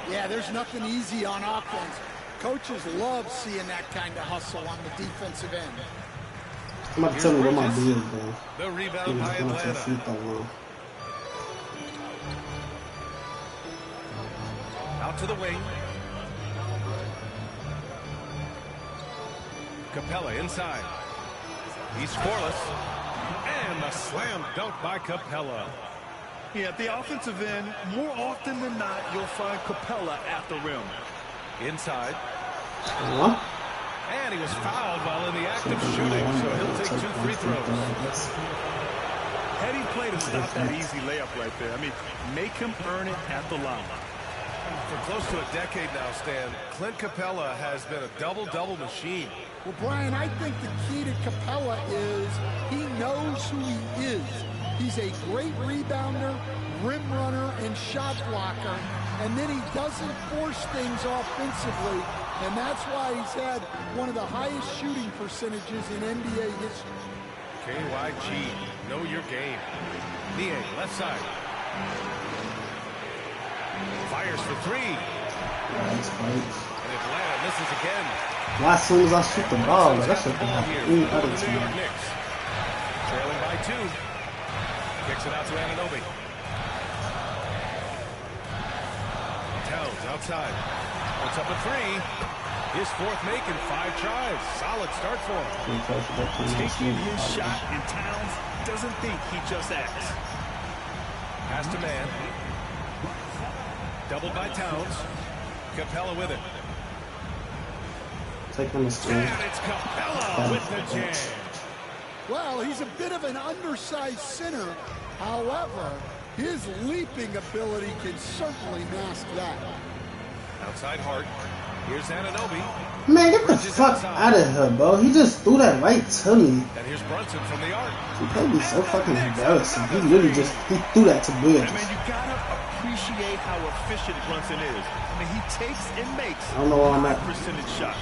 Yeah, there's nothing easy on offense. Coaches love seeing that kind of hustle on the defensive end. I'm about to tell you what my deal is, man. The rebound by Atlanta. Out to the wing. Capella inside. He's scoreless. And a slam dunk by Capella. Yeah, at the offensive end, more often than not, you'll find Capella at the rim. Inside. And he was fouled while in the act of shooting, so he'll take 2 free throws. Heady play to stop that easy layup right there. I mean, make him earn it at the line. For close to a decade now, Stan, Clint Capella has been a double-double machine. Well, Brian, I think the key to Capella is he knows who he is. He's a great rebounder, rim runner, and shot blocker, and then he doesn't force things offensively, and that's why he's had one of the highest shooting percentages in NBA history. KYG, know your game. Nie, left side. Fires for 3. And Atlanta misses again. Why as soon as I shoot the ball, that shit can happen any other New team. York Knicks. Trailing by 2. Kicks it out to Anunoby. Towns outside. Puts up a 3. His 4th make in 5 tries. Solid start for him. Taking his shot, and Towns doesn't think he just acts. Pass to man. Doubled by Towns. Capella with it. Take on the screen. And it's Capella with the jam. Well, he's a bit of an undersized center. However, his leaping ability can certainly mask that. Outside Hart. Here's Anunoby. Man, get the fuck out of here, bro. He just threw that right to me. And here's Brunson from the arc. He played me so fucking embarrassing. He really just threw that to Bridges. I mean, you gotta appreciate how efficient Brunson is. I mean, he takes and makes I don't know where I'm at. percentage shots.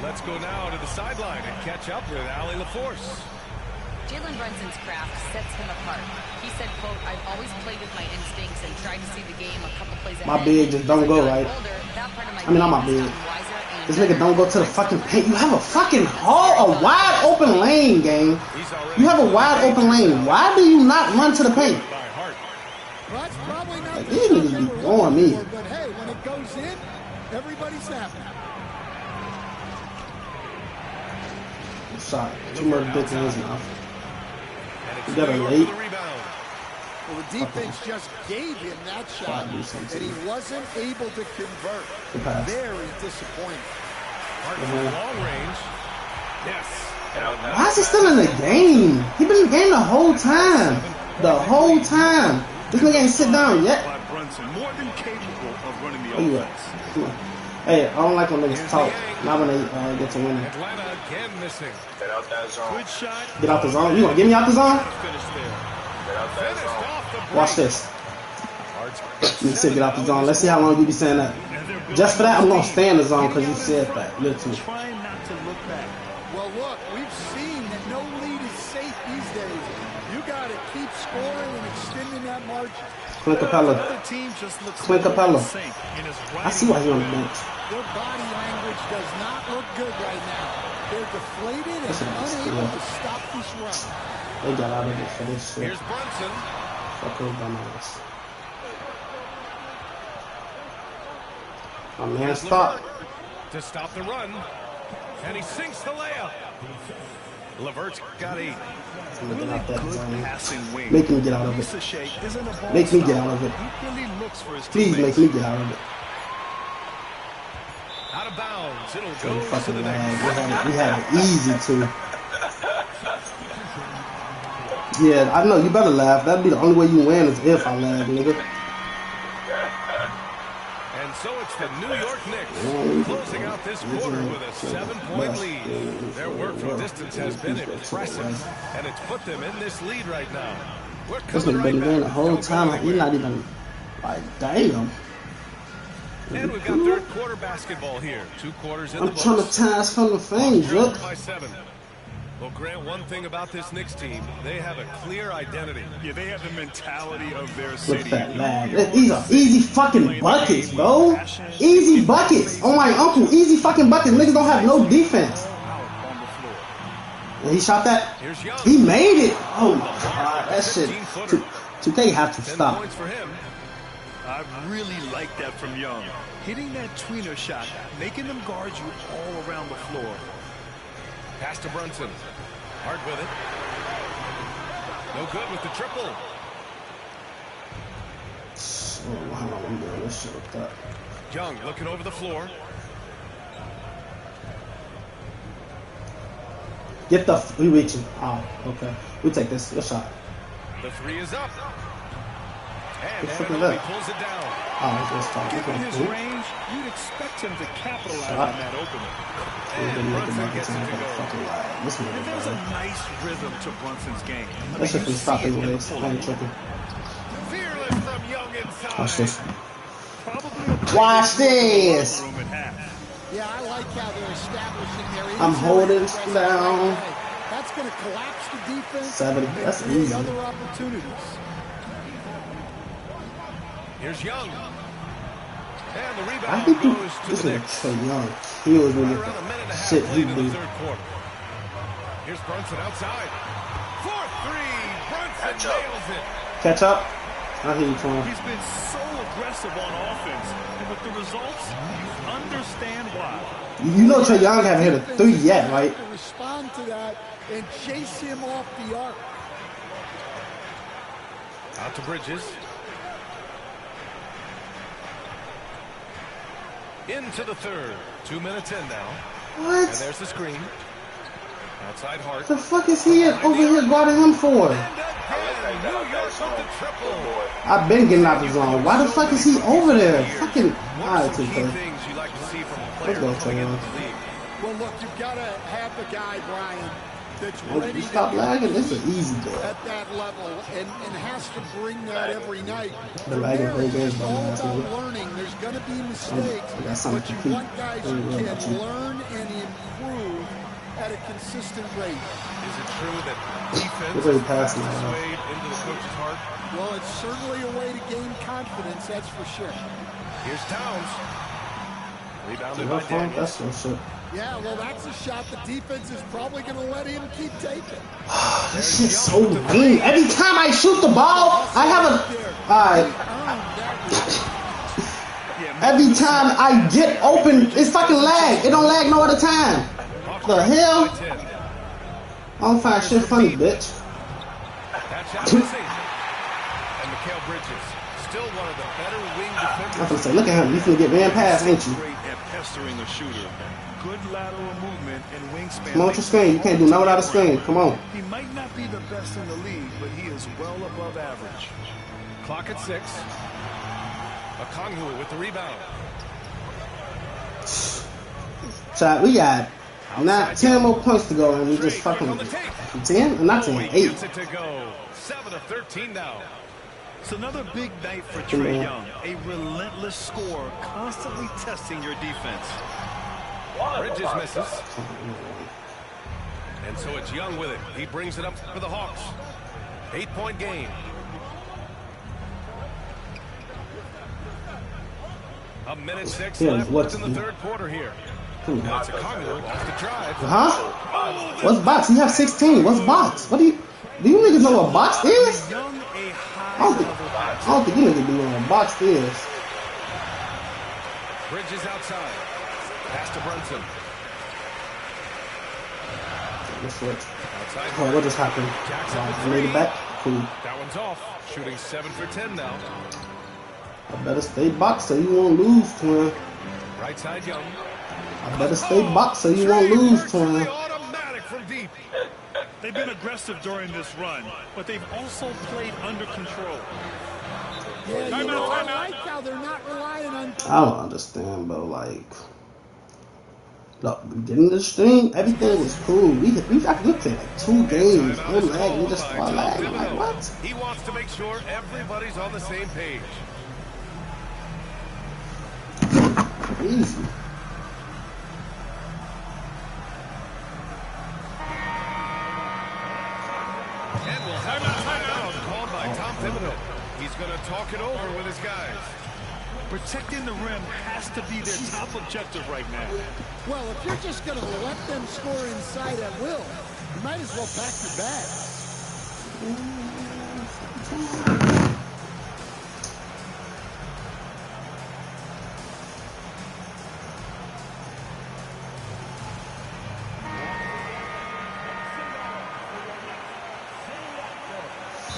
Let's go now to the sideline and catch up with Allie LaForce. Jalen Brunson's craft sets him apart. He said, quote, I've always played with my instincts and tried to see the game a couple plays ahead. My big just don't go right. I mean, not my big. This nigga don't go to the fucking paint. You have a fucking hole, a wide open lane, gang. You have a wide open lane. Why do you not run to the paint? Well, that's probably not like, these niggas be throwing me. But hey, when it goes in, everybody's happy. Shot. 2 more dick in his mouth. You got a late. Well, the defense just gave him that shot, and he wasn't able to convert. Very disappointing. Long range. Yes. Why is he still in the game? He been in the game the whole time. The whole time. This nigga ain't sit down yet. More than capable of running the Where you at? Come on. Hey, I don't like when niggas talk. Not when they get to winning. Atlanta again missing. Get out that zone. Good shot. Get out the zone. You gonna get me out the zone? Finish there. Get out that zone. Watch this. You said get out the zone. Let's see how long you be saying that. Just for that, I'm gonna stay in the zone because you said that. Literally. Trying not to look back. Well, look, we've seen that no lead is safe these days. You got to keep scoring and extending that margin. Clint Capella. Clint Capella. I see why he's on the bench. Their body language does not look good right now. They're deflated and unable to stop this run. They got out of it for this shit. Here's Brunson. Fuck those dumbass. My man, stop. To stop the run. And he sinks the layup. Levert's got 8. Really good passing wing. Make me get out of it. Make me get out of it. Please make me get out of it. Out of bounds. It'll go to the next. We had it easy too. Yeah, I know. You better laugh. That'd be the only way you win is if I laugh, nigga. And so it's the New York Knicks closing out this quarter with a 7-point lead. Their work from distance has been impressive, and it's put them in this lead right now. This nigga been there the whole time. Like, he's not even like, damn. And we've got third quarter basketball here. 2 quarters in the books. I'm trying to task from the things, look. By 7. Well, Grant, one thing about this Knicks team, they have a clear identity. Yeah, they have the mentality of their Look city. at that lag. These are easy fucking buckets, bro. Easy buckets. Oh my uncle, easy fucking buckets. Niggas don't have no defense. And he shot that. He made it. Oh my god, that shit. 2K have to stop. I really like that from Young. Hitting that tweener shot, making them guard you all around the floor. Pass to Brunson. Hard with it. No good with the triple. Oh, how am I doing this shit with that? Young looking over the floor. Get the. We reaching. Oh, okay. We take this. Good shot. The 3 is up. And he pulls it down. Oh, it's just given his range, you'd expect him to capitalize on that opening. And Brunson gets it to go. And there's a nice rhythm to Brunson's game. That shit can stop anyways. I ain't tripping. Fearless from Young inside. Watch this. Watch this. Yeah, I like how they're establishing their. I'm holding down. That's going to collapse the defense. 7. That's easy. Other opportunities. Here's Young. And the I rebound think goes to this the is Knicks. so young. He was really Right around a minute and a half shit he played in the do. third quarter. Here's Brunson outside. 4-3. Brunson nails it. Catch up. I hear you, Twan. He's been so aggressive on offense, and with the results, you understand why. You know Trae Young haven't hit a 3 yet, right? To respond to that and chase him off the arc. Out to Bridges. Into the third. 2 minutes in now. What? And there's the screen. Outside Hart. The fuck is he over here guarding him for? I've been getting out the zone. Why the fuck is he over there? Fucking. Alright, 2K. Let's go, Trae Young. Well, look, you've got to have the guy, Brian, that's ready You stop lagging. This is easy, bro. at that level and has to bring that every night. The lagging whole game, It's all bro. about learning. There's going to be mistakes, I got something but to you keep. want guys who can learn and improve at a consistent rate. Is it true that defense It's already passed now. swayed into the coach's heart? Well, it's certainly a way to gain confidence, that's for sure. Here's Towns. Rebounded Your by phone? Daniels. That's some shit. Yeah, well, that's a shot the defense is probably going to let him keep taking. This shit's so mean. Every time I shoot the ball, I have a. Alright. Every time I get open, it's fucking lag. It don't lag no other time. The hell? I don't find shit funny, bitch. And Mikal Bridges, still one of the better wing defenders. I'm gonna say, look at him. You finna get ran past, ain't you? Great at pestering a shooter. Good lateral movement and wingspan. Come on with your screen. You can't do nothing without a screen. Come on. He might not be the best in the league, but he is well above average. Clock at 6. Okongwu with the rebound. Chat, we got 10 more points to go, and we just fucking 10? Not 10, 8. Gets it to go. 7 of 13 now. It's another big night for Trae Young. A relentless scorer, constantly testing your defense. Bridges misses. And so it's Young with it. He brings it up for the Hawks. 8-point game. A minute 6 left in the third quarter here. Now it's Okongwu off the drive. Huh? What's box? You have 16. What's box? What do you niggas know what box is? I don't think you niggas do know what box is. Bridges outside. Pass to Brunson. Let's switch. Outside. Oh, what just happened? I made it back. Cool. That one's off. Shooting 7 for 10 now. I better stay box so you won't lose, twin. Right side Young. I better stay box so you won't lose, twin. Automatic from deep. They've been aggressive during this run, but they've also played under control. Yeah, you know, I like how they're not relying on. I don't understand, bro. Like, Look, getting the stream, everything was cool. We played like 2 games. No lag, we just started lagging. I'm like, what? He wants to make sure everybody's on the same page. Easy. And we'll have a timeout called by Tom Thibodeau. He's going to talk it over with his guys. Protecting the rim has to be their top objective right now. Well, if you're just going to let them score inside at will, you might as well pack your bags.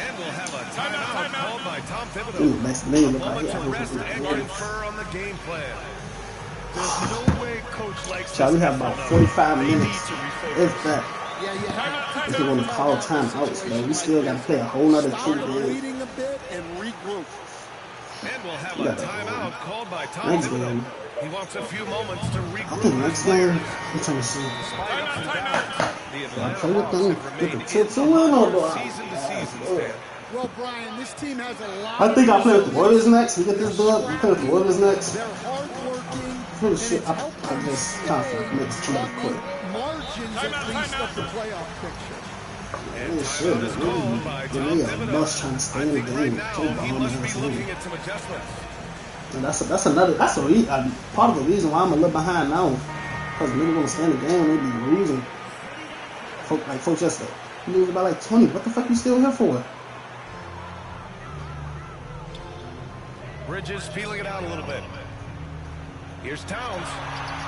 And we'll have a timeout called by Tom Thibodeau. Ooh, nice name. A moment to rest and confer on the game plan. There's no way coach likes So we have about 45 minutes. If that. Yeah, you have If you want to call timeouts, man, we still got to play a whole nother 2 start games. reading a bit and regroup. And we'll have a timeout called by Tom Next Thibodeau. game. He wants a few moments to I regroup. think next game, I'm trying to see. The Play with Atlanta them, Hawks have get the remained tips in in or do season-to-season I? stand. Well, Brian, this team has a lot. I think I play with the Warriors next. We get this done. We play with the Warriors next. They're hardworking. Pretty sure I just kind of makes too much quick. Margins at least of the playoff picture. And Yeah, shit, timeout is called by give Tom me a Thibodeau. must trying to stay I in the think right game. now Too he behind must the be game. looking at some adjustments. And that's part of the reason why I'm a little behind now. Because niggas want to stay in the game and they be losing. Folks just say, you lose by like 20. What the fuck you still here for? Bridges feeling it out a little bit. Here's Towns.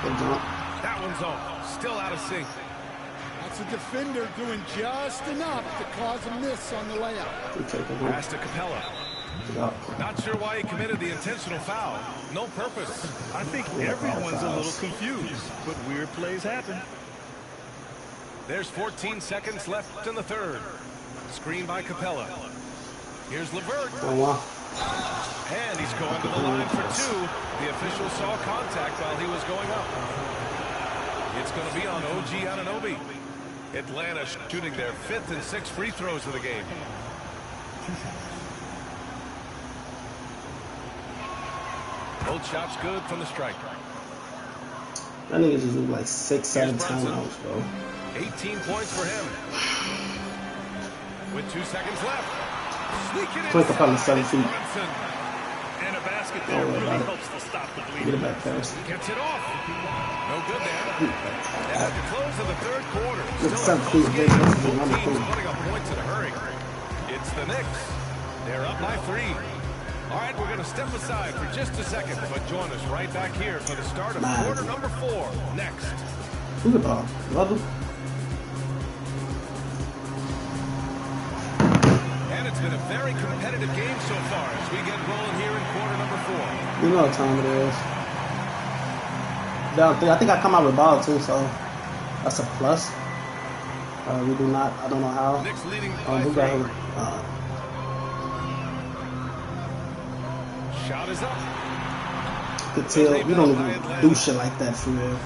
Good jump. That one's off. Still out of sync. That's a defender doing just enough to cause a miss on the layup. Pass to Capella. Not sure why he committed the intentional foul. No purpose. I think everyone's a little confused, but weird plays happen. There's 14 seconds left in the third. Screen by Capella. Here's LeVert. Oh, wow. And he's going to the line for 2. The official saw contact while he was going up. It's going to be on OG Anunoby. Atlanta shooting their 5th and 6th free throws of the game. Both shots good from the striker. That nigga just look like 6-7 timeouts, bro. 18 points for him. With 2 seconds left. Sneaking in. Click up on the 7 feet. And a basket there really helps to stop the bleeding. Get it back fast. Gets it off. No good there. And at the close of the third quarter, Look, still 7 a feet. close game. Both Both teams putting up points in a hurry. It's the Knicks. They're up by 3. All right, we're going to step aside for just a second, but join us right back here for the start of quarter number 4 next. Look at that. Brother. And it's been a very competitive game so far as we get rolling here in quarter number 4. You know what time it is. Down 3. I think I come out with ball too, so that's a plus. We do not. I don't know how. Knicks leading by Who 3. got who? Shot is up. You could tell we don't even do shit like that for real.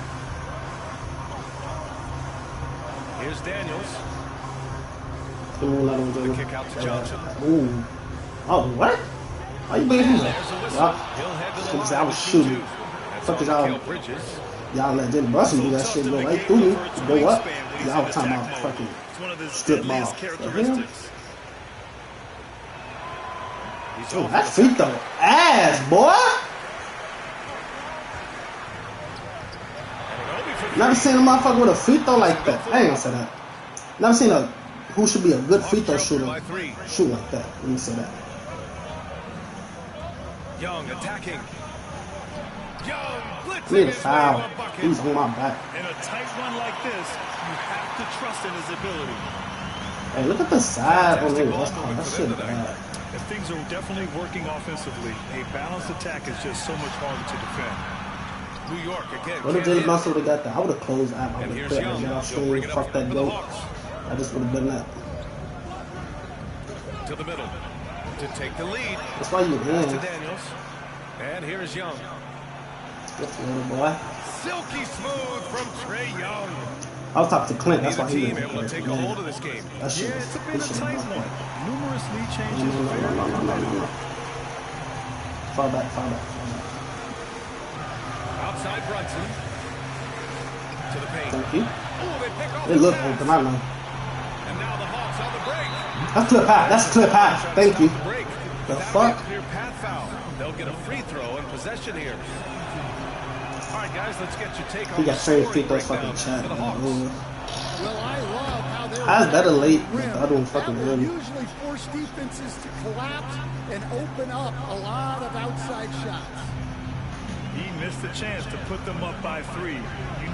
Here's Daniels. The kick out to Johnson. Ooh. Oh, what? Why you being here? I was shooting. Fuck is y'all? Y'all let Jimmy Brunson do that shit go right through me. Go up. Y'all talking about fucking strip ball. Oh, that free throw ass, boy. Never seen a motherfucker with a free throw like that. I ain't gonna say that. Never seen a who should be a good free throw shooter shoot like that. Let me say that. Young attacking. Young blitzing. Need a foul. He's on my back. In a tight run like this, you have to trust in his ability. Hey, look at the side on him. That shit bad. If things are definitely working offensively, a balanced attack is just so much harder to defend. New York again. What if James Brunson would have got that? I would have closed out. I would have quit. Y'all stream, fuck that goat. I just would have done that. To the middle to take the lead. That's why you win. To Daniels. And here's Young. Good little boy. silky smooth from Trae Young. I was talking to Clint. That's why he team didn't able to take a hold of this game. That shit. Yeah, it's a bit of a tight one. Numerous lead changes. No. Fall back. Outside Brunson. To the paint. Thank you. Oh, they pick off It the looked pass. open, I know. And now the Hawks on the break. That's clip high. Thank you. The fuck? Clear path foul. They'll get a free throw and possession here. All right, guys, let's get your take on He got the same scoring feet those breakdown fucking chat. for the Hawks. Well, I love how they're How's better late, but the other one that fucking will early. usually force defenses to collapse and open up a lot of outside shots. He missed a chance to put them up by 3. You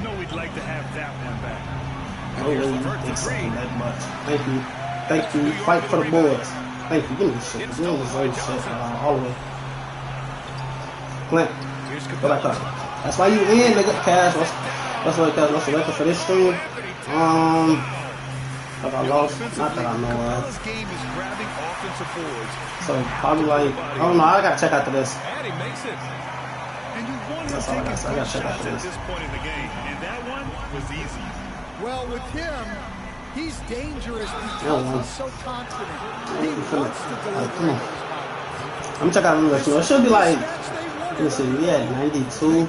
know we'd like to have that one back. No way you think something that much. Thank you. Fight for the boys. Thank you. Give me the shit. You don't deserve shit all the way. Clint, go back up. That's why you in, nigga. Cash. What's the record for this stream? Have I lost? Not that I know of. So probably like, I don't know. I gotta check after this. And he makes it. And you want to That's all I got. So I gotta check after at this. this point in the game, and that one was easy. Well, with him, he's dangerous because he's so confident. He wants to deliver. I'm gonna check out the list. It should be like, let me see, we at 92.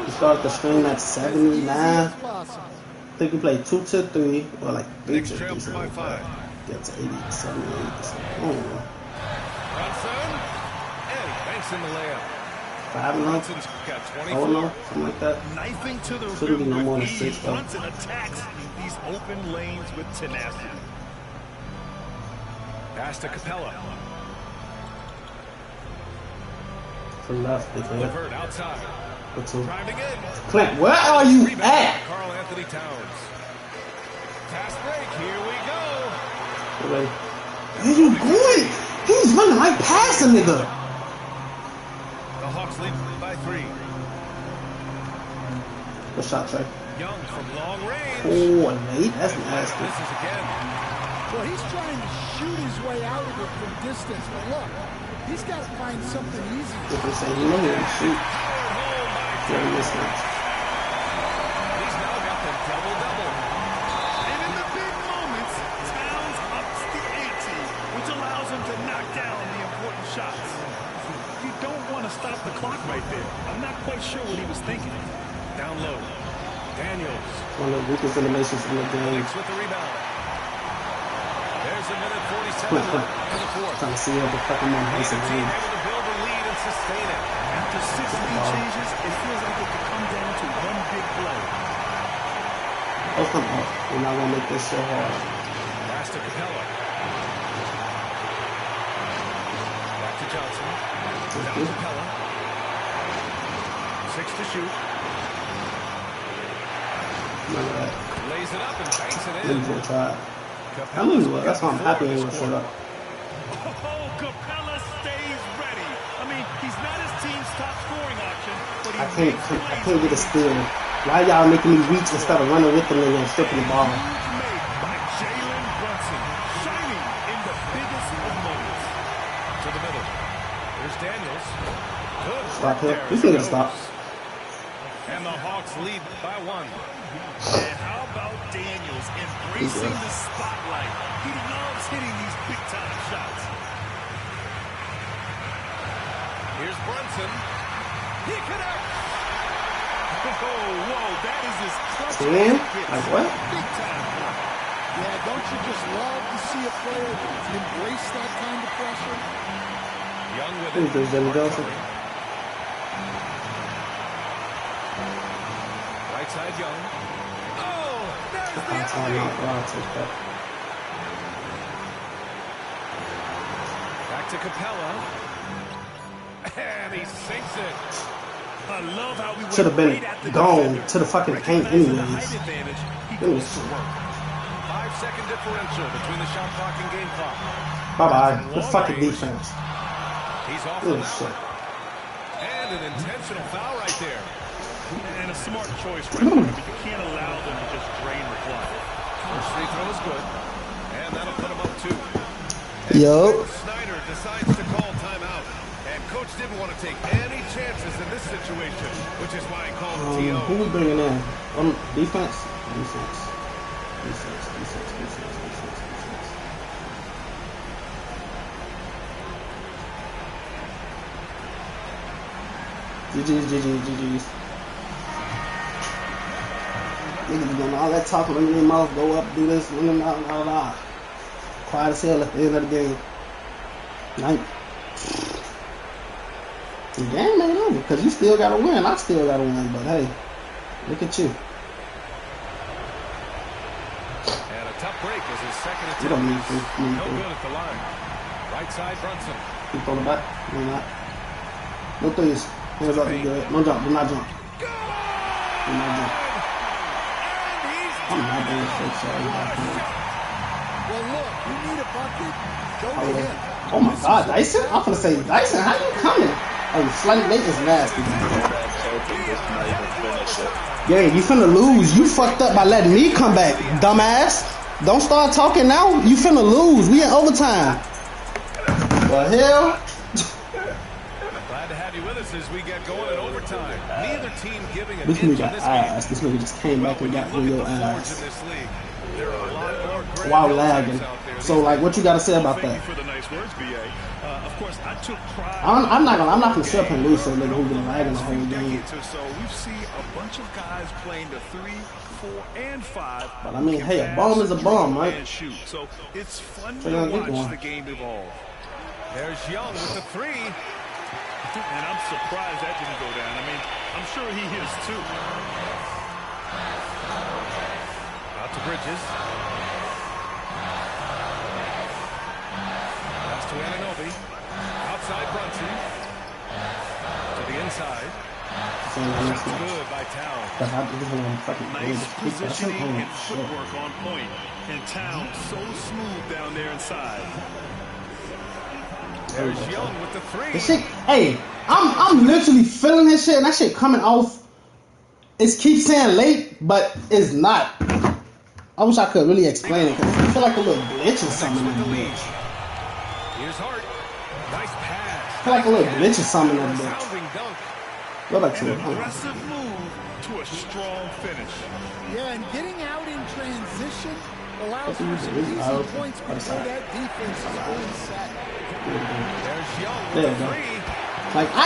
We started the stream at 79. I think we played 2 to 3, or like 3 to 3. So get to 80, 78. So, Brunson, and he banks in the layup. 5-0. Brunson's got 24. Oh no, something like that. Knifing to the Shouldn't be rim no more than with 6 ease. though. Brunson attacks these open lanes with tenacity. Pass to Capella. For left, because Levert outside. Driving in. Clint, where are you at? Karl Anthony Towns. Fast break. Here we go. Where you going? He's running right past a nigga. The Hawks lead by 3. Good shot, Trey. Young from long range. Oh, late. That's nasty. This is again. Well, he's trying to shoot his way out of it from distance. But look, he's got to find something easy. If they say, you know, he can shoot. Very mismatch. He's now got the double-double. And in the big moments, Towns ups the ante, which allows him to knock down the important shots. You don't want to stop the clock right there. I'm not quite sure what he was thinking. Down low. Daniels. One of the weakest animations in the game. With the rebound. There's a minute 47 left in the fourth. Trying to see what the fuck I'm on. Neither team able to build a lead and sustain it. After 6 lead changes, it feels like it could come down to one big play. Oh, come on. We're not going to make this so hard. Pass to Capella. Back to Johnson. Down to Capella. 6 to shoot. Lays it up and banks it in. That's why I'm happy he was set up. Oh, Capella stays ready. I mean, he's not his team's top scoring option, but I can't get a steal. Why y'all making me reach instead of running with the nigga and stripping the ball? by Jalen Brunson, shining in the biggest of moments. To the middle. There's Daniels. Good. Stop here. We can get a stop. And the Hawks lead by 1. And how about Daniels embracing the spotlight? He loves hitting these big-time shots. Here's Brunson. He connects. Oh, whoa, that is his clutch. 10? Like what? Big time. Yeah, don't you just love to see a player embrace that kind of pressure? Young with Who's it. this, Jimmy Johnson? Right side Young. Oh, there's the That's all I'll take that. Back to Capella. And he sinks it. I love how we Should have been gone to the fucking paint anyways. Give me some work. 5-second differential between the shot clock and game clock. Bye-bye. The fucking defense. He's off Oh, the shit. And an intentional foul right there. And a smart choice right there. But you can't allow them to just drain the clock. First free throw is good. And that'll put him up 2. Yo. Snyder decides to call timeout. And coach didn't want to take any chances in this situation, which is why he called T.O. Who we bringing in? Defense. GG's. Niggas doing all that talking, running their mouth, go up, do this, run them out, quiet as hell at the end of the game. The game ain't over because you still gotta win. I still gotta win, but hey, look at you. And a tough break as his second attempt. You don't need to. No good at the line. Right side, Brunson. Keep on the back. No, not. No threes. Hands up, you good. No jump. Do not jump. Do not jump. I'm not doing shit, sorry. Well, look, you need a bucket. Go to him. Oh my God, Dyson? I'm gonna say, Dyson, how you coming? Oh, slightly late is nasty. Yeah, you finna lose. You fucked up by letting me come back, dumbass. Don't start talking now. You finna lose. We in overtime. The hell? Glad to have you with us as we get going in overtime. Neither team giving an This inch nigga got ass. This nigga just came back and got real ass. There are a lot more great While lagging. So, like, what you gotta say about that? Thank you for the nice words, BA. Of course, I took pride. I'm not gonna sit up and lose to a nigga who been lagging the whole game. So we've seen a bunch of guys playing the 3, 4, and 5. But I mean, hey, a bomb is a bomb, right? And shoot. So it's fun So to watch the game evolve. There's Young with the 3. And I'm surprised that didn't go down. I mean, I'm sure he is too. Out to Bridges. Pass to Anunoby. Outside Brunson. To the inside. Good by Town. Nice positioning and footwork on point. And Town so smooth down there inside. There's Young with the 3. This shit, hey, I'm literally feeling this shit, and that shit coming off. It keeps saying late, but it's not. I wish I could really explain it, because I feel like a little glitch or something in the bitch. Here's Hart. Nice pass. I feel like a little glitch or something in the bitch. Go back to it. An aggressive move to a strong finish. Yeah, and getting out in transition allows for some easy points before that defense is fully set. There you go. Like, I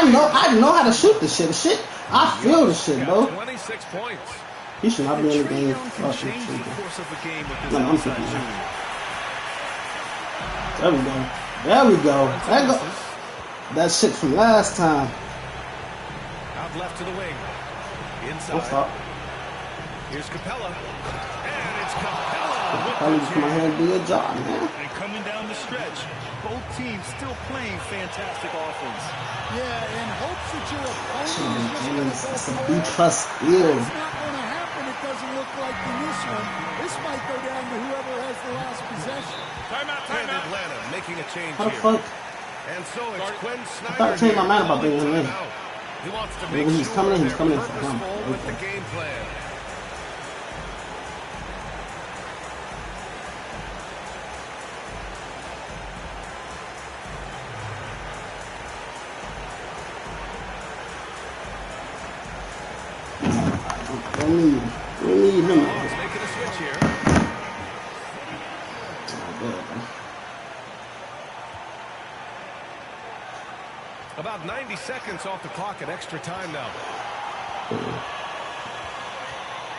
know how to shoot this shit. I feel this shit, bro. 26 points. He should not be in the game. Oh, shit. No, I'm shooting. There we go. That shit from last time. Out left to the wing. Inside. What's up? Here's Capella. And it's Capella. Capella just come out here and do your job, man. And coming down the stretch, both teams still playing fantastic offense. Yeah, and hopes that your opponent is It's a B+ steal. It's not going to happen. It doesn't look like in this one. This might go down to whoever has the last possession. Timeout. Atlanta making a change How the here. fuck? And so it's Quinn Snyder. I thought I changed my mind about bringing him in. He wants to When make he's sure coming in, he's they're coming in for him. purposeful with the game plan. We need him. Let's make it a switch here. About 90 seconds off the clock at extra time now.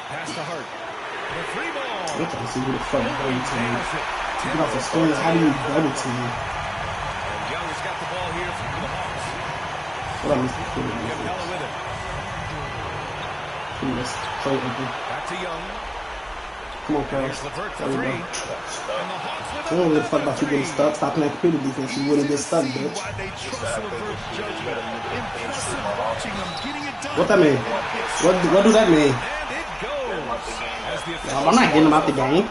Pass to Hart. The 3 ball. I'm trying to see who the fuck double team. Get off the screen. How do you double team? And Young has got the ball here for the Hawks. What up, Mr. Kid? Capella with it. Back to Young. Come on, Carl. Here's LeVert for There we 3. go. And the Hawks with I don't give a fuck about you getting stuck. Stop playing computer defense. You wouldn't get stuck, bitch. Why they trust LeVert's judgment. Impressive watching him getting it done. What that mean? What do that mean? And it goes. I'm not getting him out the game.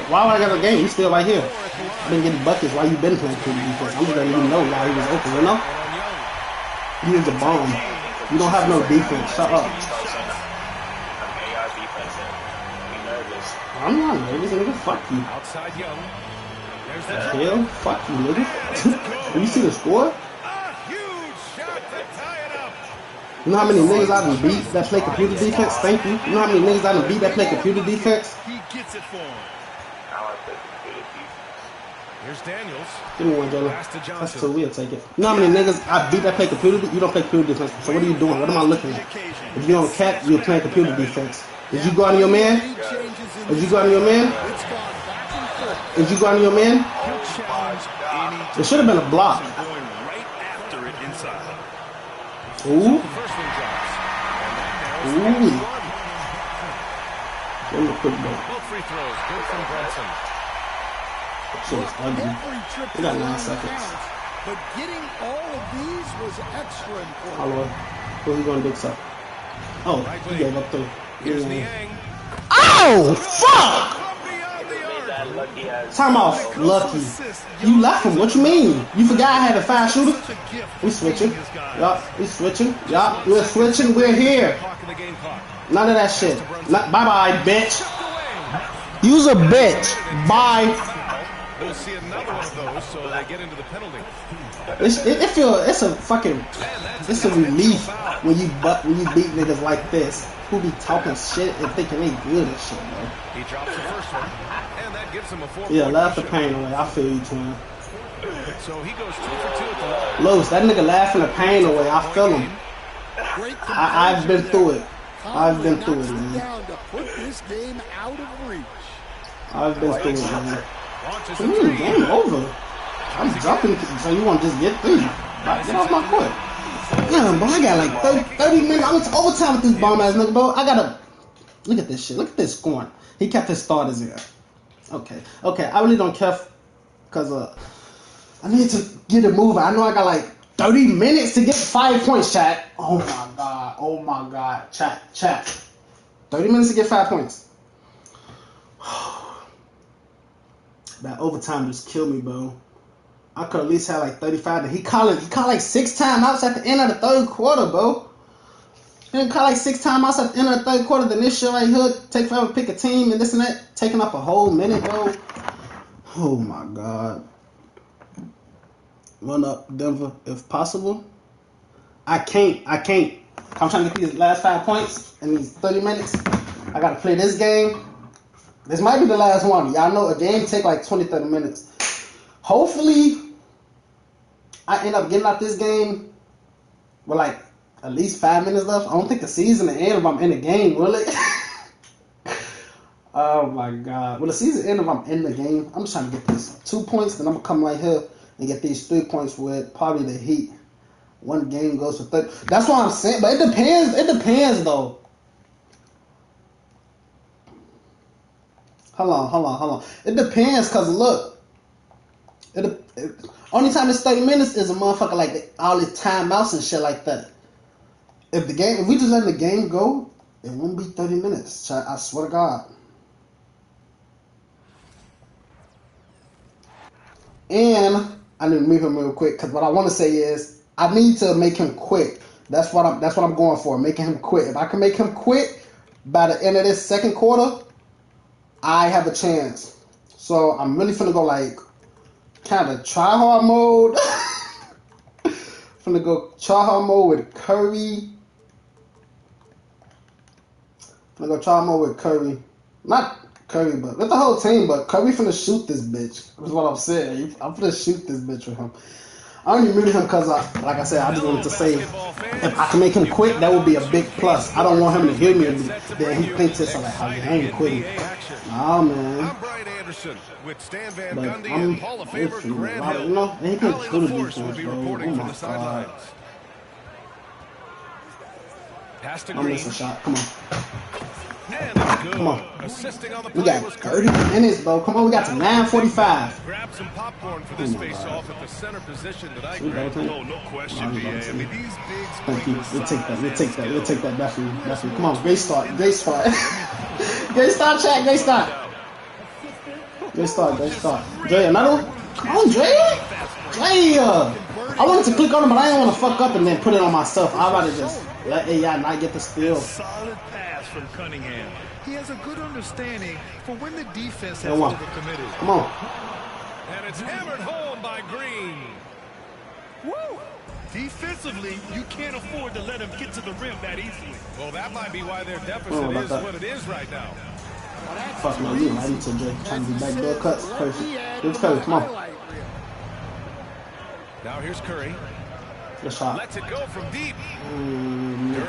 Why would I get a game? You still right here. I've been getting buckets while you've been playing computer defense. I'm just letting you know why he was open, you know? He is a bomb. You don't have no defense. Shut up. I'm not nervous, nigga. Fuck you. Outside Young. There's the Hell, fuck you, nigga. Did you see the score? huge You know how many niggas I done beat that play computer defense? Thank you. You know how many niggas I done beat that play computer defense? He gets it for him. Here's Daniels. Give me one, Jalen. That's two. We'll take it. You know how many niggas I beat that play computer? You don't play computer defense. So what are you doing? What am I looking at? If you're on cat, you're playing computer defense. Did you go on your man? Did you go on your man? Did you go on your man? It should have been a block. Ooh. Ooh. Give me a quick ball. Both free throws. Good from Brunson. Shit was ugly. We got 9 seconds. But getting all of these was extra important. All the way. Who are you going to do so? Oh, he gave up 3. Oh, fuck! Time off, lucky. You left him. What you mean? You forgot I had a 5 shooter? We switching. Yup, we switching. Yup, we're switching. We're here. None of that shit. Bye-bye, bitch. Use a bitch. Bye. We'll see another one of those, so they get into the penalty. It's a relief when you beat niggas like this who be talking shit and thinking they good and shit, bro. He drops the first one, and that gives him a 4-point. Yeah, laugh the pain away. I feel you, twin. So he goes 2 for 2 at the line. Los, that nigga laughing the pain away. I feel him. I've been through it. I've been through it, man. I've been through it, man. Game over. I'm dropping, so you want to just get 3. Get off my court. Damn, bro, I got like 30 minutes. I went to overtime with this bomb ass nigga, bro. I gotta look at this shit. Look at this scoring. He kept his starters in. Okay. I really don't care because I need to get it moving. I know I got like 30 minutes to get 5 points, chat. Oh my god, chat. 30 minutes to get 5 points. That overtime just killed me, bro. I could at least have like 35. He called like 6 timeouts at the end of the 3rd quarter, bro. He didn't call like 6 timeouts at the end of the 3rd quarter. Then this shit right here, take forever to pick a team and this and that, taking up a whole minute, bro. Oh my god. Run up Denver if possible. I can't. I'm trying to get these last 5 points in these 30 minutes. I gotta play this game. This might be the last one. Y'all know a game take like 20-30 minutes. Hopefully, I end up getting out this game with like at least 5 minutes left. I don't think the season will end if I'm in the game, will it? Oh my god. Well, the season end if I'm in the game. I'm just trying to get these 2 points, then I'm gonna come right here and get these 3 points with probably the Heat. One game goes for 30. That's what I'm saying. But it depends. It depends though. Hold on. It depends, cause look, only time it's 30 minutes is a motherfucker like all the timeouts and shit like that. If we just let the game go, it won't be 30 minutes. I swear to God. And I need to move him real quick, cause what I want to say is I need to make him quit. That's what I'm going for, making him quit. If I can make him quit by the end of this 2nd quarter, I have a chance. So I'm really finna go like kind of try hard mode. Finna go try hard mode with Curry. Not Curry, but with the whole team. But Curry finna shoot this bitch. That's what I'm saying. I'm finna shoot this bitch with him. I only muted him because, like I said, I just wanted to say, if I can make him quit, that would be a big plus. I don't want him to hear me and then he thinks it's like, I ain't quitting. Nah, man. I'm Brian Anderson with Stan Van But Gundy I'm and Hall of Famer Grant Hill. you know, they can Allie do the LaForce will defense, be bro. reporting Oh from my the sidelines. God. Pass to I'm Green. missing a shot. Come on. And it's good. Come on. Assisting on the We play got was 30 minutes, bro. Come on, we got to 9:45. Grab some popcorn for this Oh my face-off God. at the center position tonight, We Grant. got it. Oh, no question, BA. I mean, these bigs Thank bring you. the We'll take that. size We'll and take that. We'll skill. take that. Definitely. Come on. Great start. Great start, chat. Great start. Dre, another one? Come on, Dre. I wanted to click on it, but I didn't want to fuck up and then put it on myself. I'd rather just let AI not get the steal. Solid pass from Cunningham. He has a good understanding for when the defense has Come on. overcommitted. Come on. And it's hammered home by Green. Woo! Defensively, you can't afford to let him get to the rim that easily. Well, that might be why their deficit is what it is right now. Fuck no, you right into Jay. Trying to do backdoor cuts. Perfect. Give Curry, come on. Now here's Curry. Good shot. Lets it go from deep.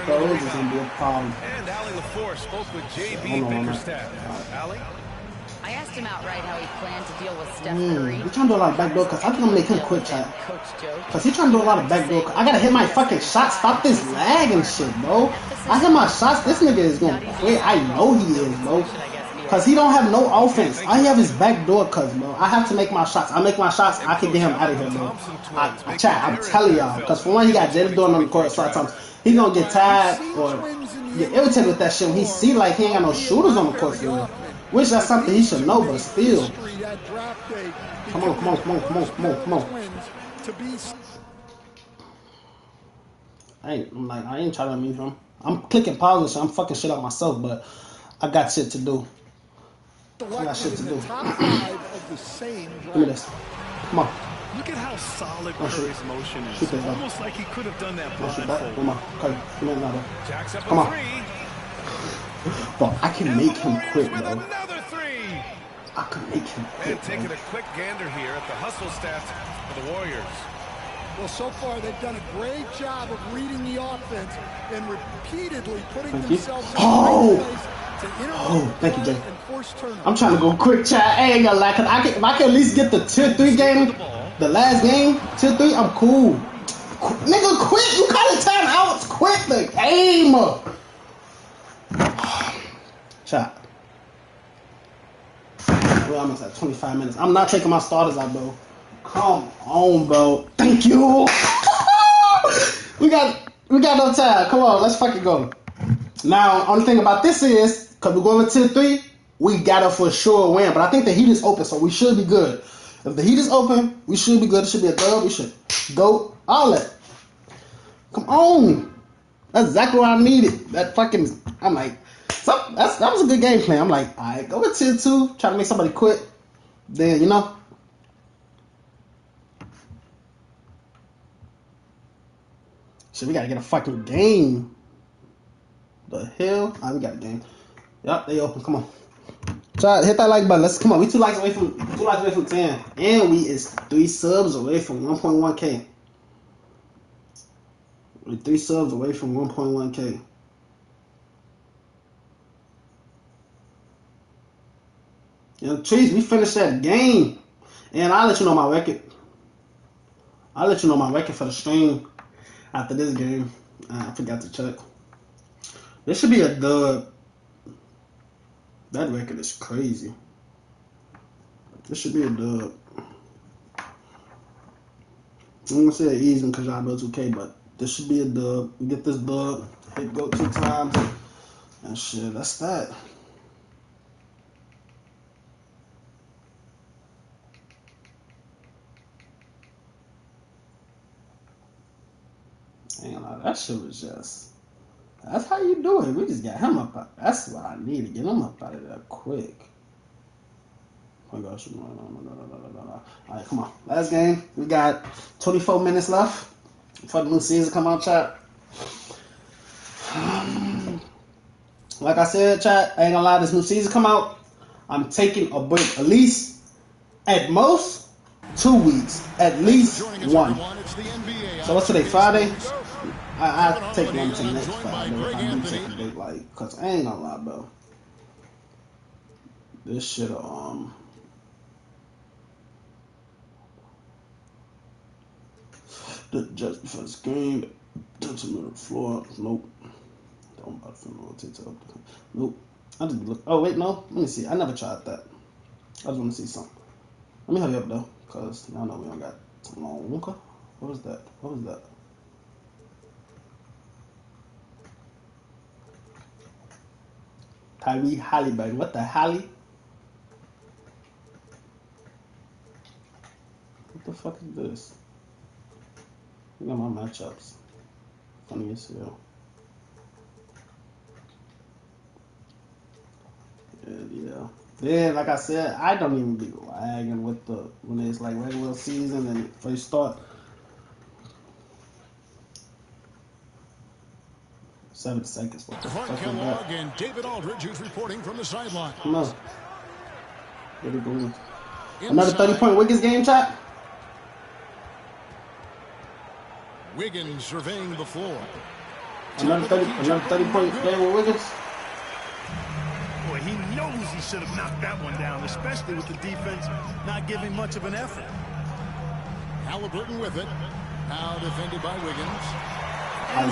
Those is going to be a problem. And Allie LaForce spoke with J.B. Bickerstaff. Allie? I asked him outright how he planned to deal with Steph Curry. He's trying to do a lot of backdoor cuts. I think I'm going to make him quit, chat. Because he's trying to do a lot of backdoor cuts. I got to hit my fucking shots. Stop this lag and shit, bro. I hit my shots. This nigga is going to quit. I know he is, bro. Because he don't have no offense. All he have is backdoor cuts, bro. I have to make my shots. I make my shots, I can get him out of here, bro. Chat, I'm telling y'all. Because for one, he got Jada doing on the court so times. He gonna get tired or get irritated with that shit when he see like he ain't got no shooters on the court for real. Which that's something he should know, but still. Come on, come on, come on, come on, come on, come on. I ain't trying to meet him. I'm clicking pause and shit. I'm fucking shit up myself, but I got shit to do. I got shit to do. Give me this. Come on. Look at how solid Curry's motion is. Shoot that, almost like he could have done that blindfold. Come on, Curry. Come on, another. Come on. Bro, I can make him quit, bro. I can make him quit. And taking a quick gander here at the hustle stats for the Warriors. Well, so far they've done a great job of reading the offense and repeatedly putting themselves in the place to interrupt thank you, Jay. and force turnovers. I'm trying to go quick, chat. I ain't gonna lie. Cause if I can at least get the tier 3 game, the last game, tier 3, I'm cool. Nigga, quit. You call it timeouts. Quit the game. Chat. We're almost at 25 minutes. I'm not taking my starters out, bro. Come on, bro. Thank you. we got no time. Come on, let's fucking go. Now, only thing about this is, because we're going to tier 3, we got to for sure win. But I think the Heat is open, so we should be good. If the Heat is open, we should be good. It should be a dub. We should go all that. Come on. That's exactly what I needed. That fucking, I'm like, that was a good game plan. I'm like, all right, go with tier 2, try to make somebody quit. Then, you know. Shit, we got to get a fucking game. The hell? Alright, we got a game. Yup, they open. Come on. Try hit that like button. Let's come on. We 2 likes away from 10. And we is 3 subs away from 1.1K. We're 3 subs away from 1.1K. Trees, we finished that game. And I'll let you know my record. I'll let you know my record for the stream after this game. I forgot to check. This should be a dub. That record is crazy. This should be a dub. I'm gonna say it easy because y'all know it's okay, but this should be a dub. We get this dub, hit go 2 times, and shit, that's that. Hang that shit was just. That's how you do it. We just got him up. That's what I need to get him up out of there quick. Oh my gosh. No. Alright, come on. Last game. We got 24 minutes left before the new season come out, chat. Like I said, chat, I ain't gonna lie, this new season come out. I'm taking a break. At least, at most, 2 weeks. At least 1. So what's today? Friday? I take one to the next Friday. I do take a break, like, cause I ain't gonna lie, bro. This shit, the just before this game, touch him on the floor. Nope. Don't about to rotate up. Nope. I didn't look. Oh wait, no. Let me see. I never tried that. I just want to see something. Let me hurry up though, cause y'all know we don't got too long. Okay. What was that? What was that? Tyree Halliburton. What the Holly? What the fuck is this? I got my matchups. Funny as hell. Yeah. Then, like I said, I don't even be lagging with when it's like regular season and first start. 7 seconds. What the fuck Mark is Kellogg that? and David Aldridge, who's reporting from the sideline. Come on. Get it going. Another 30-point Wiggins game, chat. Wiggins surveying the floor. Another 30-point game with Wiggins. Boy, he knows he should have knocked that one down, especially with the defense not giving much of an effort. Halliburton with it. Now defended by Wiggins. How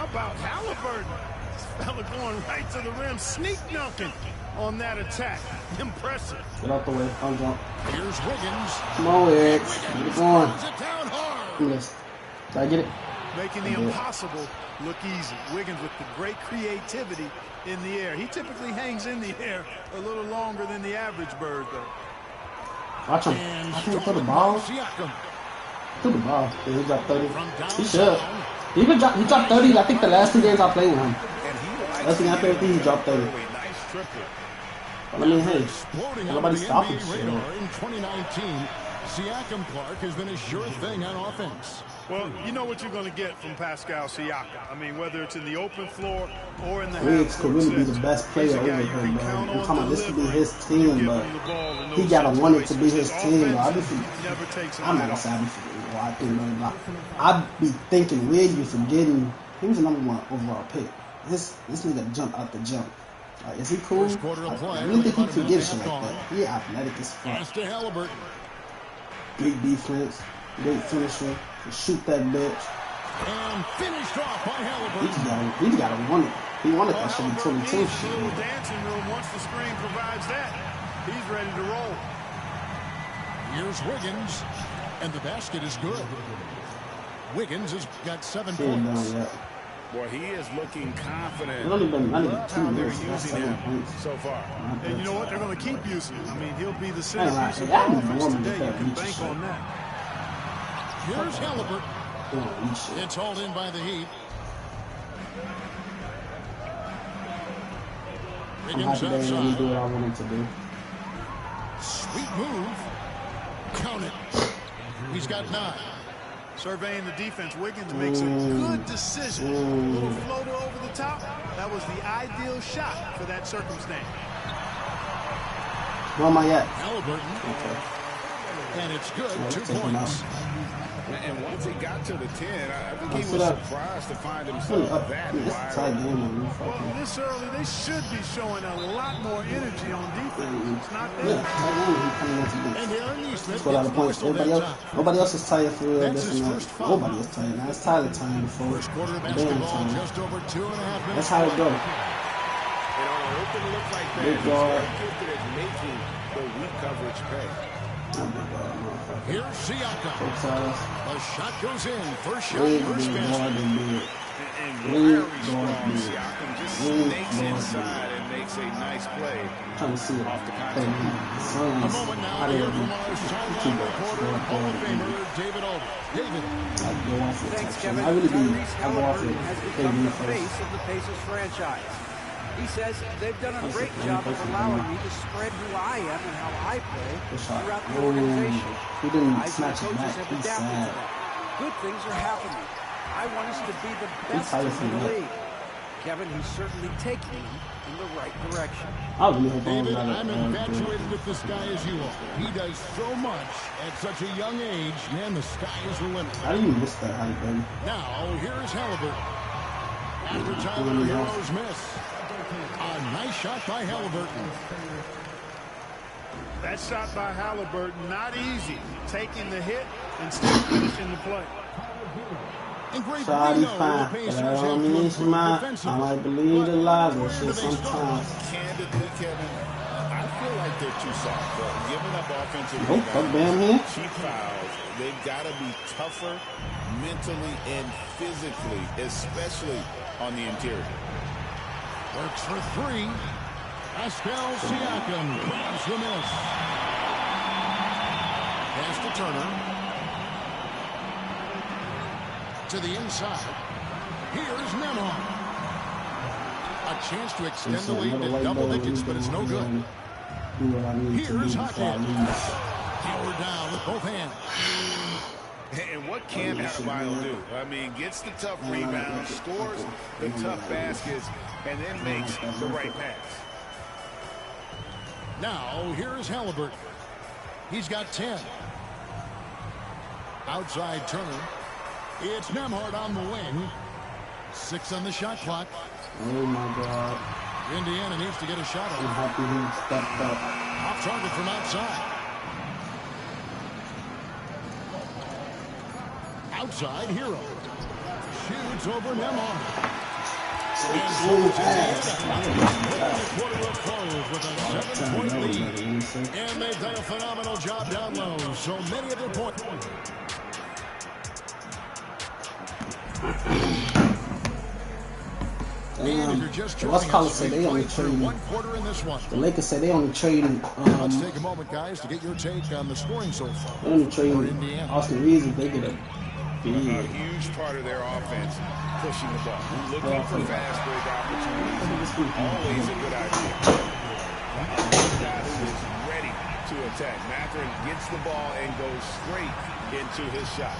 about Halliburton? This fella going right to the rim, sneak dunking on that attack. Impressive. Get out the way. I'll jump. Here's Wiggins. Come on, Wiggs. Get it going. Come on. Did I get it? Making the impossible look easy. Wiggins with the great creativity in the air. He typically hangs in the air a little longer than the average bird, though. Watch him. I can't throw the ball. Throw the ball. Yeah, he dropped 30. He should. He dropped 30. I think the last 2 games I played with him. Last thing I played with him, he dropped 30. But I mean, hey, nobody's stopping shit. In 2019, Siakam Clark has been a sure thing on offense. Well, you know what you're going to get from Pascal Siakam. I mean, whether it's in the open floor or in the Wiggs could really be the best player over him, bro. I'm talking about this could be his team, but he gotta want it to be his team, bro. I'm not gonna say I be thinking Wiggs be forgetting he was the #1 overall pick. This nigga jump out the jump. Like, is he cool? I really think he forgets shit like that. He athletic as fuck. Great defense, great finisher. Shoot that bitch. And finished off by Halliburton. He just gotta want it. He wanted that shit in 22. Dancing room, once the screen provides that, he's ready to roll. Here's Wiggins, and the basket is good. Wiggins has got 7 points. Boy, he is looking confident. Not even how they're using him so far. And you know what? They're going to keep using him. I mean, he'll be the centerpiece of the offense today. You can bank on that. Here's Halliburton. It's hauled in by the Heat. Wiggins outside. Do what I want him to do. Sweet move. Count it. He's got 9. Surveying the defense, Wiggins makes a good decision. A little floater over the top. That was the ideal shot for that circumstance. Where am I at? Halliburton. Okay. And it's good. 2 points. And once he got to the 10, I think he was surprised to find himself that wide. Well, this early, they should be showing a lot more energy on defense. It's not there. And Aaron Neesmith Scored a lot of points. Nobody else is tired for real. Nobody is tired. Now it's Tyler time before. First quarter of basketball, just over 2.5 minutes. That's how it goes. And on an open look like that, he's very gifted at making the weak coverage pay. Here's Siakam. The shot goes in. First shot, first basket. And very strong. Siakam just snakes inside and makes a nice play Trying to see it off the contact. A moment now to hear from our sideline reporter, Hall of Famer David Aldridge. David. Thanks, Kevin. I go off Halliburton has become the first. face of the Pacers franchise. He says they've done a great job of allowing me to spread who I am and how I play throughout the organization. He didn't I snatch it coaches back. have He's adapted sad. to that. Good things are happening. I want us to be the best tired team from in the that. league. Kevin, he's certainly taking me in the right direction. I really hope David, I'm infatuated with this guy as you are. He does so much at such a young age. Man, the sky is the limit. How do you miss that, Halliburton? Now, here's Halliburton. After Tyler Hero's miss. A nice shot by Halliburton. That shot by Halliburton, not easy. Taking the hit and still finishing the play. And great Sorry, Reno, fine. the Pacers But I have don't proved mean through I defensively. might believe the lies and shit sometimes. Candidly, Kevin, I feel like they're too soft. Giving up offensive Nope, fuck damn here. cheap fouls. They've got to be tougher mentally and physically, especially on the interior. Works for 3. Pascal Siakam grabs the miss. Pass to Turner. To the inside. Here's Nembhard. A chance to extend the lead to double digits, but it's no good. Here's Hawkins. Powered down with both hands. And what can Adebayo do? I mean, gets the tough rebounds, scores the tough baskets, and then makes the right pass. Now, here's Halliburton. He's got 10. Outside Turner. It's Nembhard on the wing. 6 on the shot clock. Oh, my God. Indiana needs to get a shot I'm off. happy he stepped up. Off target from outside. Outside, Hero. Shoots over Nembhard. And quarter will close with a 7-point lead. And they've done a phenomenal job down low. So many of their points. What's called say they only trading. The Lakers say they only trading. Let's take a moment, guys, to get your take on the scoring so far. They only trading Austin Reeves if they get a huge part of their offense, pushing the ball, looking for fast break opportunities. Always a good idea. Guy who is ready to attack. Mathurin gets the ball and goes straight into his shot.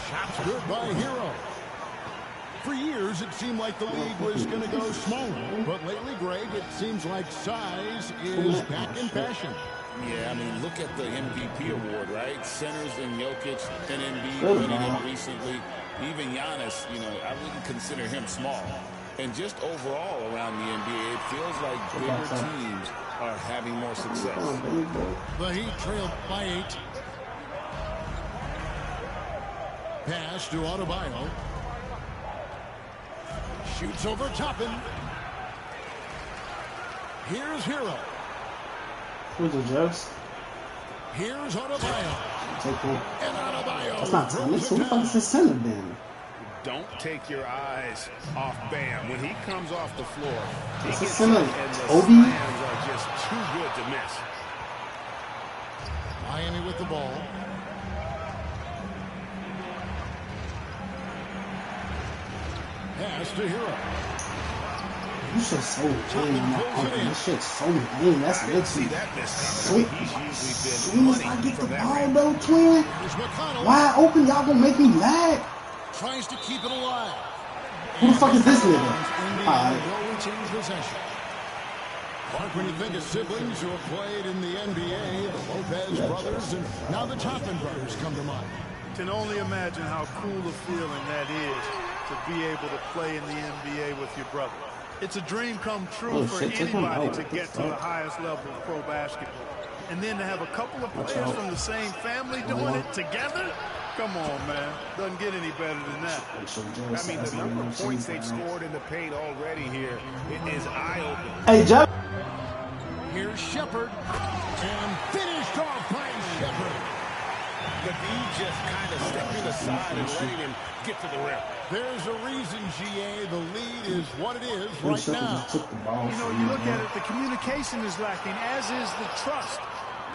Shots good by Hero. For years, it seemed like the league was going to go smaller. But lately, Greg, it seems like size is back in fashion. Yeah, I mean, look at the MVP award, right? Centers and Jokic and Embiid winning it recently. Even Giannis, you know, I wouldn't consider him small. And just overall around the NBA, it feels like bigger teams are having more success. The Heat trailed by 8. Pass to Adebayo. Shoots over Toppin. Here's Hero. Who's the Jets? Here's Adebayo. And Adebayo. That's not Thomas. Who the fuck is the center then? Don't take your eyes off Bam. When he comes off the floor, he Is gets the center and the Obi? slams are just too good to miss. Miami with the ball. Pass to Hero. You should so lame. This shit's so lame. That's literally sweet. As soon as I get the ball, though, twin, wide open, y'all gonna make me lag. Tries to keep it alive. Who the fuck is this nigga? Alright. Mark, when you think of siblings who have played in the NBA, the Lopez brothers, and now the Toppin brothers come to mind. Can only imagine how cool a feeling that is to be able to play in the NBA with your brother. It's a dream come true for anybody to get to the highest level of pro basketball. And then to have a couple of players from the same family doing it together? Come on, man. Doesn't get any better than that. I mean, the number of points they've scored in the paint already here is eye-opening. Hey, Jeff. Here's Shepard. And finished off by Shepard. The D just kind of stepping aside and letting him get to the rim. There's a reason, GA, the lead is what it is right now. You know, you look at it, the communication is lacking, as is the trust.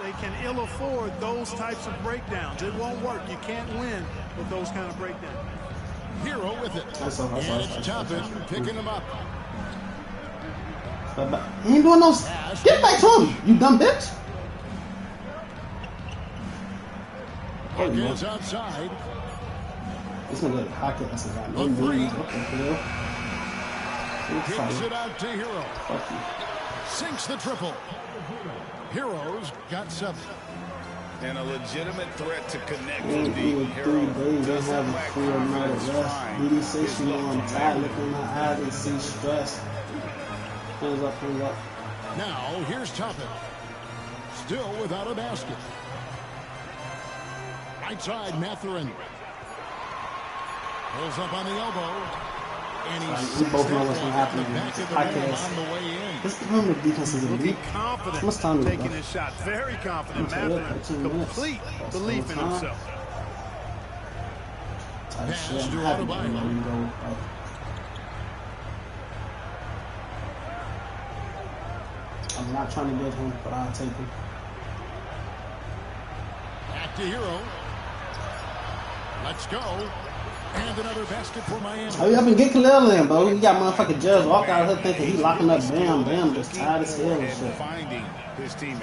They can ill afford those types of breakdowns. It won't work. You can't win with those kind of breakdowns. Hero with it. And it's Toppin picking him up. He ain't doing no... Get back to him, you dumb bitch. Hawkins outside. This nigga like Hawkins has got no moves. What the hell? Kicks it out to Hero. Fuck you. Sinks the triple. Heroes got 7. And a legitimate threat to connect One, with 2, the or 3 Hero. days, they have a full night of rest. BD says she know I'm tired. Look in my eyes and see stress. Hands up, hands up. Now, here's Toppin. Still without a basket. Right side, Mathurin. Pulls up on the elbow. And We both know what's going to happen in this podcast. This time the defense is elite. Confident How much time is taking left? his shot. Very confident. Mathurin, complete belief in himself. Tight shit. I'm happy to go. I'm not trying to get him, but I'll take him. Back to Hero. Let's go. And another basket for Miami. Hurry up and get Khalil in, bro. We got motherfucking Judge Walker out here thinking he locking up Bam. Bam just tired as hell and shit. Finding his teammate.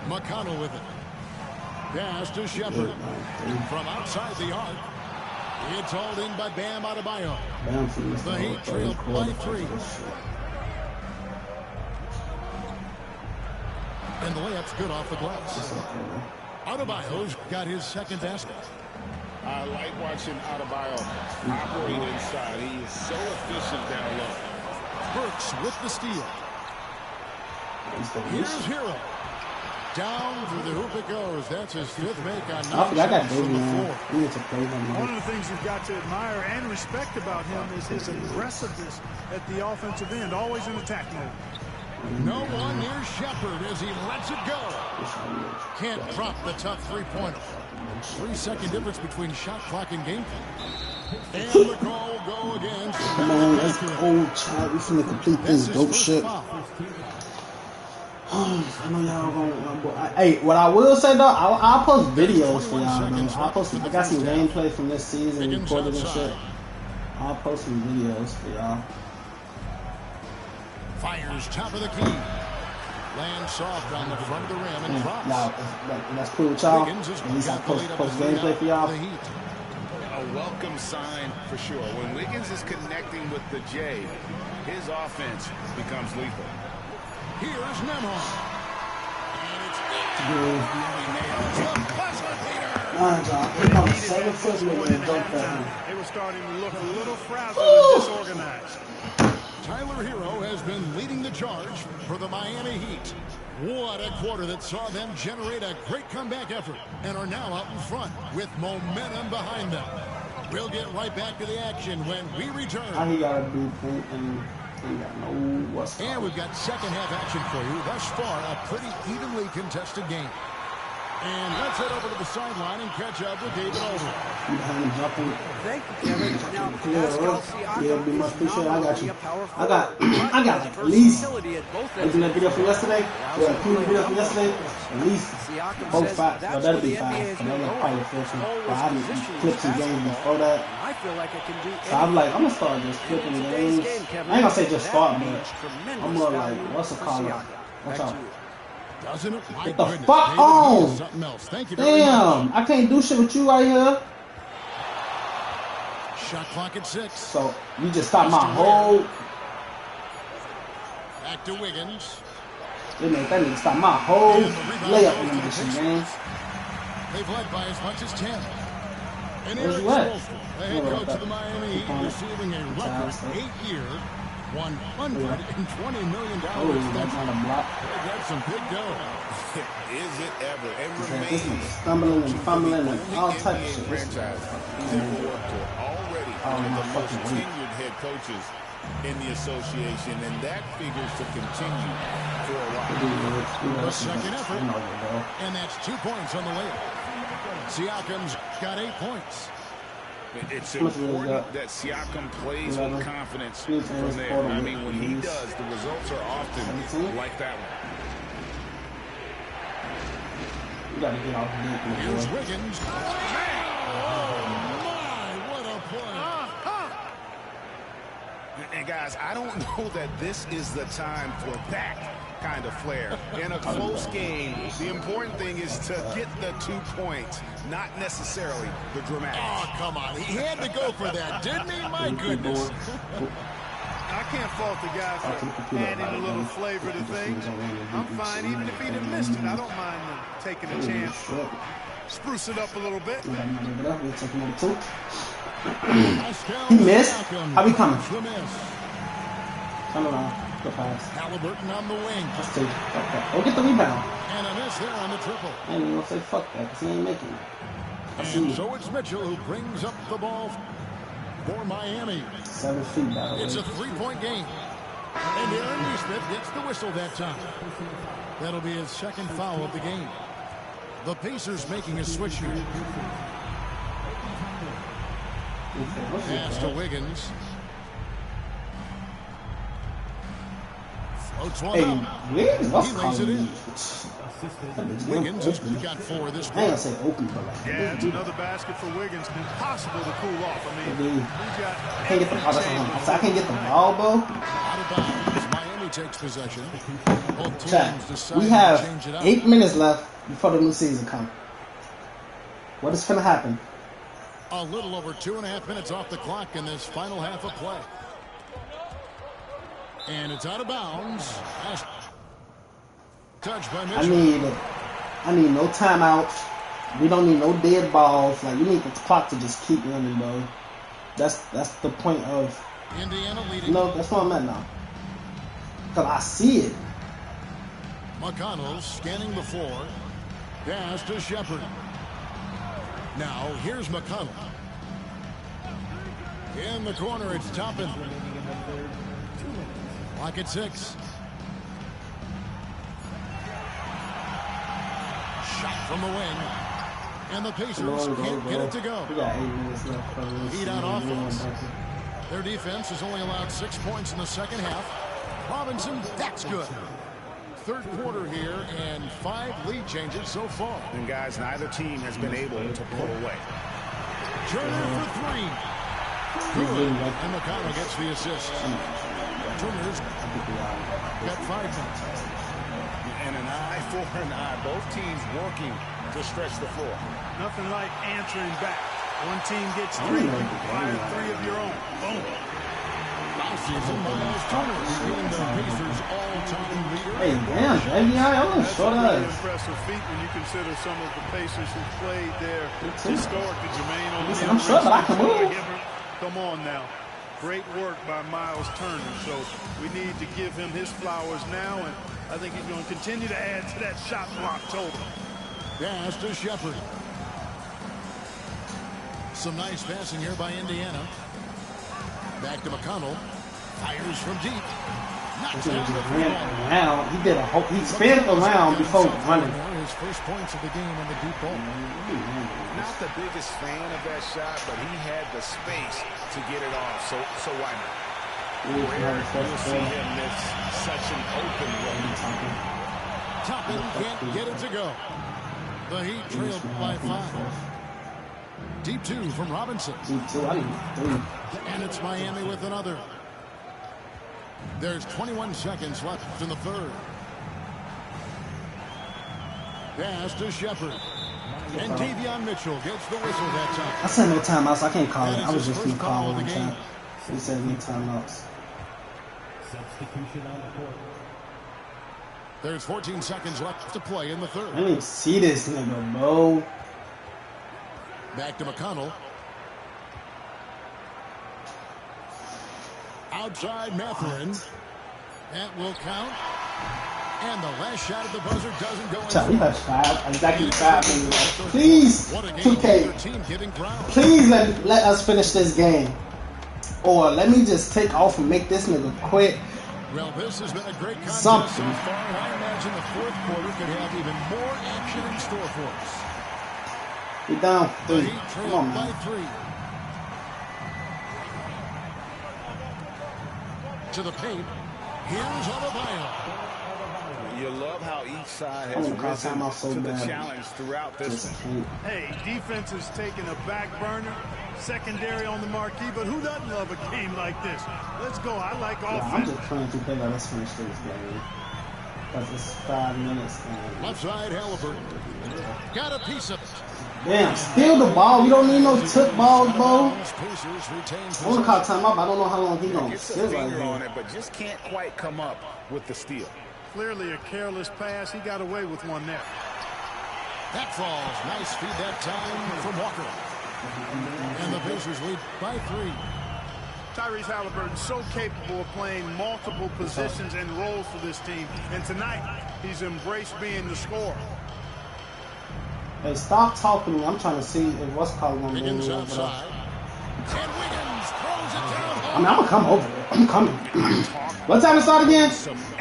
McConnell with it. Pass to Shepard. From outside the arc. It's hauled in by Bam Adebayo. The Heat trail by 3. And the layup's good off the glass. Adebayo's got his second basket. I like watching Adebayo operate inside. He is so efficient down low. Burks with the steal. Here's Hero. Down through the hoop it goes. That's his 5th make on 9 shots from the floor. One of the things you've got to admire and respect about him is his aggressiveness at the offensive end, always in attack mode. No one near Shepard as he lets it go. Can't drop the tough 3-pointer. 3-second difference between shot clock and game clock. And the call will go against. Man, that's old child. We finna complete this dope shit. I know y'all gonna. Hey, what I will say though, I'll post videos for y'all. I got some gameplay from this season recorded and shit. I'll post some videos for y'all. Fires top of the key. Lands soft on the front of the rim and drops. Now, that's cool with y'all. At least I post gameplay for y'all. A welcome sign for sure. When Wiggins is connecting with the J, his offense becomes lethal. Here's Nemhard. And it's They were starting to look a little frazzled and disorganized. Tyler Hero has been leading the charge for the Miami Heat. What a quarter that saw them generate a great comeback effort and are now out in front with momentum behind them. We'll get right back to the action when we return. I hear y'all do point and And we've got second half action for you. Thus far, a pretty evenly contested game. And let's head over to the sideline and catch up with David Aldridge. Thank you, Kevin. Now, yeah, be much appreciated. I got you. I got like at least. Isn't that video from yesterday? Yeah, a video from yesterday. At least 4 5. No, that'll be 5. That'll probably the first one. But I didn't clip some games before that. I feel like I can do. So I'm like, I'm gonna start just clipping games. I ain't gonna say just start, but I'm more like, what's it called? Watch out. Doesn't it? Get the fuck on! Damn, I can't do shit with you right here. Shot clock at 6. So you just stopped my whole. Back to Wiggins. That nigga stopped my whole layup in this shit, man. They've led by as much as 10. And where's Eric you at? Spoelstra, the head coach of the Miami Heat, receiving a record 8-year, $120 million. That's some big dough. Is it ever? And remains stumbling and fumbling and all types of shit. Franchise. He's ever worked for already one of the most tenured head coaches in the association, and that figures to continue for a while. The second effort, and that's 2 points on the layup. Siakam's got 8 points. It's important that Siakam plays with confidence from there. I mean, when he does, the results are often like that one. You gotta get off the deep. Here's Wiggins. Oh, my, what a play. And guys, I don't know that this is the time for that kind of flair. In a close game, the important thing is to get the 2 points, not necessarily the dramatic. Oh, come on. He had to go for that, didn't he? My goodness. I can't fault the guy for adding a little flavor to things. I'm fine even if he'd have missed it. I don't mind taking a chance. Spruce it up a little bit. He missed? How we coming? Come around. Good pass. Halliburton on the wing. Let's take it. Go get the rebound. And a miss there on the triple. I ain't even gonna say fuck that because he ain't making it. And so it's Mitchell who brings up the ball for Miami. 7 feet, by the way. It's a 3-point game. And Aaron Nesmith gets the whistle that time. That'll be his second foul of the game. The Pacers making a switch here. Pass to Wiggins. Floats one up. Wiggins? What's he lays it in. Wiggins has got 4 this quarter. I ain't gonna say open, but like. Yeah, it's another basket for Wiggins. Impossible to cool off. I mean, I can't get the ball, bro. Out of bounds. Miami Miami takes possession. Both teams decide we have to change it up. 8 minutes left before the new season comes. What is going to happen? A little over 2.5 minutes off the clock in this final half of play. And it's out of bounds. Touched by Mitchell. I need no timeouts. We don't need no dead balls. Like, we need the clock to just keep running, bro. That's the point of Indiana leading. No, that's what I'm at now. Because I see it. McConnell scanning the floor. Pass to Shepard. Now, here's McConnell. In the corner, it's Toppin. Clock at 6. Shot from the wing. And the Pacers can't get it to go. We got 8 minutes left. Heat on offense. Their defense has only allowed 6 points in the second half. Robinson, that's good. Third quarter here and 5 lead changes so far. And guys, neither team has been able to pull away. Turner for 3. Good. And McConnell gets the assist. Turner's got 5 minutes. And an eye for an eye. Both teams working to stretch the floor. Nothing like answering back. One team gets 3, you fire 3 of your own. Boom. Last season, Miles Turner became the Pacers' all-time leader. Hey, damn, baby, That's a pretty impressive feat when you consider some of the Pacers who played there historically. Jermaine O'Neal. I'm sure, but I can move. Come on now. Great work by Miles Turner. So we need to give him his flowers now, and I think he's going to continue to add to that shot block total. Pass to Shepard. Some nice passing here by Indiana. Back to McConnell. Fires from deep. He did he spun around before running. His first points of the game on the deep ball. Not the biggest fan of that shot, but he had the space to get it off. So why not? Rare you'll see him miss such an open look. Toppin can't get it to go. The Heat trailed by 5. Deep 2 from Robinson. Deep 2, I need 3. And it's Miami with another. There's 21 seconds left in the third. Pass to Shepard. And Davion Mitchell gets the whistle that time. I said no timeouts. I can't call it. I was just going to call one time. He said no timeouts. Substitution on the court. There's 14 seconds left to play in the third. I didn't see this nigga, bro. Back to McConnell. Outside Mathurin. That will count. And the last shot of the buzzer doesn't go in. We have 5. Exactly 5 minutes. Please, 2K. Please let us finish this game. Or let me just take off and make this nigga quit. Well, this has been a great contest Something. so far, and I imagine the fourth quarter could have even more action in store for us. We down 3. Come on, by man. 3. To the paint. Here's Adebayo. You love how each side has risen to the challenge throughout this one. Hey, defense is taking a back burner, secondary on the marquee, but who doesn't love a game like this? Let's go. I like offense. I'm just trying to think, let's finish this game. Because it's 5 minutes. Left side, Halliburton. Got a piece of it. Damn, steal the ball. You don't need no tip balls, bro. Pacers retain I want to call time up. I don't know how long he's going to Gets a steal right finger on here. it, but just can't quite come up with the steal. Clearly a careless pass. He got away with one there. That falls. Nice feed that time from Walker. And the Pacers lead by 3. Tyrese Halliburton so capable of playing multiple positions and roles for this team. And tonight, he's embraced being the scorer. Hey, stop talking to me. I'm trying to see if what's called on Wiggins me. outside. And Wiggins throws it down. I mean, I'm going to come over there. I'm coming. What time it start again?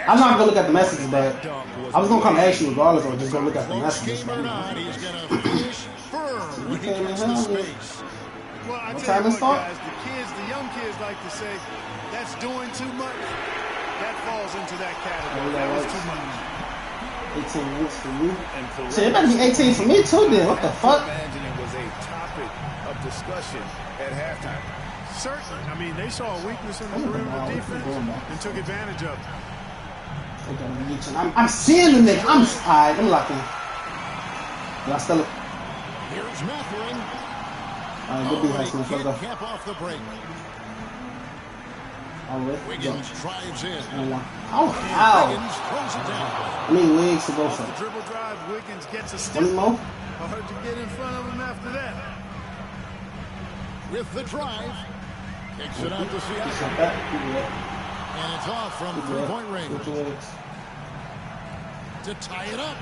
I'm not going to look at the messages, but I was going to come ask you regardless or just go look at the messages. Game or not, he's going to finish firm when he gets the space. Well, I What tell time you it what, start? guys, the young kids like to say, that's doing too much. That falls into that category. That was too much. 18 minutes for you. Shit, it better be 18 for me too then. What the fuck? I imagine it was a topic of discussion at halftime. Certainly. I mean, they saw a weakness in the perimeter defense and took advantage of it. I'm seeing the nigga. I'm alright. I'm locking. I still. Here's Matherin. Alright, good defense, man. Let's go. Cap off the break. Wiggins drives in. Ow. Wiggins throws it down. I need Wiggs to go for it. Dribble drive, Wiggins gets a step. One more. Hard to get in front of him after that. With the drive. Kicks it out to Siakam. And it's off from three-point range. To tie it up.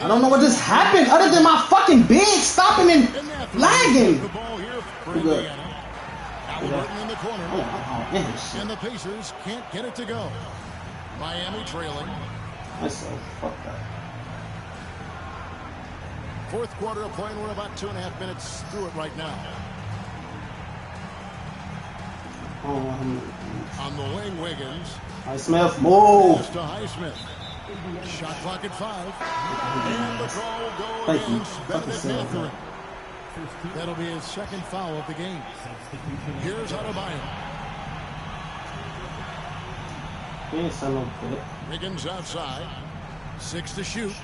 I don't know what just happened other than my fucking big stopping and lagging. The ball here for Indiana. Halliburton in the corner. And the Pacers can't get it to go. Miami trailing. Fuck that. Fourth quarter of play, and we're about 2.5 minutes through it right now. On the wing, Wiggins. Highsmith, move. Pass to Highsmith. Shot clock at 5. And the call will go against Benedict Matherin. That'll be his second foul of the game. Here's Adebayo. Wiggins outside. 6 to shoot.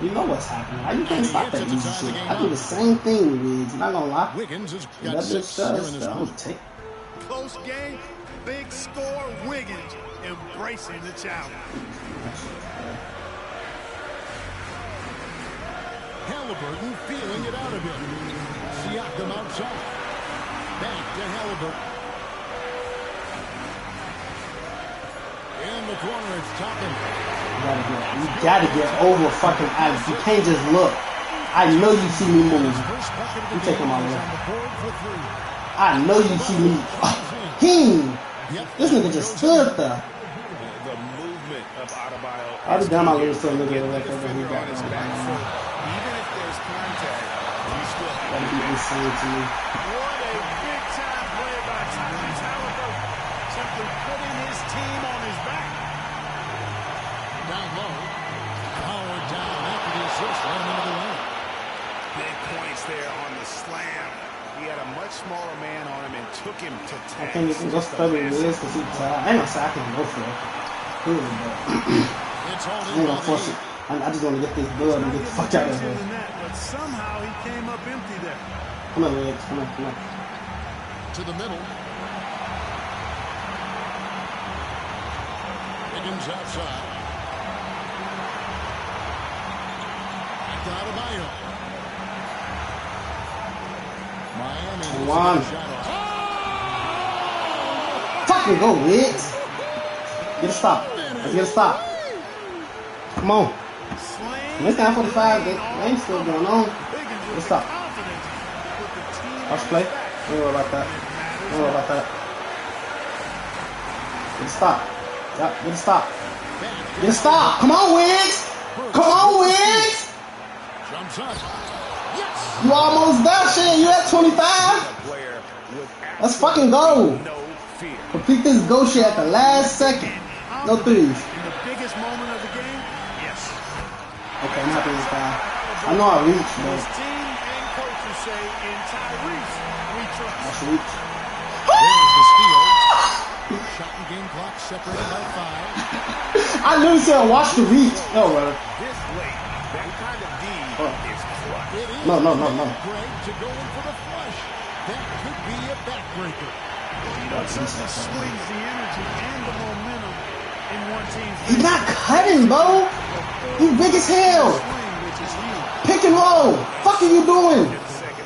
You know what's happening. Why you can't stop that easy shit? I do the same thing, Wiggs. Not gonna lie. Wiggins has got 6 here in this one. Close game, big score. Wiggins embracing the challenge. Halliburton feeling it out of him. Siakam outside. Back to Halliburton. In the corner, it's Toppin. You gotta get over fucking Alex. You can't just look. I know you see me moving. You take him out of there. I know you see me. This nigga just stood there. The movement of Adebayo. I was down my little son nigga like that. He got his back foot. Even if there's contact, he still has that'd be insane to me. What a big time play by Tyrese Halliburton. Simply putting his team on his back. Down low. Howard down after the assist. Let him into the lane. Big points there on the slam. He had a much smaller man on him and took him to 10. I can't even go study with this because he's tired. I ain't gonna say I can go for it. I ain't gonna force it. I just want to get this blood and get the fuck out of here. But somehow he came up empty there. Come on, Wiggs. Come on. To the middle. Wiggins outside. Back to Adebayo. Miami. One. Fucking go, Wiggs. Get a stop. Let's get a stop. Come on. It's 9:45. Game's still going on. Let's stop. Watch play. Don't worry about that. Get a stop. Yep, get a stop. Get a stop. Come on, Wiggs. Jumps up. You almost there, shit. You at 25. Let's fucking go. Complete this go shit at the last second. No threes. In the biggest moment of the game? Yes. Okay, I'm happy with that. I know I reached, but His team and coaches say in Tyrese, we trust. I should reach. There's the steal. Shot and game clock separated by 5. I literally said watch the reach. No, bro. This late, that kind of deed is clutch. It is No. Greg to go in for the flush. That could be a backbreaker. It certainly swings the energy and the momentum in one team's He's not cutting, bro. He's big as hell. which is huge. Pick and roll. Fuck are you doing?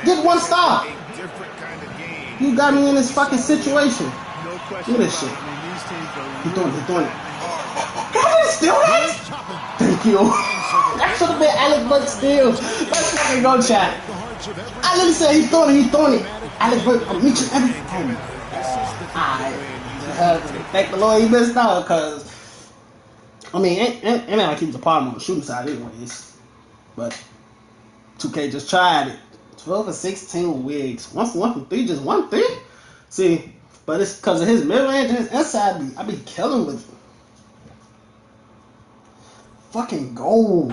Get one stop. Different kind of game. You got me in this fucking situation. No question. Look at this shit. I mean, these teams are He's doing it. Can I just steal that? Thank you. That should have been Alec Burke steal. Let's fucking go, chat. I literally said he's throwing it. Alec Burke, I'm meeting every time. Thank the Lord he missed out, because I mean, ain't like he was a problem on the shooting side anyways. But 2K just tried it. 12 and 16 Wiggs. 1 from 3, just 1 3. See, but it's because of his mid-range and his inside. I be killing with fucking go.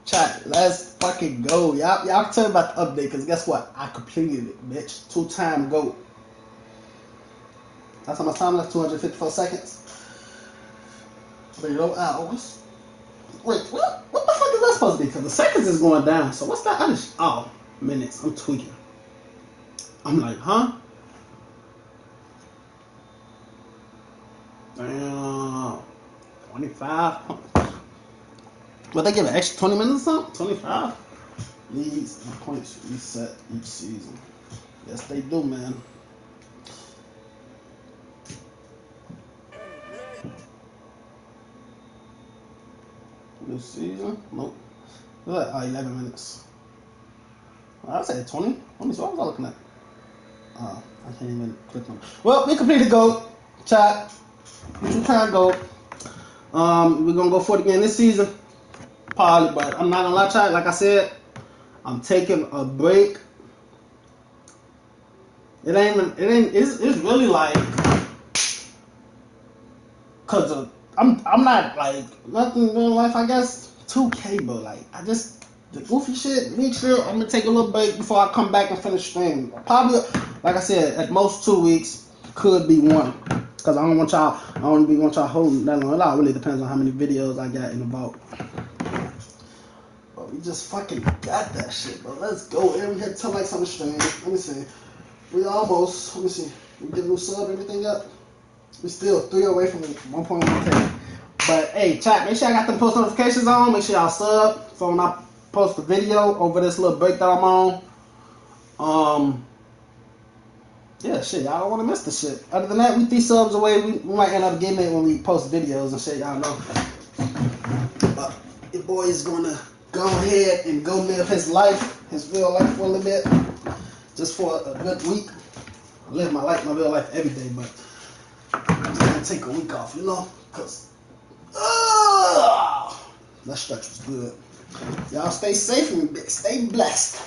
Chat, let's fucking go. Y'all can tell me about the update, because guess what? I completed it, bitch. 2-time GOAT. That's how much time left, 254 seconds. 3 hours. Wait, what the fuck is that supposed to be? Because the seconds is going down. So what's that? Oh, minutes. I'm tweaking. I'm like, huh? Damn. 25. What, they give an extra 20 minutes or something? 25? Leagues and points reset each season. Yes, they do, man. This season? Nope. Look at 11 minutes. I said 20. What was I looking at? I can't even click on it. Well, we completed GOAT. Chat. We trying to go. We're going to go for it again this season. Probably, but I'm not going to lie, chat. Like I said, I'm taking a break. It's really like, cause I'm not like nothing in life. I guess 2K, bro. Like the goofy shit. Make sure I'm gonna take a little break before I come back and finish streaming. Probably, like I said, at most 2 weeks, could be 1. Cause I don't want y'all holding that long. It all really depends on how many videos I got in the vault. But we just fucking got that shit, bro. Let's go. And we had 10 likes on the stream. Let me see. We almost, let me see, we get a new sub, everything up. We still 3 away from 1.1K. But hey, chat, make sure I got them post notifications on. Make sure y'all sub so when I post a video over this little break that I'm on. Yeah, shit, y'all don't want to miss the shit. Other than that, we 3 subs away. We might end up getting it when we post videos and shit, y'all know. But your boy is gonna go ahead and go live his life, his real life for a little bit. Just for a good week. I live my real life every day, but I'm just gonna take a week off, you know? Because that stretch was good. Y'all stay safe and stay blessed.